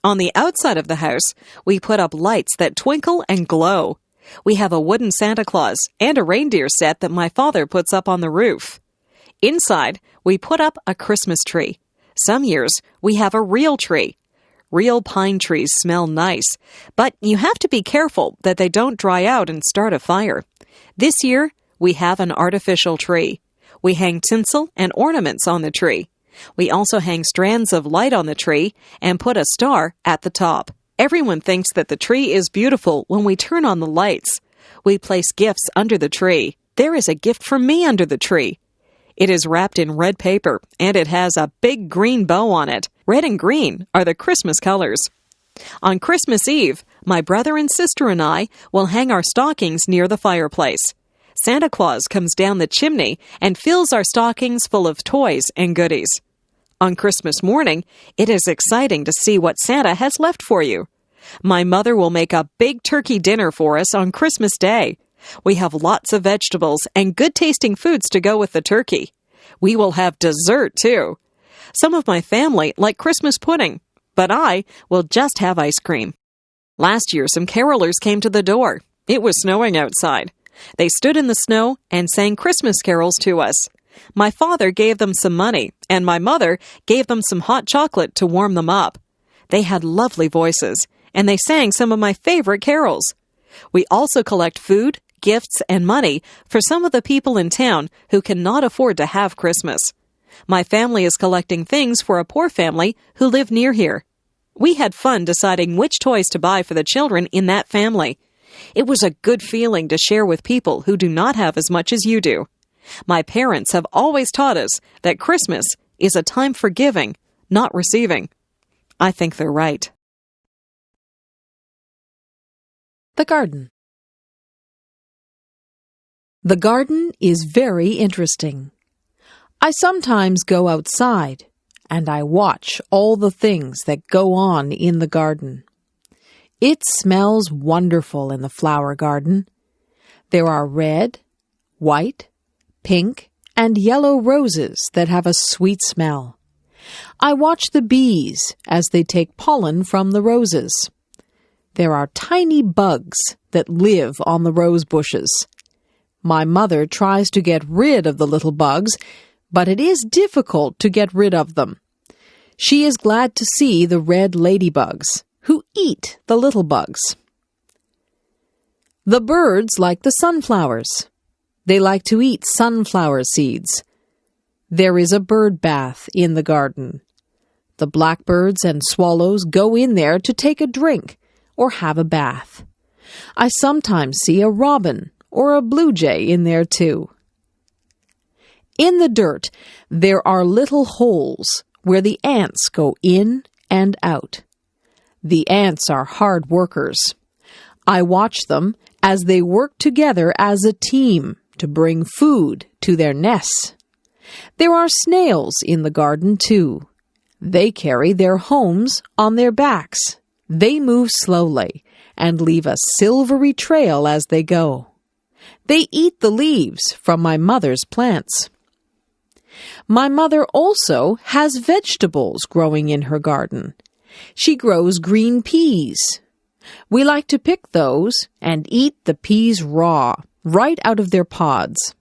On the outside of the house, we put up lights that twinkle and glow. We have a wooden Santa Claus and a reindeer set that my father puts up on the roof. Inside, we put up a Christmas tree. Some years, we have a real tree. Real pine trees smell nice, but you have to be careful that they don't dry out and start a fire. This year, we have an artificial tree. We hang tinsel and ornaments on the tree. We also hang strands of light on the tree and put a star at the top. Everyone thinks that the tree is beautiful when we turn on the lights. We place gifts under the tree. There is a gift for me under the tree. It is wrapped in red paper, and it has a big green bow on it. Red and green are the Christmas colors. On Christmas Eve, my brother and sister and I will hang our stockings near the fireplace. Santa Claus comes down the chimney and fills our stockings full of toys and goodies. On Christmas morning, it is exciting to see what Santa has left for you. My mother will make a big turkey dinner for us on Christmas Day. We have lots of vegetables and good-tasting foods to go with the turkey. We will have dessert, too. Some of my family like Christmas pudding, but I will just have ice cream. Last year, some carolers came to the door. It was snowing outside. They stood in the snow and sang Christmas carols to us. My father gave them some money, and my mother gave them some hot chocolate to warm them up. They had lovely voices, and they sang some of my favorite carols. We also collect food, gifts, and money for some of the people in town who cannot afford to have Christmas. My family is collecting things for a poor family who live near here. We had fun deciding which toys to buy for the children in that family. It was a good feeling to share with people who do not have as much as you do. My parents have always taught us that Christmas is a time for giving, not receiving. I think they're right. The garden. The garden is very interesting. I sometimes go outside and I watch all the things that go on in the garden. It smells wonderful in the flower garden. There are red, white, pink, and yellow roses that have a sweet smell. I watch the bees as they take pollen from the roses. There are tiny bugs that live on the rose bushes. My mother tries to get rid of the little bugs, but it is difficult to get rid of them. She is glad to see the red ladybugs, who eat the little bugs. The birds like the sunflowers. They like to eat sunflower seeds. There is a bird bath in the garden. The blackbirds and swallows go in there to take a drink or have a bath. I sometimes see a robin or a blue jay in there too. In the dirt, there are little holes where the ants go in and out. The ants are hard workers. I watch them as they work together as a team to bring food to their nests. There are snails in the garden too. They carry their homes on their backs. They move slowly and leave a silvery trail as they go. They eat the leaves from my mother's plants. My mother also has vegetables growing in her garden. She grows green peas. We like to pick those and eat the peas raw, right out of their pods.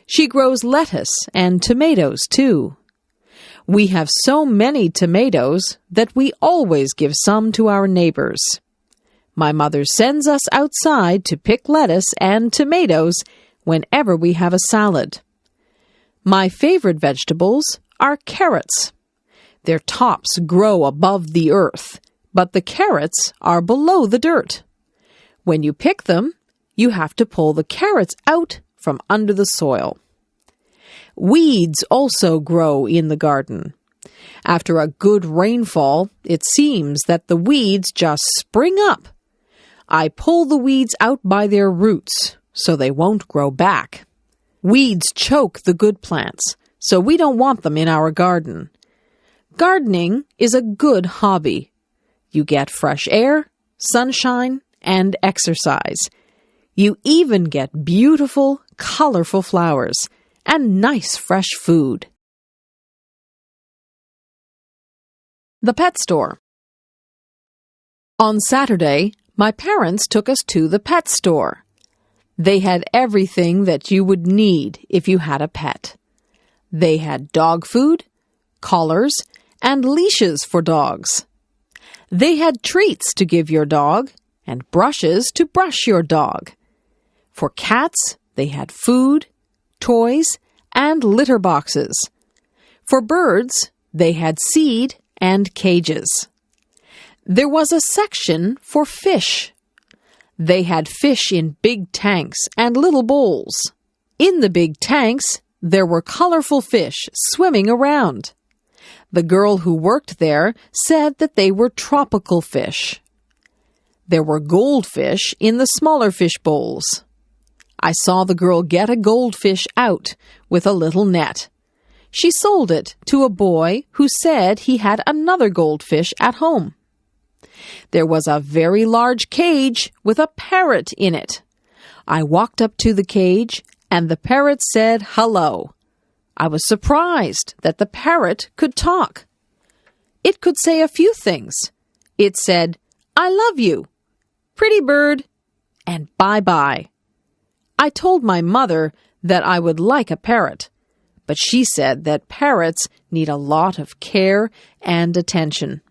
She grows lettuce and tomatoes too. We have so many tomatoes that we always give some to our neighbors. My mother sends us outside to pick lettuce and tomatoes whenever we have a salad. My favorite vegetables are carrots. Their tops grow above the earth, but the carrots are below the dirt. When you pick them, you have to pull the carrots out from under the soil. Weeds also grow in the garden. After a good rainfall, it seems that the weeds just spring up. I pull the weeds out by their roots so they won't grow back. Weeds choke the good plants, so we don't want them in our garden. Gardening is a good hobby. You get fresh air sunshine, and exercise. You even get beautiful, colorful flowers and nice fresh food. The pet store. On Saturday, my parents took us to the pet store. They had everything that you would need if you had a pet. They had dog food, collars, and leashes for dogs. They had treats to give your dog and brushes to brush your dog. For cats, they had food, toys, and litter boxes. For birds, they had seed and cages. There was a section for fish. They had fish in big tanks and little bowls. In the big tanks, there were colorful fish swimming around. The girl who worked there said that they were tropical fish. There were goldfish in the smaller fish bowls. I saw the girl get a goldfish out with a little net. She sold it to a boy who said he had another goldfish at home. There was a very large cage with a parrot in it. I walked up to the cage, and the parrot said hello. I was surprised that the parrot could talk. It could say a few things. It said, "I love you," "pretty bird," and "bye-bye." I told my mother that I would like a parrot, but she said that parrots need a lot of care and attention.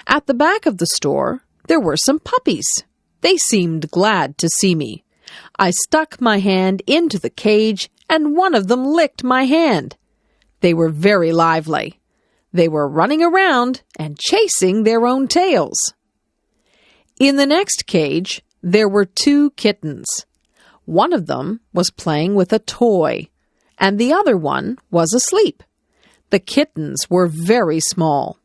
At the back of the store, there were some puppies. They seemed glad to see me. I stuck my hand into the cage, and one of them licked my hand. They were very lively. They were running around and chasing their own tails. In the next cage, there were 2 kittens. One of them was playing with a toy, and the other one was asleep. The kittens were very small.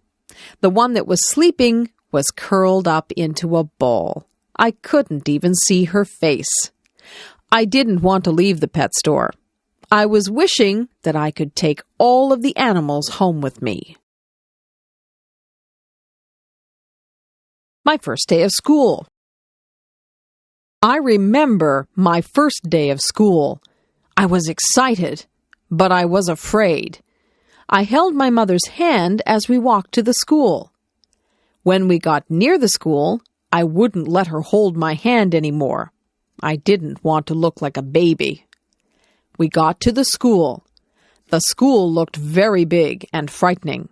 The one that was sleeping was curled up into a ball. I couldn't even see her face. I didn't want to leave the pet store. I was wishing that I could take all of the animals home with me. My first day of school. I remember my first day of school. I was excited, but I was afraid. I held my mother's hand as we walked to the school. When we got near the school, I wouldn't let her hold my hand anymore. I didn't want to look like a baby. We got to the school. The school looked very big and frightening.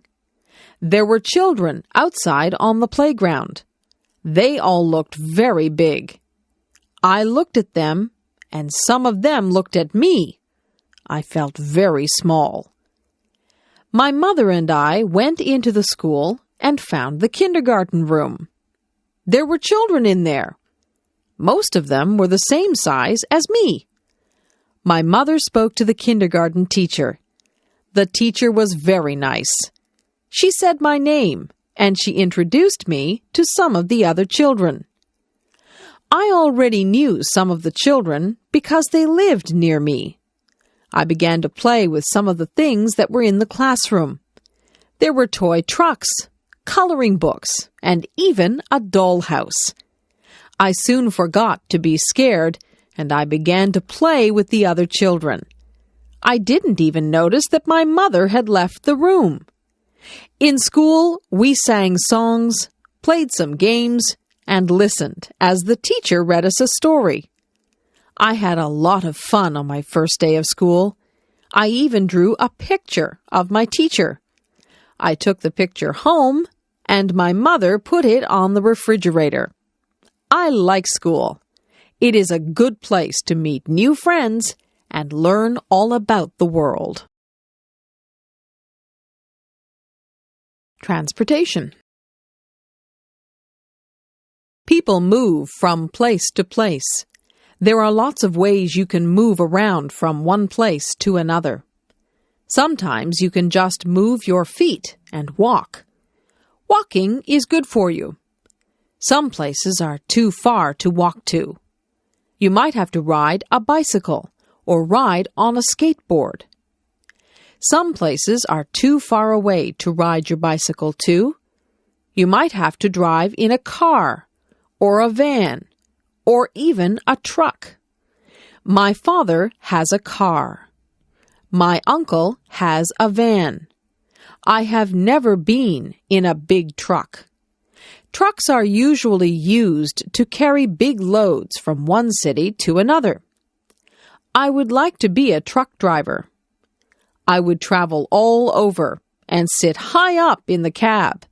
There were children outside on the playground. They all looked very big. I looked at them, and some of them looked at me. I felt very small. My mother and I went into the school and found the kindergarten room. There were children in there. Most of them were the same size as me. My mother spoke to the kindergarten teacher. The teacher was very nice. She said my name, and she introduced me to some of the other children. I already knew some of the children because they lived near me. I began to play with some of the things that were in the classroom. There were toy trucks, coloring books, and even a dollhouse. I soon forgot to be scared, and I began to play with the other children. I didn't even notice that my mother had left the room. In school, we sang songs, played some games, and listened as the teacher read us a story. I had a lot of fun on my first day of school. I even drew a picture of my teacher. I took the picture home, and my mother put it on the refrigerator. I like school. It is a good place to meet new friends and learn all about the world. Transportation. People move from place to place. There are lots of ways you can move around from one place to another. Sometimes you can just move your feet and walk. Walking is good for you. Some places are too far to walk to. You might have to ride a bicycle or ride on a skateboard. Some places are too far away to ride your bicycle to. You might have to drive in a car or a van, or even a truck. My father has a car. My uncle has a van. I have never been in a big truck. Trucks are usually used to carry big loads from one city to another. I would like to be a truck driver. I would travel all over and sit high up in the cab.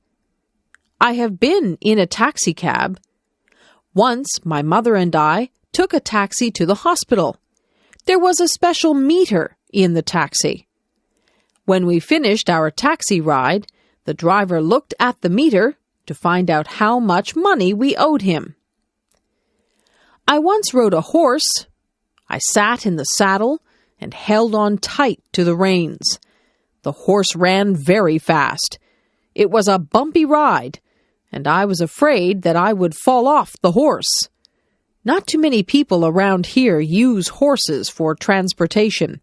I have been in a taxi cab. Once my mother and I took a taxi to the hospital. There was a special meter in the taxi. When we finished our taxi ride, the driver looked at the meter to find out how much money we owed him. I once rode a horse. I sat in the saddle and held on tight to the reins. The horse ran very fast. It was a bumpy ride, and I was afraid that I would fall off the horse. Not too many people around here use horses for transportation.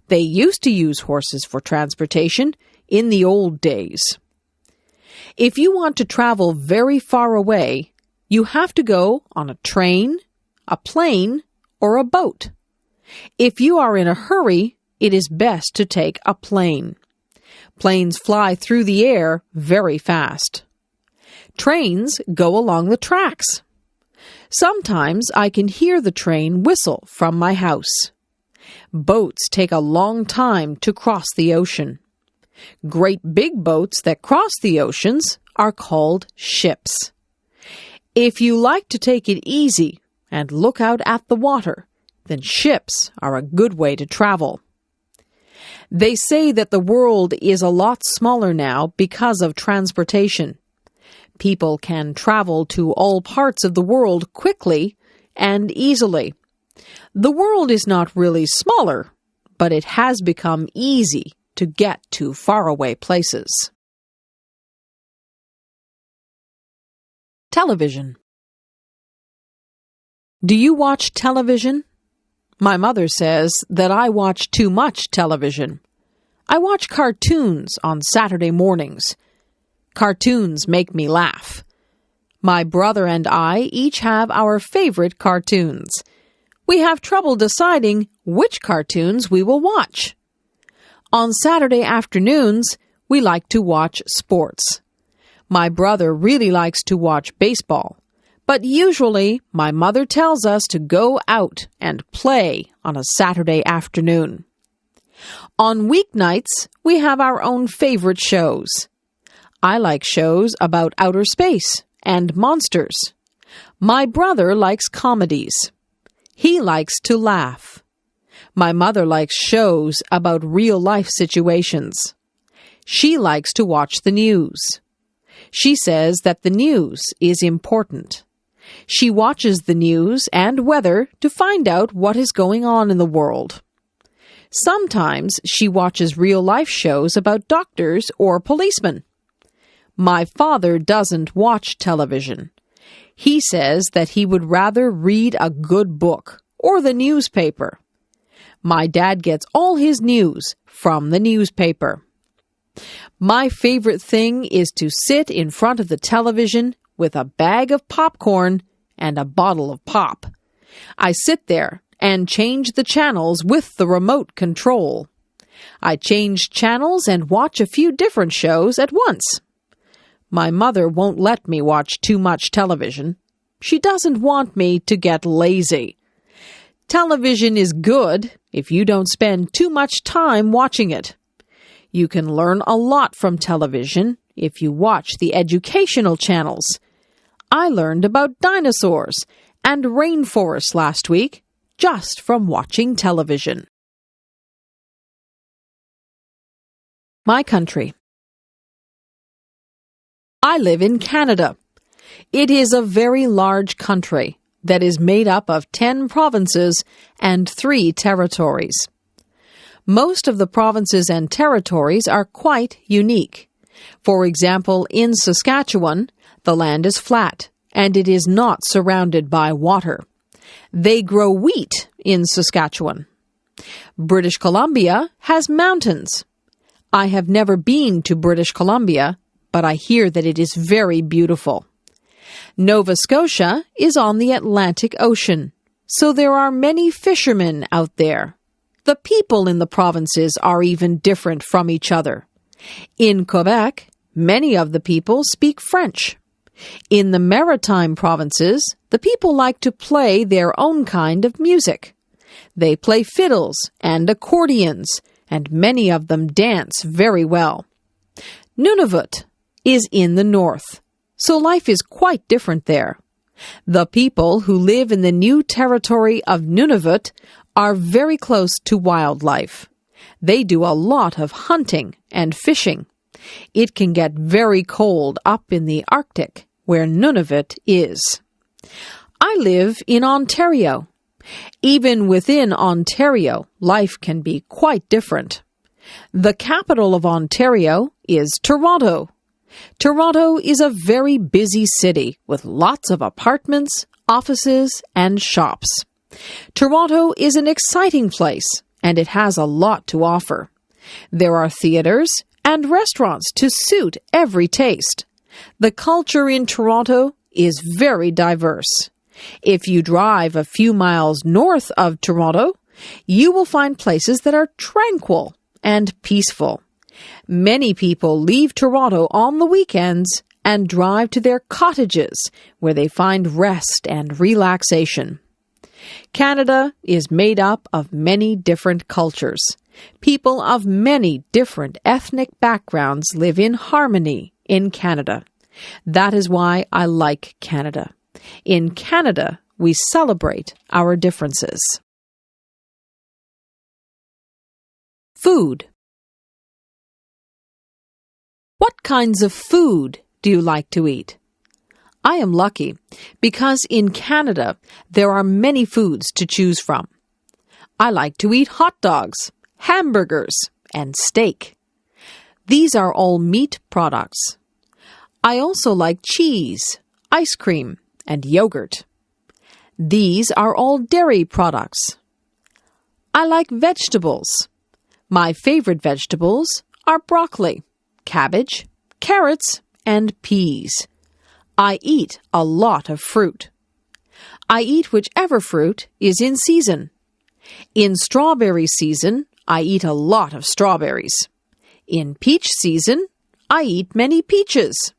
They used to use horses for transportation in the old days. If you want to travel very far away, you have to go on a train, a plane, or a boat. If you are in a hurry, it is best to take a plane. Planes fly through the air very fast. Trains go along the tracks. Sometimes I can hear the train whistle from my house. Boats take a long time to cross the ocean. Great big boats that cross the oceans are called ships. If you like to take it easy and look out at the water, then ships are a good way to travel. They say that the world is a lot smaller now because of transportation. People can travel to all parts of the world quickly and easily. The world is not really smaller, but it has become easy to get to faraway places. Television. Do you watch television? My mother says that I watch too much television. I watch cartoons on Saturday mornings. Cartoons make me laugh. My brother and I each have our favorite cartoons. We have trouble deciding which cartoons we will watch. On Saturday afternoons, we like to watch sports. My brother really likes to watch baseball, but usually my mother tells us to go out and play on a Saturday afternoon. On weeknights, we have our own favorite shows. I like shows about outer space and monsters. My brother likes comedies. He likes to laugh. My mother likes shows about real-life situations. She likes to watch the news. She says that the news is important. She watches the news and weather to find out what is going on in the world. Sometimes she watches real-life shows about doctors or policemen. My father doesn't watch television. He says that he would rather read a good book or the newspaper. My dad gets all his news from the newspaper. My favorite thing is to sit in front of the television with a bag of popcorn and a bottle of pop. I sit there and change the channels with the remote control. I change channels and watch a few different shows at once. My mother won't let me watch too much television. She doesn't want me to get lazy. Television is good if you don't spend too much time watching it. You can learn a lot from television if you watch the educational channels. I learned about dinosaurs and rainforests last week just from watching television. My country. I live in Canada. It is a very large country that is made up of 10 provinces and 3 territories. Most of the provinces and territories are quite unique. For example, in Saskatchewan, the land is flat and it is not surrounded by water. They grow wheat in Saskatchewan. British Columbia has mountains. I have never been to British Columbia, but I hear that it is very beautiful. Nova Scotia is on the Atlantic Ocean, so there are many fishermen out there. The people in the provinces are even different from each other. In Quebec, many of the people speak French. In the maritime provinces, the people like to play their own kind of music. They play fiddles and accordions, and many of them dance very well. Nunavut is in the north, so life is quite different there. The people who live in the new territory of Nunavut are very close to wildlife. They do a lot of hunting and fishing. It can get very cold up in the Arctic, where Nunavut is. I live in Ontario. Even within Ontario, life can be quite different. The capital of Ontario is Toronto. Toronto is a very busy city with lots of apartments, offices, and shops. Toronto is an exciting place, and it has a lot to offer. There are theaters and restaurants to suit every taste. The culture in Toronto is very diverse. If you drive a few miles north of Toronto, you will find places that are tranquil and peaceful. Many people leave Toronto on the weekends and drive to their cottages where they find rest and relaxation. Canada is made up of many different cultures. People of many different ethnic backgrounds live in harmony in Canada. That is why I like Canada. In Canada, we celebrate our differences. Food. What kinds of food do you like to eat? I am lucky because in Canada there are many foods to choose from. I like to eat hot dogs, hamburgers, and steak. These are all meat products. I also like cheese, ice cream, and yogurt. These are all dairy products. I like vegetables. My favorite vegetables are broccoli, cabbage, carrots, and peas. I eat a lot of fruit. I eat whichever fruit is in season. In strawberry season, I eat a lot of strawberries. In peach season, I eat many peaches.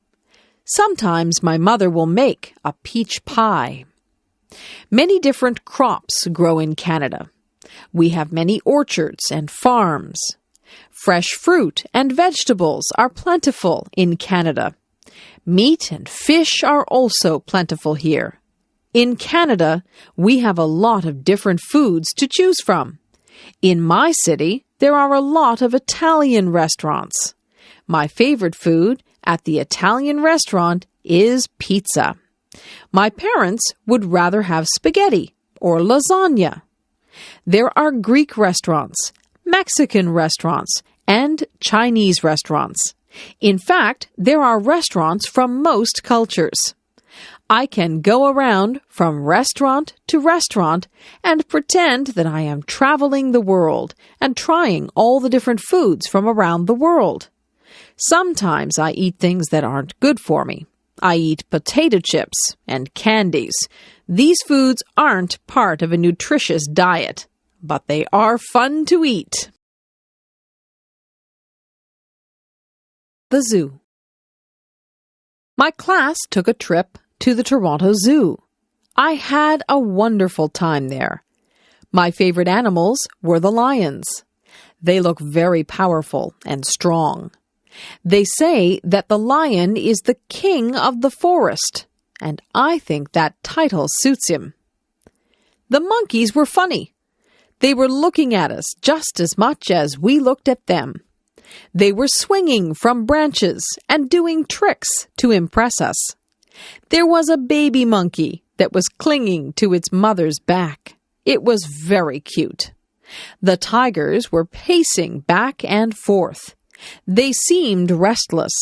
Sometimes my mother will make a peach pie. Many different crops grow in Canada. We have many orchards and farms. Fresh fruit and vegetables are plentiful in Canada. Meat and fish are also plentiful here. In Canada, we have a lot of different foods to choose from. In my city, there are a lot of Italian restaurants. My favorite food at the Italian restaurant is pizza. My parents would rather have spaghetti or lasagna. There are Greek restaurants, Mexican restaurants, and Chinese restaurants. In fact, there are restaurants from most cultures. I can go around from restaurant to restaurant and pretend that I am traveling the world and trying all the different foods from around the world. Sometimes I eat things that aren't good for me. I eat potato chips and candies. These foods aren't part of a nutritious diet, but they are fun to eat. The zoo. My class took a trip to the Toronto Zoo. I had a wonderful time there. My favorite animals were the lions. They look very powerful and strong. They say that the lion is the king of the forest, and I think that title suits him. The monkeys were funny. They were looking at us just as much as we looked at them. They were swinging from branches and doing tricks to impress us. There was a baby monkey that was clinging to its mother's back. It was very cute. The tigers were pacing back and forth. They seemed restless.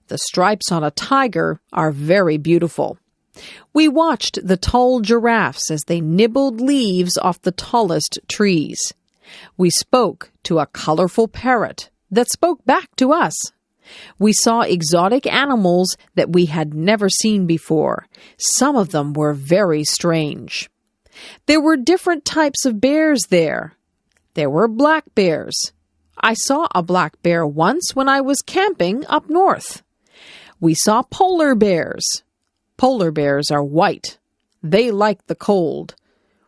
The stripes on a tiger are very beautiful. We watched the tall giraffes as they nibbled leaves off the tallest trees. We spoke to a colorful parrot that spoke back to us. We saw exotic animals that we had never seen before. Some of them were very strange. There were different types of bears there. There were black bears. I saw a black bear once when I was camping up north. We saw polar bears. Polar bears are white. They like the cold.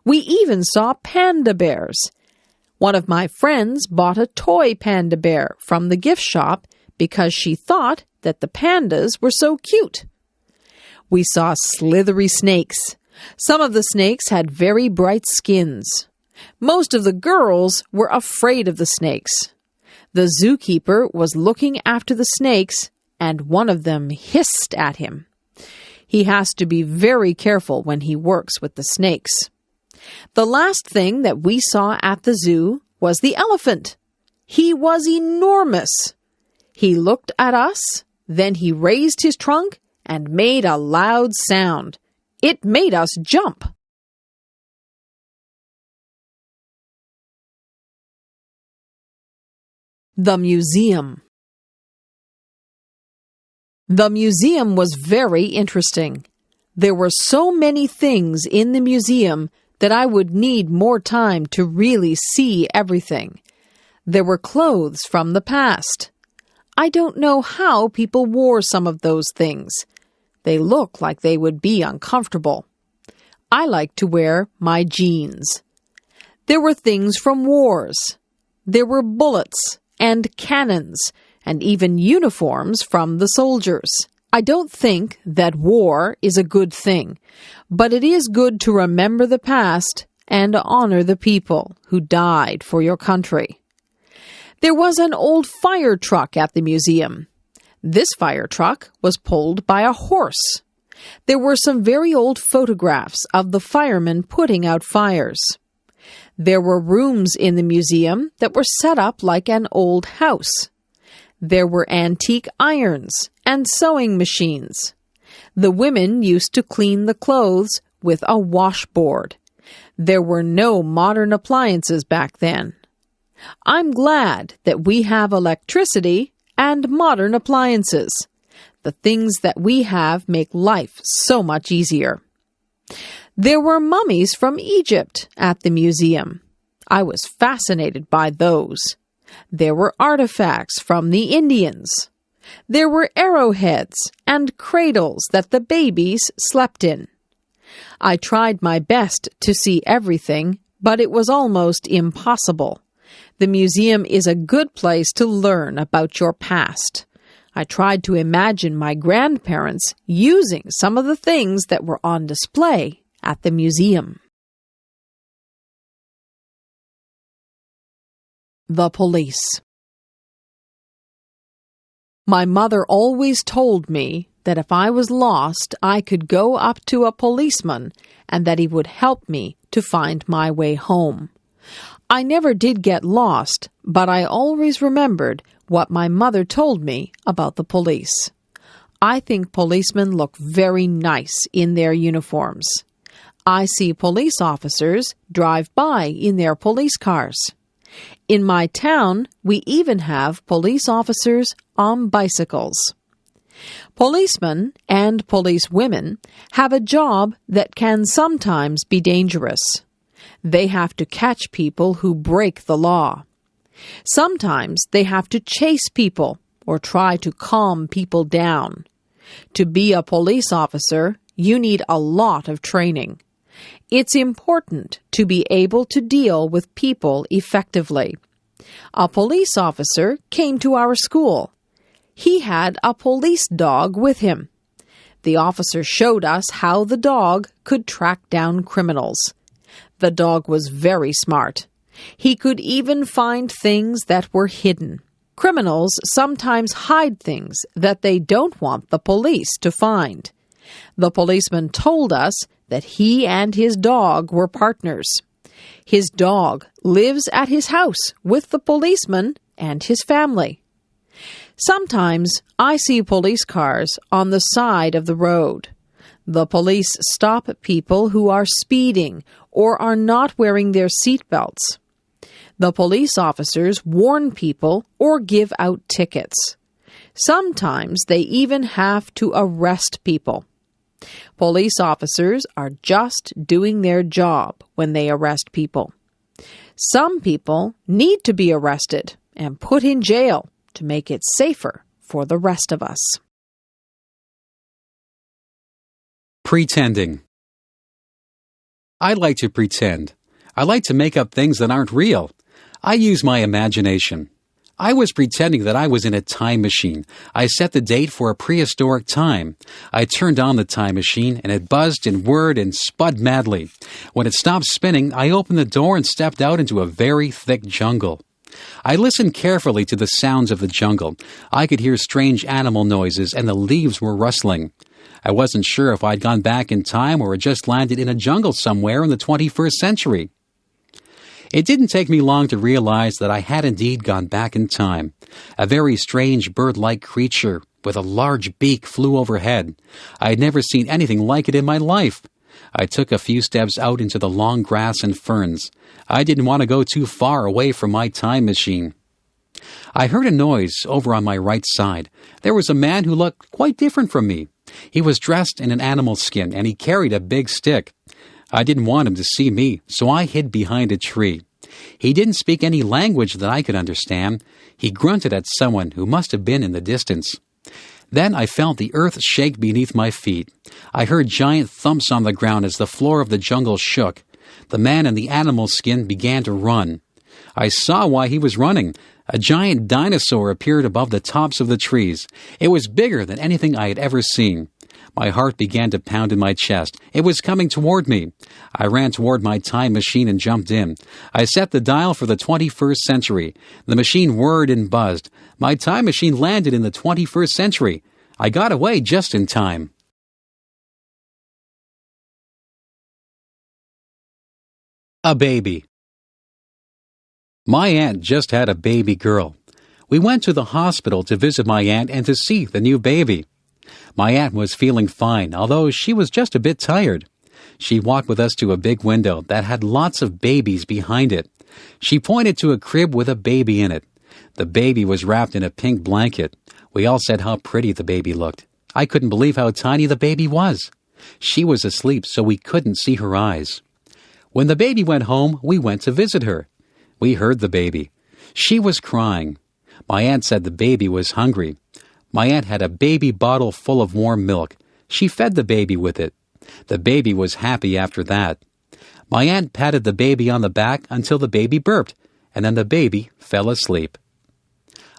We even saw panda bears. One of my friends bought a toy panda bear from the gift shop because she thought that the pandas were so cute. We saw slithery snakes. Some of the snakes had very bright skins. Most of the girls were afraid of the snakes. The zookeeper was looking after the snakes, and one of them hissed at him. He has to be very careful when he works with the snakes. The last thing that we saw at the zoo was the elephant. He was enormous. He looked at us, then he raised his trunk and made a loud sound. It made us jump. The museum. The museum was very interesting. There were so many things in the museum that I would need more time to really see everything. There were clothes from the past. I don't know how people wore some of those things. They look like they would be uncomfortable. I like to wear my jeans. There were things from wars. There were bullets and cannons and even uniforms from the soldiers. I don't think that war is a good thing, but it is good to remember the past and honor the people who died for your country. There was an old fire truck at the museum. This fire truck was pulled by a horse. There were some very old photographs of the firemen putting out fires. There were rooms in the museum that were set up like an old house. There were antique irons and sewing machines. The women used to clean the clothes with a washboard. There were no modern appliances back then. I'm glad that we have electricity and modern appliances. The things that we have make life so much easier. There were mummies from Egypt at the museum. I was fascinated by those. There were artifacts from the Indians. There were arrowheads and cradles that the babies slept in. I tried my best to see everything, but it was almost impossible. The museum is a good place to learn about your past. I tried to imagine my grandparents using some of the things that were on display at the museum. The police. My mother always told me that if I was lost, I could go up to a policeman and that he would help me to find my way home. I never did get lost, but I always remembered what my mother told me about the police. I think policemen look very nice in their uniforms. I see police officers drive by in their police cars. In my town, we even have police officers on bicycles. Policemen and policewomen have a job that can sometimes be dangerous. They have to catch people who break the law. Sometimes they have to chase people or try to calm people down. To be a police officer, you need a lot of training. It's important to be able to deal with people effectively. A police officer came to our school. He had a police dog with him. The officer showed us how the dog could track down criminals. The dog was very smart. He could even find things that were hidden. Criminals sometimes hide things that they don't want the police to find. The policeman told us that he and his dog were partners. His dog lives at his house with the policeman and his family. Sometimes I see police cars on the side of the road. The police stop people who are speeding or are not wearing their seatbelts. The police officers warn people or give out tickets. Sometimes they even have to arrest people. Police officers are just doing their job when they arrest people. Some people need to be arrested and put in jail to make it safer for the rest of us. Pretending. I like to pretend. I like to make up things that aren't real. I use my imagination. I was pretending that I was in a time machine. I set the date for a prehistoric time. I turned on the time machine, and it buzzed and whirred and spud madly. When it stopped spinning, I opened the door and stepped out into a very thick jungle. I listened carefully to the sounds of the jungle. I could hear strange animal noises, and the leaves were rustling. I wasn't sure if I'd gone back in time or had just landed in a jungle somewhere in the 21st century. It didn't take me long to realize that I had indeed gone back in time. A very strange bird-like creature with a large beak flew overhead. I had never seen anything like it in my life. I took a few steps out into the long grass and ferns. I didn't want to go too far away from my time machine. I heard a noise over on my right side. There was a man who looked quite different from me. He was dressed in an animal skin, and he carried a big stick. I didn't want him to see me, so I hid behind a tree. He didn't speak any language that I could understand. He grunted at someone who must have been in the distance. Then I felt the earth shake beneath my feet. I heard giant thumps on the ground as the floor of the jungle shook. The man in the animal skin began to run. I saw why he was running. A giant dinosaur appeared above the tops of the trees. It was bigger than anything I had ever seen. My heart began to pound in my chest. It was coming toward me. I ran toward my time machine and jumped in. I set the dial for the 21st century. The machine whirred and buzzed. My time machine landed in the 21st century. I got away just in time. A baby. My aunt just had a baby girl. We went to the hospital to visit my aunt and to see the new baby. My aunt was feeling fine, although she was just a bit tired. She walked with us to a big window that had lots of babies behind it. She pointed to a crib with a baby in it. The baby was wrapped in a pink blanket. We all said how pretty the baby looked. I couldn't believe how tiny the baby was. She was asleep, so we couldn't see her eyes. When the baby went home, we went to visit her. We heard the baby. She was crying. My aunt said the baby was hungry. My aunt had a baby bottle full of warm milk. She fed the baby with it. The baby was happy after that. My aunt patted the baby on the back until the baby burped, and then the baby fell asleep.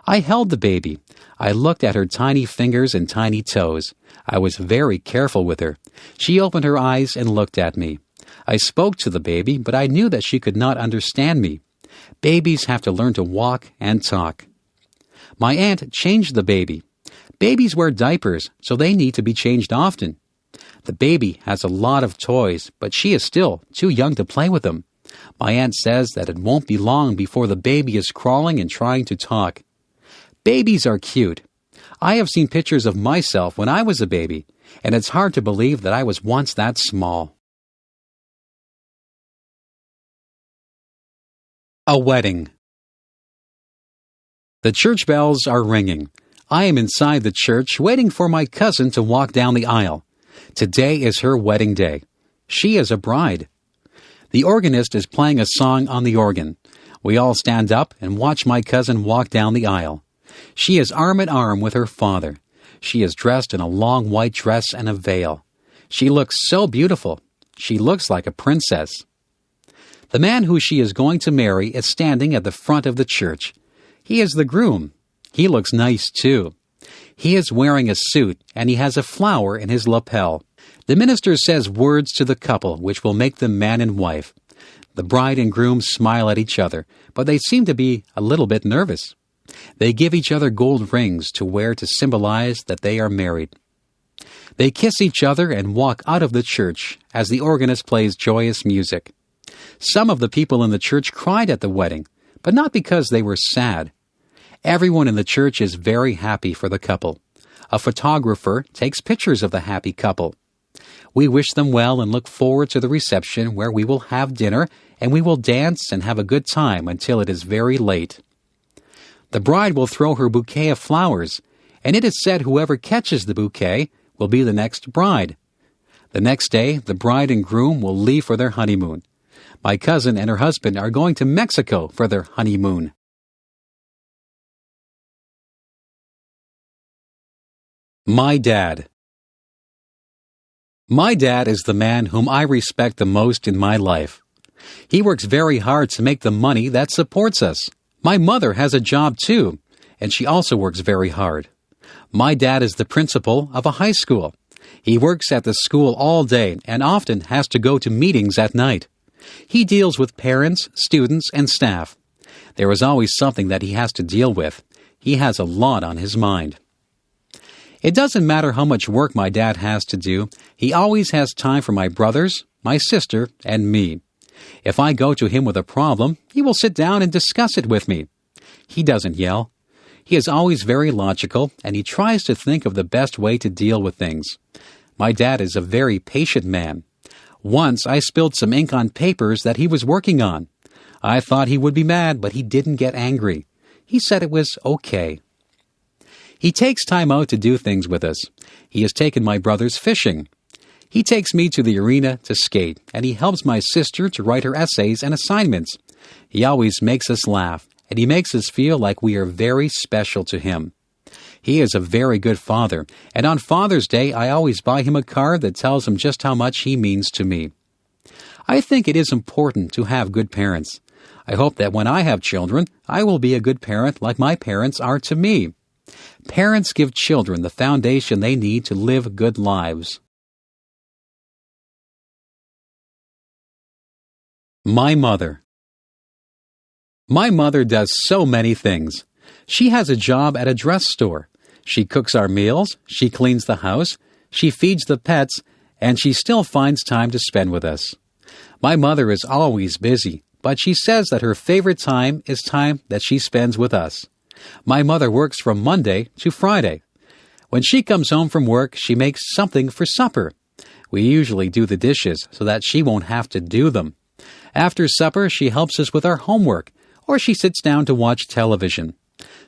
I held the baby. I looked at her tiny fingers and tiny toes. I was very careful with her. She opened her eyes and looked at me. I spoke to the baby, but I knew that she could not understand me. Babies have to learn to walk and talk. My aunt changed the baby. Babies wear diapers, so they need to be changed often. The baby has a lot of toys, but she is still too young to play with them. My aunt says that it won't be long before the baby is crawling and trying to talk. Babies are cute. I have seen pictures of myself when I was a baby, and it's hard to believe that I was once that small. A wedding. The church bells are ringing. I am inside the church waiting for my cousin to walk down the aisle. Today is her wedding day. She is a bride. The organist is playing a song on the organ. We all stand up and watch my cousin walk down the aisle. She is arm in arm with her father. She is dressed in a long white dress and a veil. She looks so beautiful. She looks like a princess. The man who she is going to marry is standing at the front of the church. He is the groom. He looks nice, too. He is wearing a suit, and he has a flower in his lapel. The minister says words to the couple which will make them man and wife. The bride and groom smile at each other, but they seem to be a little bit nervous. They give each other gold rings to wear to symbolize that they are married. They kiss each other and walk out of the church as the organist plays joyous music. Some of the people in the church cried at the wedding, but not because they were sad. Everyone in the church is very happy for the couple. A photographer takes pictures of the happy couple. We wish them well and look forward to the reception where we will have dinner and we will dance and have a good time until it is very late. The bride will throw her bouquet of flowers, and it is said whoever catches the bouquet will be the next bride. The next day, the bride and groom will leave for their honeymoon. My cousin and her husband are going to Mexico for their honeymoon. My dad. My dad is the man whom I respect the most in my life. He works very hard to make the money that supports us. My mother has a job too, and she also works very hard. My dad is the principal of a high school. He works at the school all day and often has to go to meetings at night. He deals with parents, students, and staff. There is always something that he has to deal with. He has a lot on his mind. It doesn't matter how much work my dad has to do, he always has time for my brothers, my sister, and me. If I go to him with a problem, he will sit down and discuss it with me. He doesn't yell. He is always very logical, and he tries to think of the best way to deal with things. My dad is a very patient man. Once I spilled some ink on papers that he was working on. I thought he would be mad, but he didn't get angry. He said it was okay. He takes time out to do things with us. He has taken my brothers fishing. He takes me to the arena to skate, and he helps my sister to write her essays and assignments. He always makes us laugh, and he makes us feel like we are very special to him. He is a very good father, and on Father's Day I always buy him a card that tells him just how much he means to me. I think it is important to have good parents. I hope that when I have children, I will be a good parent like my parents are to me. Parents give children the foundation they need to live good lives. My mother. My mother does so many things. She has a job at a dress store. She cooks our meals, she cleans the house, she feeds the pets, and she still finds time to spend with us. My mother is always busy, but she says that her favorite time is time that she spends with us. My mother works from Monday to Friday. When she comes home from work, she makes something for supper. We usually do the dishes so that she won't have to do them. After supper, she helps us with our homework, or she sits down to watch television.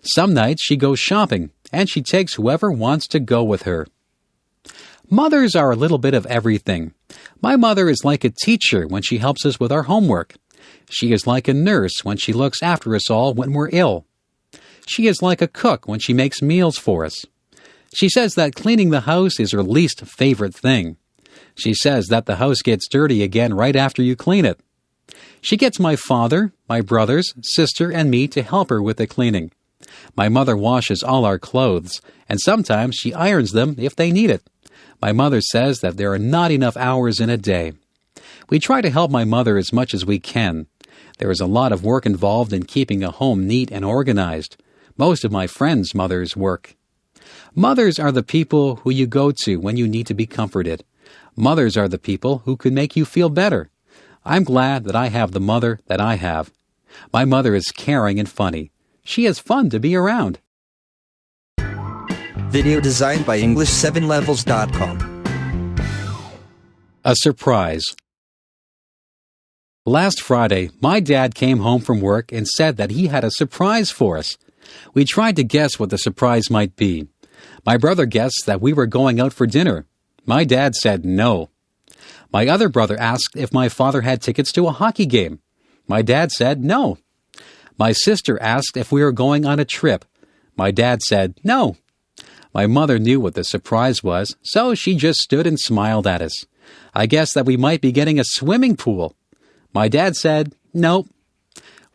Some nights she goes shopping, and she takes whoever wants to go with her. Mothers are a little bit of everything. My mother is like a teacher when she helps us with our homework. She is like a nurse when she looks after us all when we're ill. She is like a cook when she makes meals for us. She says that cleaning the house is her least favorite thing. She says that the house gets dirty again right after you clean it. She gets my father, my brothers, sister, and me to help her with the cleaning. My mother washes all our clothes, and sometimes she irons them if they need it. My mother says that there are not enough hours in a day. We try to help my mother as much as we can. There is a lot of work involved in keeping a home neat and organized. Most of my friends' mothers work. Mothers are the people who you go to when you need to be comforted. Mothers are the people who can make you feel better. I'm glad that I have the mother that I have. My mother is caring and funny. She is fun to be around. Video designed by EngLish7levels.com. A surprise. Last Friday, my dad came home from work and said that he had a surprise for us. We tried to guess what the surprise might be. My brother guessed that we were going out for dinner. My dad said no. My other brother asked if my father had tickets to a hockey game. My dad said no. My sister asked if we were going on a trip. My dad said no. My mother knew what the surprise was, so she just stood and smiled at us. I guessed that we might be getting a swimming pool. My dad said nope.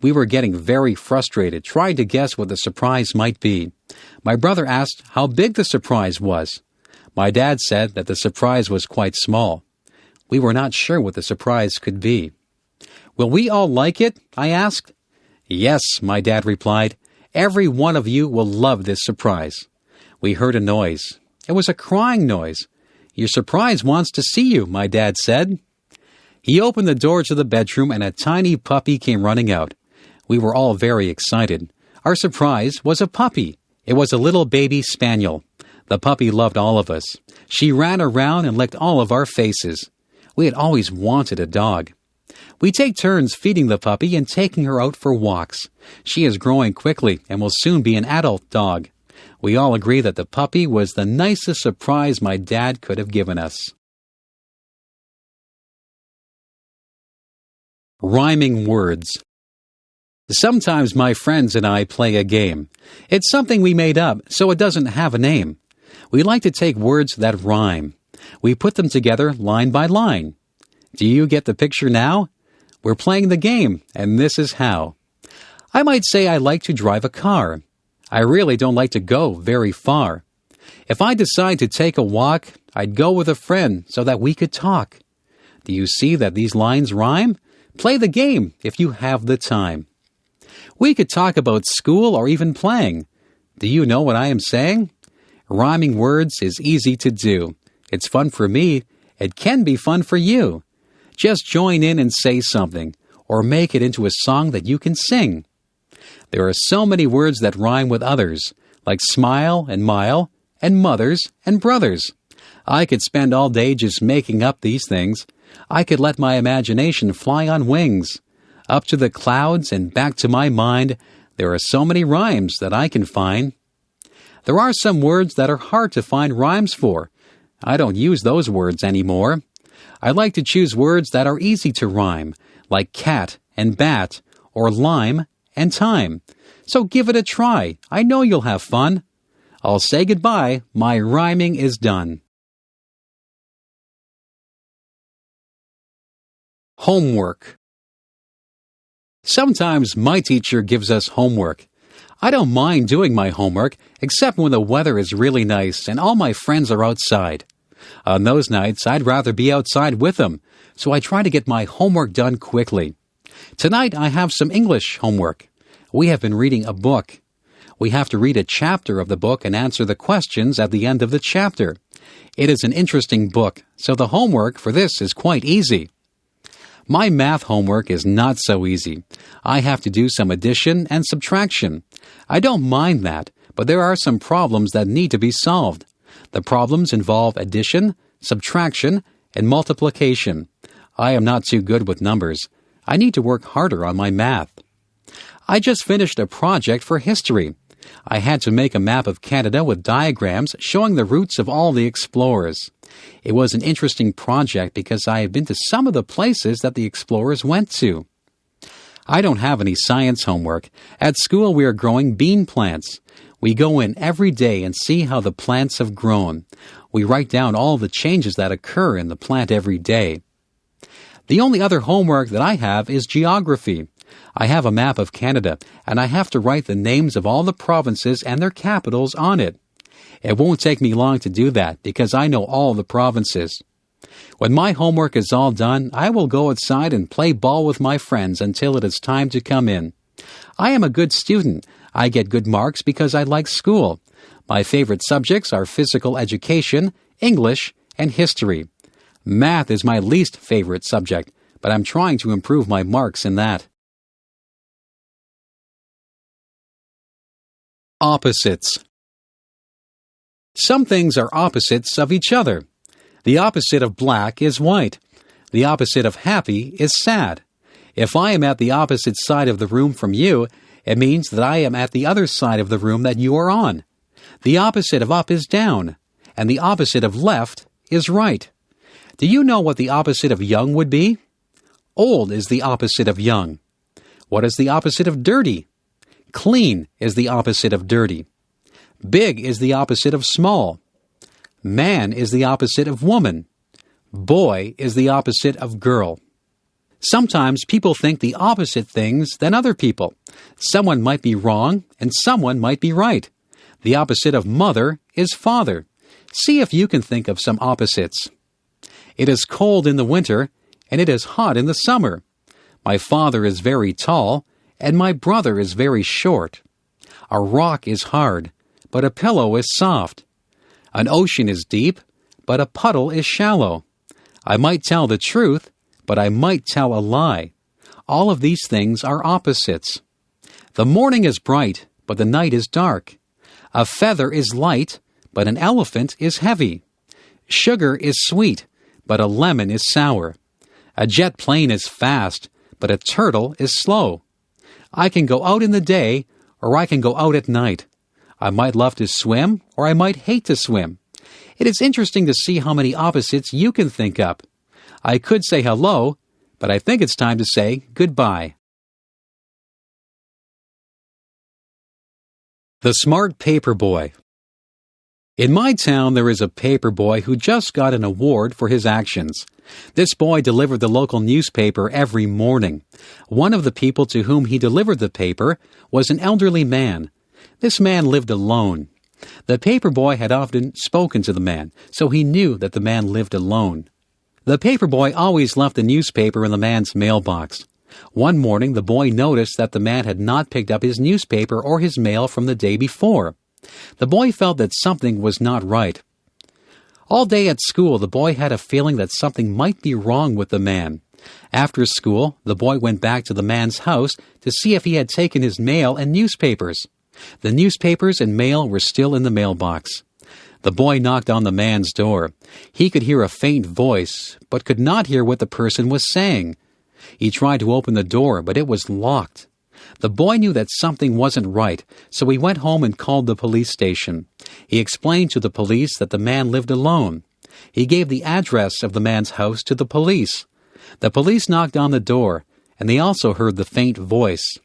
We were getting very frustrated trying to guess what the surprise might be. My brother asked how big the surprise was. My dad said that the surprise was quite small. We were not sure what the surprise could be. Will we all like it? I asked. Yes, my dad replied. Every one of you will love this surprise. We heard a noise. It was a crying noise. Your surprise wants to see you, my dad said. He opened the door to the bedroom and a tiny puppy came running out. We were all very excited. Our surprise was a puppy. It was a little baby spaniel. The puppy loved all of us. She ran around and licked all of our faces. We had always wanted a dog. We take turns feeding the puppy and taking her out for walks. She is growing quickly and will soon be an adult dog. We all agree that the puppy was the nicest surprise my dad could have given us. Rhyming words. Sometimes my friends and I play a game. It's something we made up, so it doesn't have a name. We like to take words that rhyme. We put them together line by line. Do you get the picture now? We're playing the game, and this is how. I might say I like to drive a car. I really don't like to go very far. If I decide to take a walk, I'd go with a friend so that we could talk. Do you see that these lines rhyme? Play the game if you have the time. We could talk about school or even playing. Do you know what I am saying? Rhyming words is easy to do. It's fun for me. It can be fun for you. Just join in and say something, or make it into a song that you can sing. There are so many words that rhyme with others, like smile and mile, and mothers and brothers. I could spend all day just making up these things. I could let my imagination fly on wings. Up to the clouds and back to my mind, there are so many rhymes that I can find. There are some words that are hard to find rhymes for. I don't use those words anymore. I like to choose words that are easy to rhyme, like cat and bat, or lime and time. So give it a try. I know you'll have fun. I'll say goodbye. My rhyming is done. Homework. Sometimes my teacher gives us homework. I don't mind doing my homework, except when the weather is really nice and all my friends are outside. On those nights, I'd rather be outside with them, so I try to get my homework done quickly. Tonight, I have some English homework. We have been reading a book. We have to read a chapter of the book and answer the questions at the end of the chapter. It is an interesting book, so the homework for this is quite easy. My math homework is not so easy. I have to do some addition and subtraction. I don't mind that, but there are some problems that need to be solved. The problems involve addition, subtraction, and multiplication. I am not too good with numbers. I need to work harder on my math. I just finished a project for history. I had to make a map of Canada with diagrams showing the routes of all the explorers. It was an interesting project because I have been to some of the places that the explorers went to. I don't have any science homework. At school we are growing bean plants. We go in every day and see how the plants have grown. We write down all the changes that occur in the plant every day. The only other homework that I have is geography. I have a map of Canada, and I have to write the names of all the provinces and their capitals on it. It won't take me long to do that because I know all the provinces. When my homework is all done, I will go outside and play ball with my friends until it is time to come in. I am a good student. I get good marks because I like school. My favorite subjects are physical education, English, and history. Math is my least favorite subject, but I'm trying to improve my marks in that. Opposites. Some things are opposites of each other. The opposite of black is white. The opposite of happy is sad. If I am at the opposite side of the room from you, it means that I am at the other side of the room that you are on. The opposite of up is down, and the opposite of left is right. Do you know what the opposite of young would be? Old is the opposite of young. What is the opposite of dirty? Clean is the opposite of dirty. Big is the opposite of small. Man is the opposite of woman. Boy is the opposite of girl. Sometimes people think the opposite things than other people. Someone might be wrong and someone might be right. The opposite of mother is father. See if you can think of some opposites. It is cold in the winter and it is hot in the summer. My father is very tall and my brother is very short. A rock is hard, but a pillow is soft. An ocean is deep, but a puddle is shallow. I might tell the truth, but I might tell a lie. All of these things are opposites. The morning is bright, but the night is dark. A feather is light, but an elephant is heavy. Sugar is sweet, but a lemon is sour. A jet plane is fast, but a turtle is slow. I can go out in the day, or I can go out at night. I might love to swim, or I might hate to swim. It is interesting to see how many opposites you can think up. I could say hello, but I think it's time to say goodbye. The Smart Paper Boy. In my town, there is a paper boy who just got an award for his actions. This boy delivered the local newspaper every morning. One of the people to whom he delivered the paper was an elderly man. This man lived alone. The paper boy had often spoken to the man, so he knew that the man lived alone. The paper boy always left the newspaper in the man's mailbox. One morning, the boy noticed that the man had not picked up his newspaper or his mail from the day before. The boy felt that something was not right. All day at school, the boy had a feeling that something might be wrong with the man. After school, the boy went back to the man's house to see if he had taken his mail and newspapers. The newspapers and mail were still in the mailbox. The boy knocked on the man's door. He could hear a faint voice, but could not hear what the person was saying. He tried to open the door, but it was locked. The boy knew that something wasn't right, so he went home and called the police station. He explained to the police that the man lived alone. He gave the address of the man's house to the police. The police knocked on the door, and they also heard the faint voice.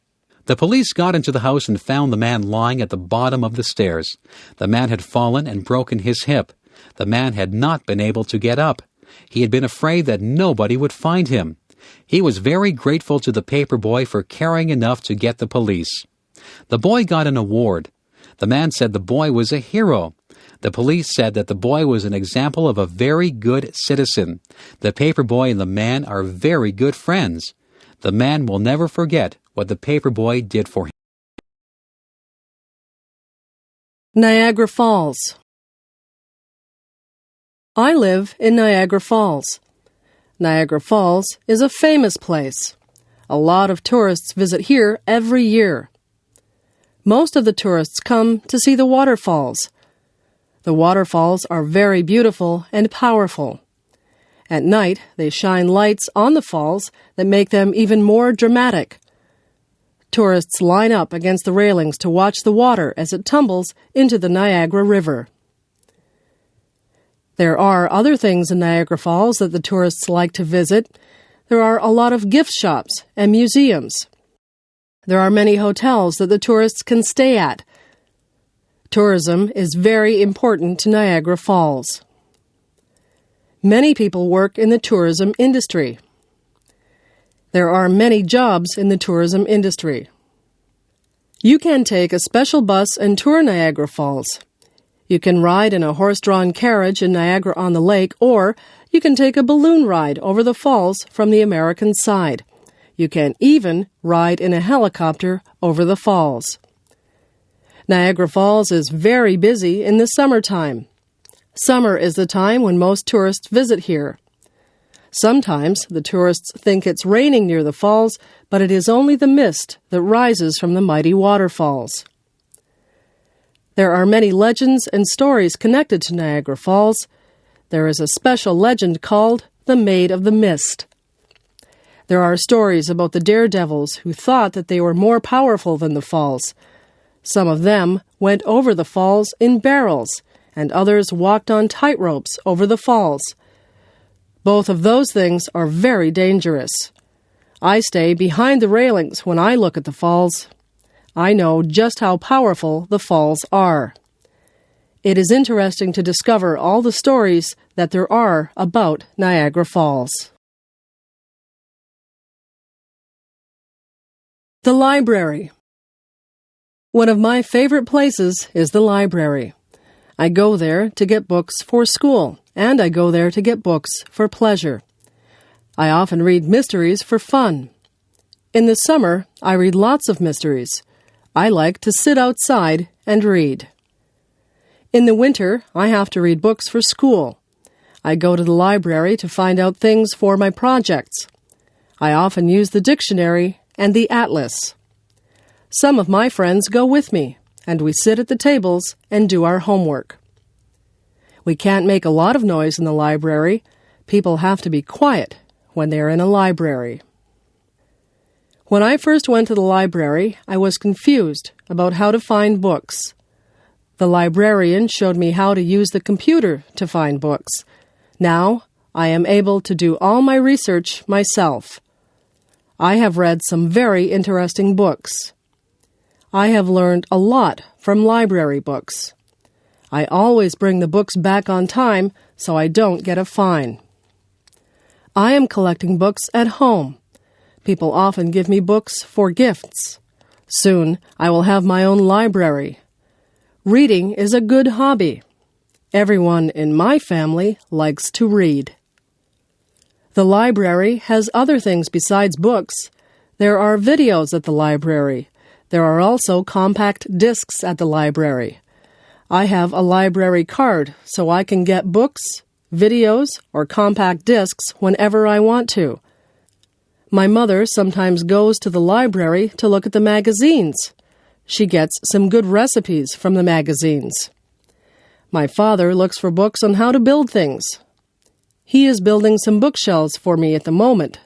The police got into the house and found the man lying at the bottom of the stairs. The man had fallen and broken his hip. The man had not been able to get up. He had been afraid that nobody would find him. He was very grateful to the paper boy for caring enough to get the police. The boy got an award. The man said the boy was a hero. The police said that the boy was an example of a very good citizen. The paper boy and the man are very good friends. The man will never forget what the paper boy did for him. Niagara Falls. I live in Niagara Falls. Niagara Falls is a famous place. A lot of tourists visit here every year. Most of the tourists come to see the waterfalls. The waterfalls are very beautiful and powerful. At night, they shine lights on the falls that make them even more dramatic. Tourists line up against the railings to watch the water as it tumbles into the Niagara River. There are other things in Niagara Falls that the tourists like to visit. There are a lot of gift shops and museums. There are many hotels that the tourists can stay at. Tourism is very important to Niagara Falls. Many people work in the tourism industry. There are many jobs in the tourism industry. You can take a special bus and tour Niagara Falls. You can ride in a horse-drawn carriage in Niagara-on-the-Lake, or you can take a balloon ride over the falls from the American side. You can even ride in a helicopter over the falls. Niagara Falls is very busy in the summertime. Summer is the time when most tourists visit here. Sometimes the tourists think it's raining near the falls, but it is only the mist that rises from the mighty waterfalls. There are many legends and stories connected to Niagara Falls. There is a special legend called the Maid of the Mist. There are stories about the daredevils who thought that they were more powerful than the falls. Some of them went over the falls in barrels, and others walked on tightropes over the falls. Both of those things are very dangerous. I stay behind the railings when I look at the falls. I know just how powerful the falls are. It is interesting to discover all the stories that there are about Niagara Falls. The library. One of my favorite places is the library. I go there to get books for school, and I go there to get books for pleasure. I often read mysteries for fun. In the summer, I read lots of mysteries. I like to sit outside and read. In the winter, I have to read books for school. I go to the library to find out things for my projects. I often use the dictionary and the atlas. Some of my friends go with me, and we sit at the tables and do our homework. We can't make a lot of noise in the library. People have to be quiet when they're in a library. When I first went to the library, I was confused about how to find books. The librarian showed me how to use the computer to find books. Now, I am able to do all my research myself. I have read some very interesting books. I have learned a lot from library books. I always bring the books back on time so I don't get a fine. I am collecting books at home. People often give me books for gifts. Soon, I will have my own library. Reading is a good hobby. Everyone in my family likes to read. The library has other things besides books. There are videos at the library. There are also compact discs at the library. I have a library card so I can get books, videos, or compact discs whenever I want to. My mother sometimes goes to the library to look at the magazines. She gets some good recipes from the magazines. My father looks for books on how to build things. He is building some bookshelves for me at the moment.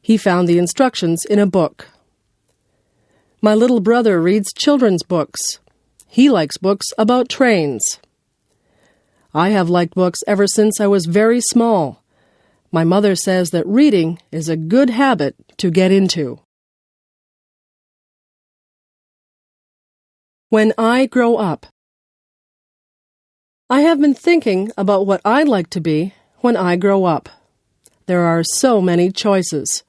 He found the instructions in a book. My little brother reads children's books. He likes books about trains. I have liked books ever since I was very small. My mother says that reading is a good habit to get into. When I grow up. I have been thinking about what I'd like to be when I grow up. There are so many choices.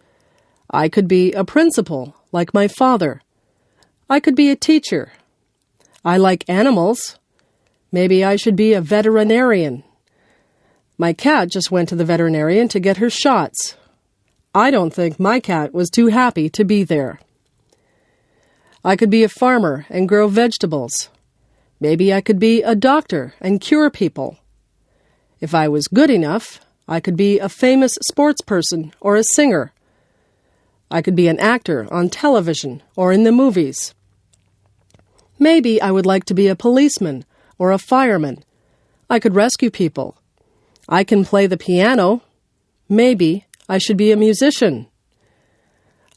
I could be a principal, like my father. I could be a teacher. I like animals. Maybe I should be a veterinarian. My cat just went to the veterinarian to get her shots. I don't think my cat was too happy to be there. I could be a farmer and grow vegetables. Maybe I could be a doctor and cure people. If I was good enough, I could be a famous sports person or a singer. I could be an actor on television or in the movies. Maybe I would like to be a policeman or a fireman. I could rescue people. I can play the piano. Maybe I should be a musician.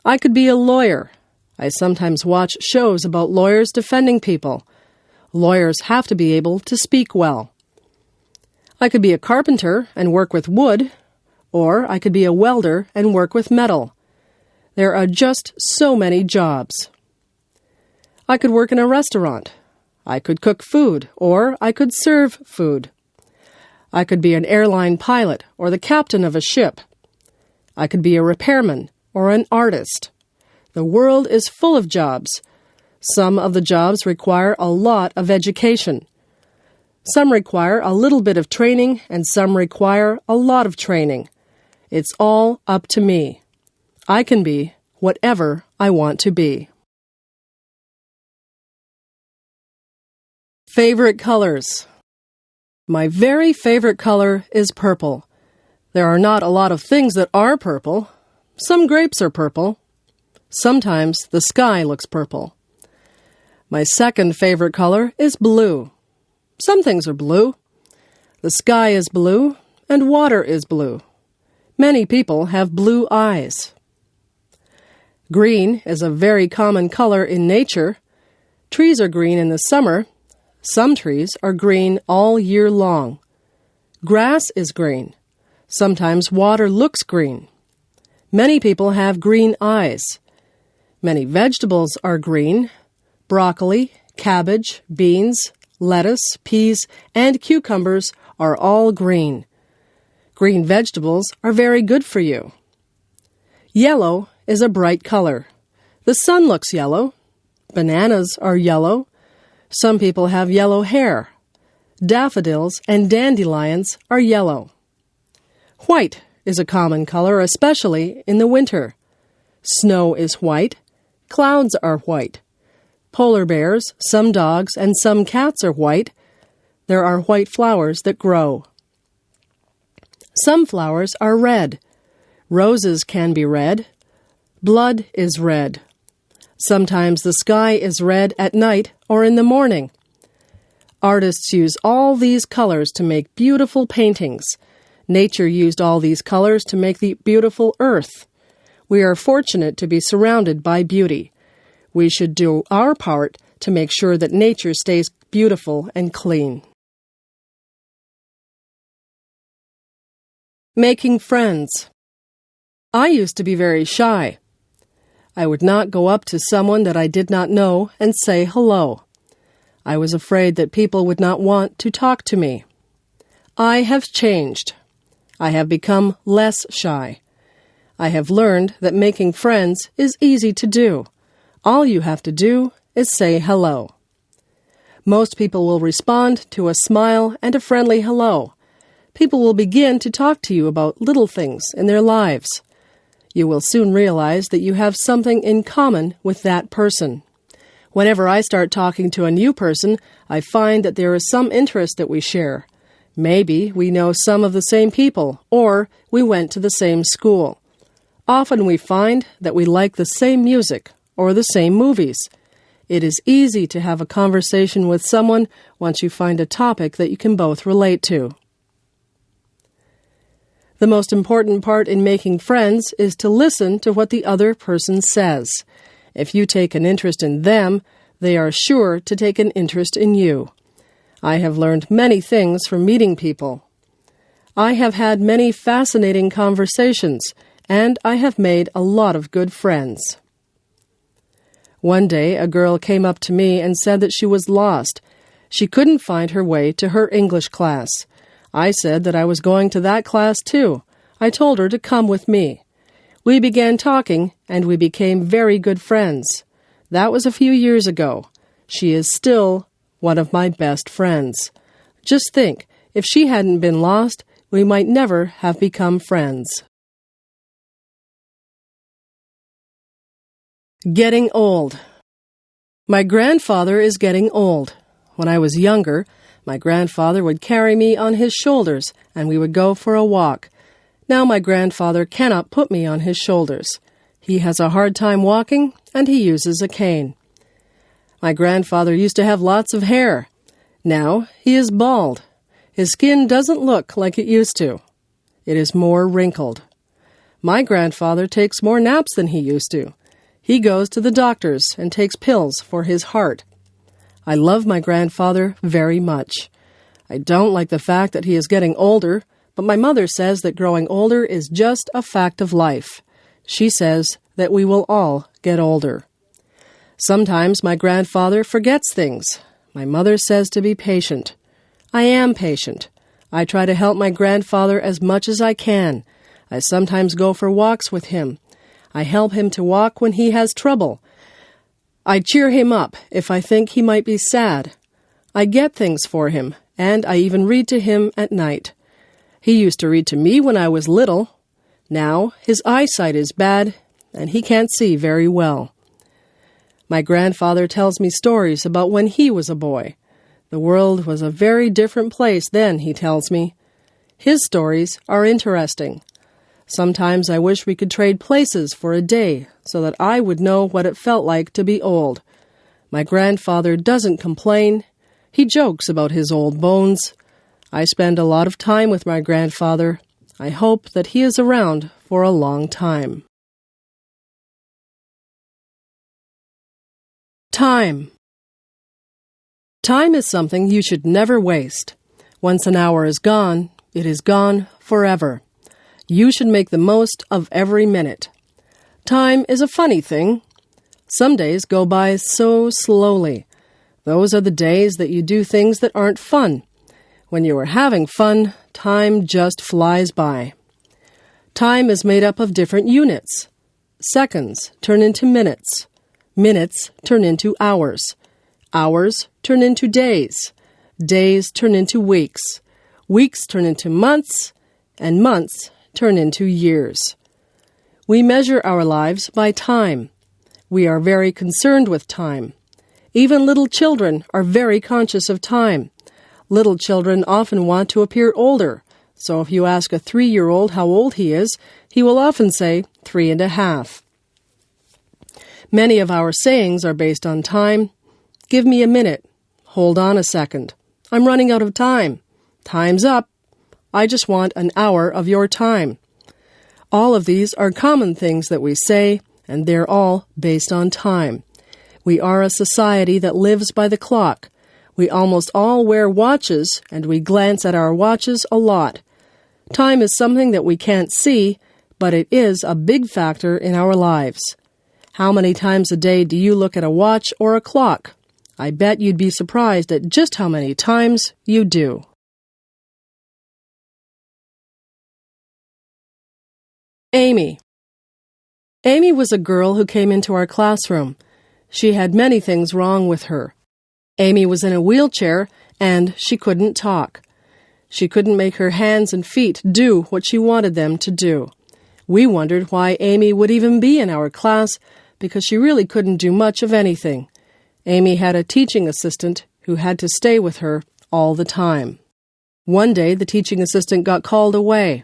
I could be a lawyer. I sometimes watch shows about lawyers defending people. Lawyers have to be able to speak well. I could be a carpenter and work with wood, or I could be a welder and work with metal. There are just so many jobs. I could work in a restaurant. I could cook food, or I could serve food. I could be an airline pilot or the captain of a ship. I could be a repairman or an artist. The world is full of jobs. Some of the jobs require a lot of education. Some require a little bit of training, and some require a lot of training. It's all up to me. I can be whatever I want to be. Favorite colors. My very favorite color is purple. There are not a lot of things that are purple. Some grapes are purple. Sometimes the sky looks purple. My second favorite color is blue. Some things are blue. The sky is blue, and water is blue. Many people have blue eyes. Green is a very common color in nature. Trees are green in the summer. Some trees are green all year long. Grass is green. Sometimes water looks green. Many people have green eyes. Many vegetables are green. Broccoli, cabbage, beans, lettuce, peas, and cucumbers are all green. Green vegetables are very good for you. Yellow is a bright color. The sun looks yellow. Bananas are yellow. Some people have yellow hair. Daffodils and dandelions are yellow. White is a common color, especially in the winter. Snow is white. Clouds are white. Polar bears, some dogs, and some cats are white. There are white flowers that grow. Some flowers are red. Roses can be red. Blood is red. Sometimes the sky is red at night or in the morning. Artists use all these colors to make beautiful paintings. Nature used all these colors to make the beautiful earth. We are fortunate to be surrounded by beauty. We should do our part to make sure that nature stays beautiful and clean. Making friends. I used to be very shy. I would not go up to someone that I did not know and say hello. I was afraid that people would not want to talk to me. I have changed. I have become less shy. I have learned that making friends is easy to do. All you have to do is say hello. Most people will respond to a smile and a friendly hello. People will begin to talk to you about little things in their lives. You will soon realize that you have something in common with that person. Whenever I start talking to a new person, I find that there is some interest that we share. Maybe we know some of the same people, or we went to the same school. Often we find that we like the same music or the same movies. It is easy to have a conversation with someone once you find a topic that you can both relate to. The most important part in making friends is to listen to what the other person says. If you take an interest in them, they are sure to take an interest in you. I have learned many things from meeting people. I have had many fascinating conversations, and I have made a lot of good friends. One day, a girl came up to me and said that she was lost. She couldn't find her way to her English class. I said that I was going to that class too. I told her to come with me. We began talking, and we became very good friends. That was a few years ago. She is still one of my best friends. Just think, if she hadn't been lost, we might never have become friends. Getting old. My grandfather is getting old. When I was younger, my grandfather would carry me on his shoulders, and we would go for a walk. Now my grandfather cannot put me on his shoulders. He has a hard time walking, and he uses a cane. My grandfather used to have lots of hair. Now he is bald. His skin doesn't look like it used to. It is more wrinkled. My grandfather takes more naps than he used to. He goes to the doctors and takes pills for his heart. I love my grandfather very much. I don't like the fact that he is getting older, but my mother says that growing older is just a fact of life. She says that we will all get older. Sometimes my grandfather forgets things. My mother says to be patient. I am patient. I try to help my grandfather as much as I can. I sometimes go for walks with him. I help him to walk when he has trouble. I cheer him up if I think he might be sad. I get things for him, and I even read to him at night. He used to read to me when I was little. Now his eyesight is bad, and he can't see very well. My grandfather tells me stories about when he was a boy. The world was a very different place then, he tells me. His stories are interesting. Sometimes I wish we could trade places for a day so that I would know what it felt like to be old. My grandfather doesn't complain. He jokes about his old bones. I spend a lot of time with my grandfather. I hope that he is around for a long time. Time. Time is something you should never waste. Once an hour is gone, it is gone forever. You should make the most of every minute. Time is a funny thing. Some days go by so slowly. Those are the days that you do things that aren't fun. When you are having fun, time just flies by. Time is made up of different units. Seconds turn into minutes. Minutes turn into hours. Hours turn into days. Days turn into weeks. Weeks turn into months. And months turn into years. We measure our lives by time. We are very concerned with time. Even little children are very conscious of time. Little children often want to appear older, so if you ask a 3-year-old how old he is, he will often say 3.5. Many of our sayings are based on time. Give me a minute. Hold on a second. I'm running out of time. Time's up. I just want an hour of your time. All of these are common things that we say, and they're all based on time. We are a society that lives by the clock. We almost all wear watches, and we glance at our watches a lot. Time is something that we can't see, but it is a big factor in our lives. How many times a day do you look at a watch or a clock? I bet you'd be surprised at just how many times you do. Amy. Amy was a girl who came into our classroom. She had many things wrong with her. Amy was in a wheelchair, and she couldn't talk. She couldn't make her hands and feet do what she wanted them to do. We wondered why Amy would even be in our class, because she really couldn't do much of anything. Amy had a teaching assistant who had to stay with her all the time. One day, the teaching assistant got called away.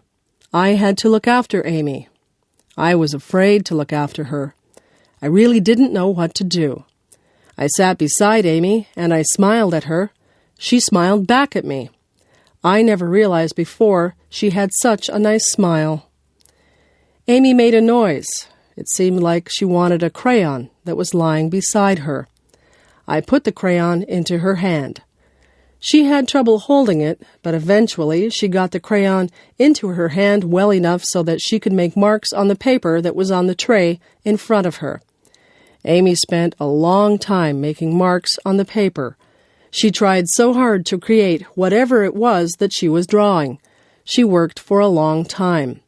I had to look after Amy. I was afraid to look after her. I really didn't know what to do. I sat beside Amy, and I smiled at her. She smiled back at me. I never realized before she had such a nice smile. Amy made a noise. It seemed like she wanted a crayon that was lying beside her. I put the crayon into her hand. She had trouble holding it, but eventually she got the crayon into her hand well enough so that she could make marks on the paper that was on the tray in front of her. Amy spent a long time making marks on the paper. She tried so hard to create whatever it was that she was drawing. She worked for a long time.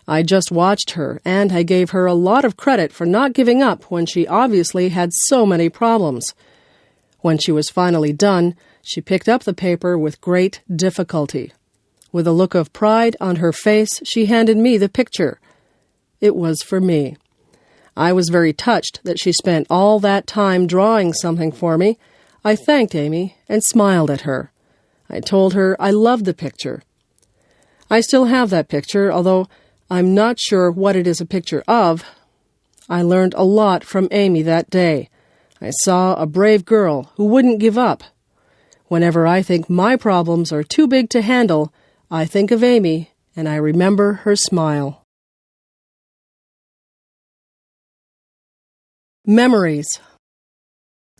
I just watched her, and I gave her a lot of credit for not giving up when she obviously had so many problems. When she was finally done, she picked up the paper with great difficulty. With a look of pride on her face, she handed me the picture. It was for me. I was very touched that she spent all that time drawing something for me. I thanked Amy and smiled at her. I told her I loved the picture. I still have that picture, although I'm not sure what it is a picture of. I learned a lot from Amy that day. I saw a brave girl who wouldn't give up. Whenever I think my problems are too big to handle, I think of Amy and I remember her smile. Memories.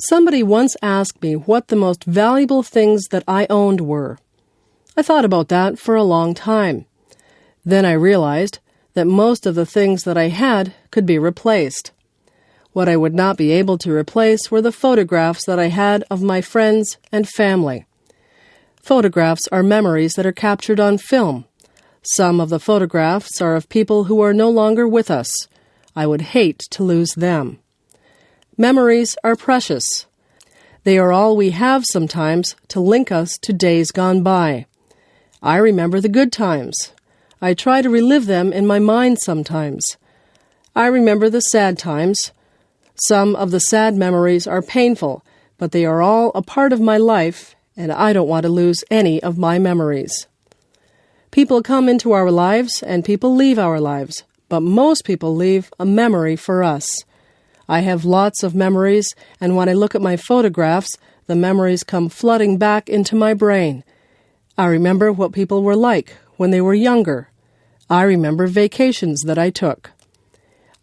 Somebody once asked me what the most valuable things that I owned were. I thought about that for a long time. Then I realized that most of the things that I had could be replaced. What I would not be able to replace were the photographs that I had of my friends and family. Photographs are memories that are captured on film. Some of the photographs are of people who are no longer with us. I would hate to lose them. Memories are precious. They are all we have sometimes to link us to days gone by. I remember the good times. I try to relive them in my mind sometimes. I remember the sad times. Some of the sad memories are painful, but they are all a part of my life, and I don't want to lose any of my memories. People come into our lives, and people leave our lives, but most people leave a memory for us. I have lots of memories, and when I look at my photographs, the memories come flooding back into my brain. I remember what people were like when they were younger. I remember vacations that I took.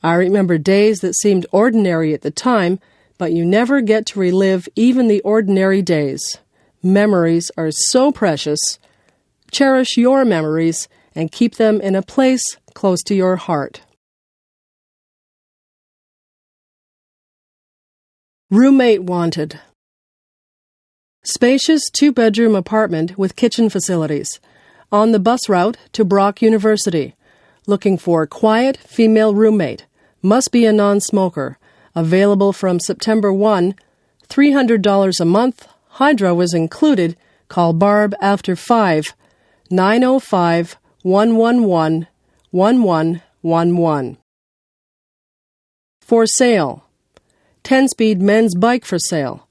I remember days that seemed ordinary at the time, but you never get to relive even the ordinary days. Memories are so precious. Cherish your memories and keep them in a place close to your heart. Roommate wanted. Spacious 2-bedroom apartment with kitchen facilities. On the bus route to Brock University. Looking for quiet female roommate. Must be a non-smoker. Available from September 1. $300 a month. Hydro is included. Call Barb after 5. 905-111-1111. For sale. 10-speed men's bike for sale.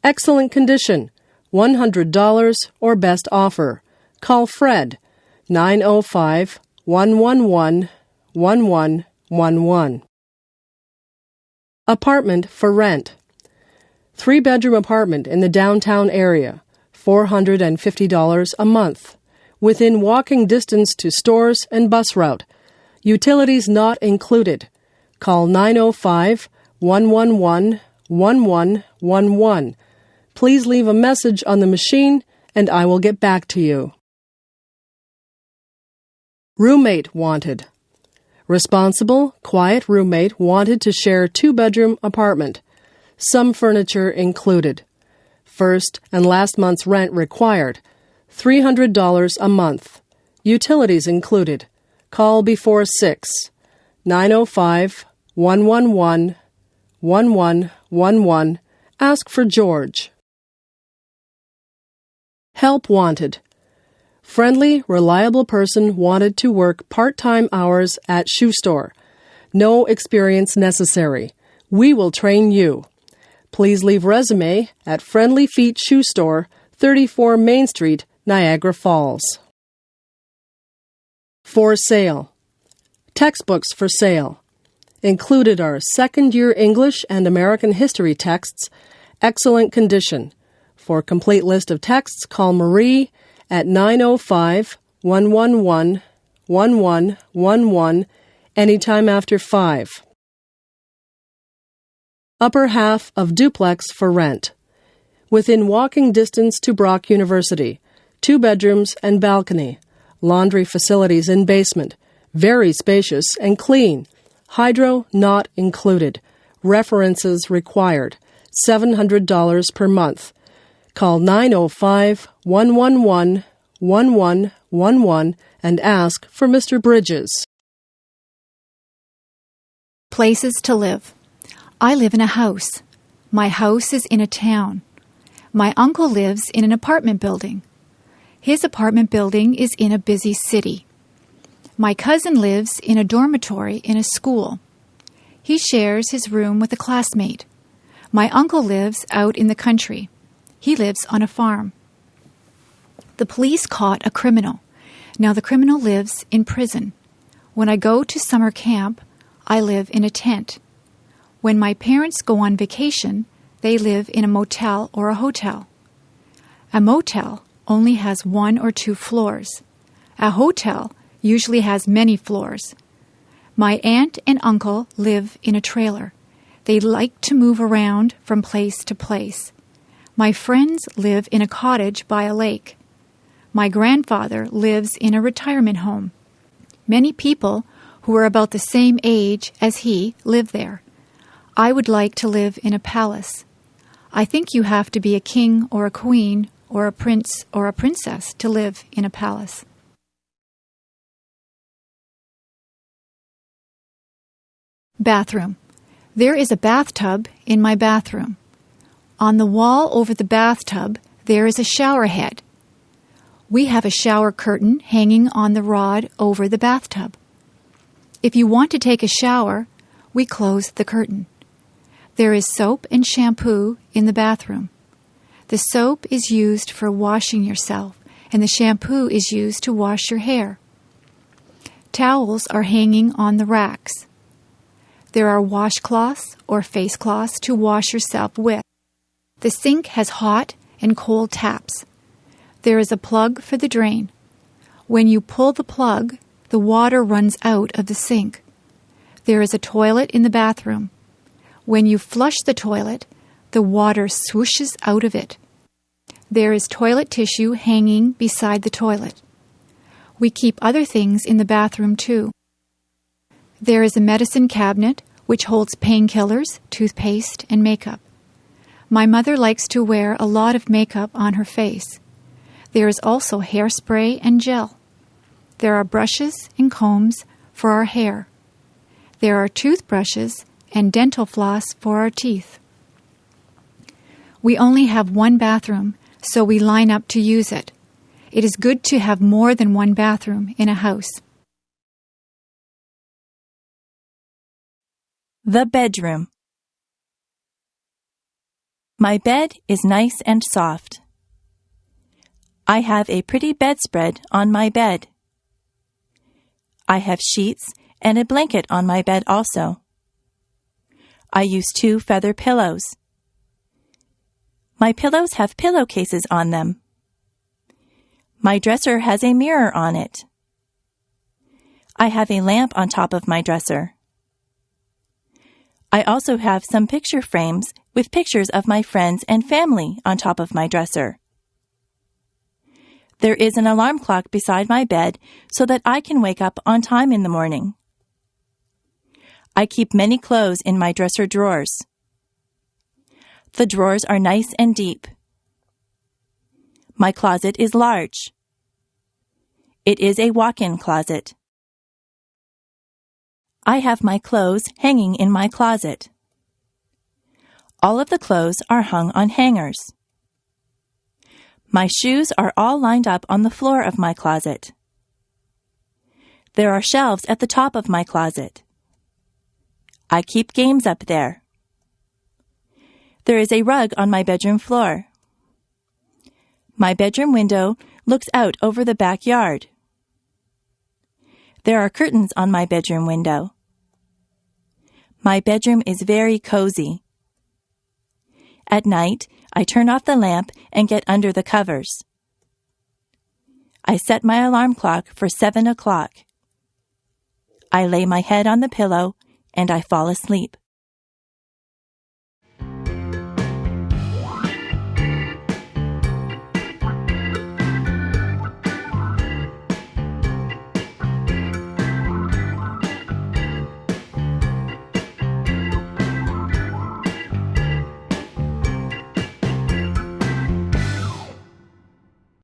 Excellent condition. $100 or best offer. Call Fred. 905-111-1111. Apartment for rent. 3-bedroom apartment in the downtown area. $450 a month. Within walking distance to stores and bus route. Utilities not included. Call 905-111-1111. 1111. Please leave a message on the machine and I will get back to you. Roommate wanted. Responsible, quiet roommate wanted to share 2-bedroom apartment. Some furniture included. First and last month's rent required. $300 a month. Utilities included. Call before 6. 905-111-1111. Ask for George. Help wanted. Friendly, reliable person wanted to work part-time hours at shoe store. No experience necessary. We will train you. Please leave resume at Friendly Feet Shoe Store, 34 Main Street, Niagara Falls. For sale. Textbooks for sale. Included are second-year English and American history texts, excellent condition. For complete list of texts, call Marie at 905-111-1111 anytime after 5. Upper half of duplex for rent. Within walking distance to Brock University. 2 bedrooms and balcony. Laundry facilities in basement. Very spacious and clean. Hydro not included. References required. $700 per month. Call 905-111-1111 and ask for Mr. Bridges. Places to live. I live in a house. My house is in a town. My uncle lives in an apartment building. His apartment building is in a busy city. My cousin lives in a dormitory in a school. He shares his room with a classmate. My uncle lives out in the country. He lives on a farm. The police caught a criminal. Now the criminal lives in prison. When I go to summer camp, I live in a tent. When my parents go on vacation, they live in a motel or a hotel. A motel only has 1 or 2 floors. A hotel usually has many floors. My aunt and uncle live in a trailer. They like to move around from place to place. My friends live in a cottage by a lake. My grandfather lives in a retirement home. Many people who are about the same age as he live there. I would like to live in a palace. I think you have to be a king or a queen or a prince or a princess to live in a palace. Bathroom. There is a bathtub in my bathroom. On the wall over the bathtub, there is a shower head. We have a shower curtain hanging on the rod over the bathtub. If you want to take a shower, we close the curtain. There is soap and shampoo in the bathroom. The soap is used for washing yourself, and the shampoo is used to wash your hair. Towels are hanging on the racks. There are washcloths or face cloths to wash yourself with. The sink has hot and cold taps. There is a plug for the drain. When you pull the plug, the water runs out of the sink. There is a toilet in the bathroom. When you flush the toilet, the water swooshes out of it. There is toilet tissue hanging beside the toilet. We keep other things in the bathroom too. There is a medicine cabinet which holds painkillers, toothpaste, and makeup. My mother likes to wear a lot of makeup on her face. There is also hairspray and gel. There are brushes and combs for our hair. There are toothbrushes and dental floss for our teeth. We only have 1 bathroom, so we line up to use it. It is good to have more than 1 bathroom in a house. The bedroom. My bed is nice and soft. I have a pretty bedspread on my bed. I have sheets and a blanket on my bed also. I use 2 feather pillows. My pillows have pillowcases on them. My dresser has a mirror on it. I have a lamp on top of my dresser. I also have some picture frames with pictures of my friends and family on top of my dresser. There is an alarm clock beside my bed so that I can wake up on time in the morning. I keep many clothes in my dresser drawers. The drawers are nice and deep. My closet is large. It is a walk-in closet. I have my clothes hanging in my closet. All of the clothes are hung on hangers. My shoes are all lined up on the floor of my closet. There are shelves at the top of my closet. I keep games up there. There is a rug on my bedroom floor. My bedroom window looks out over the backyard. There are curtains on my bedroom window. My bedroom is very cozy. At night, I turn off the lamp and get under the covers. I set my alarm clock for 7 o'clock. I lay my head on the pillow and I fall asleep.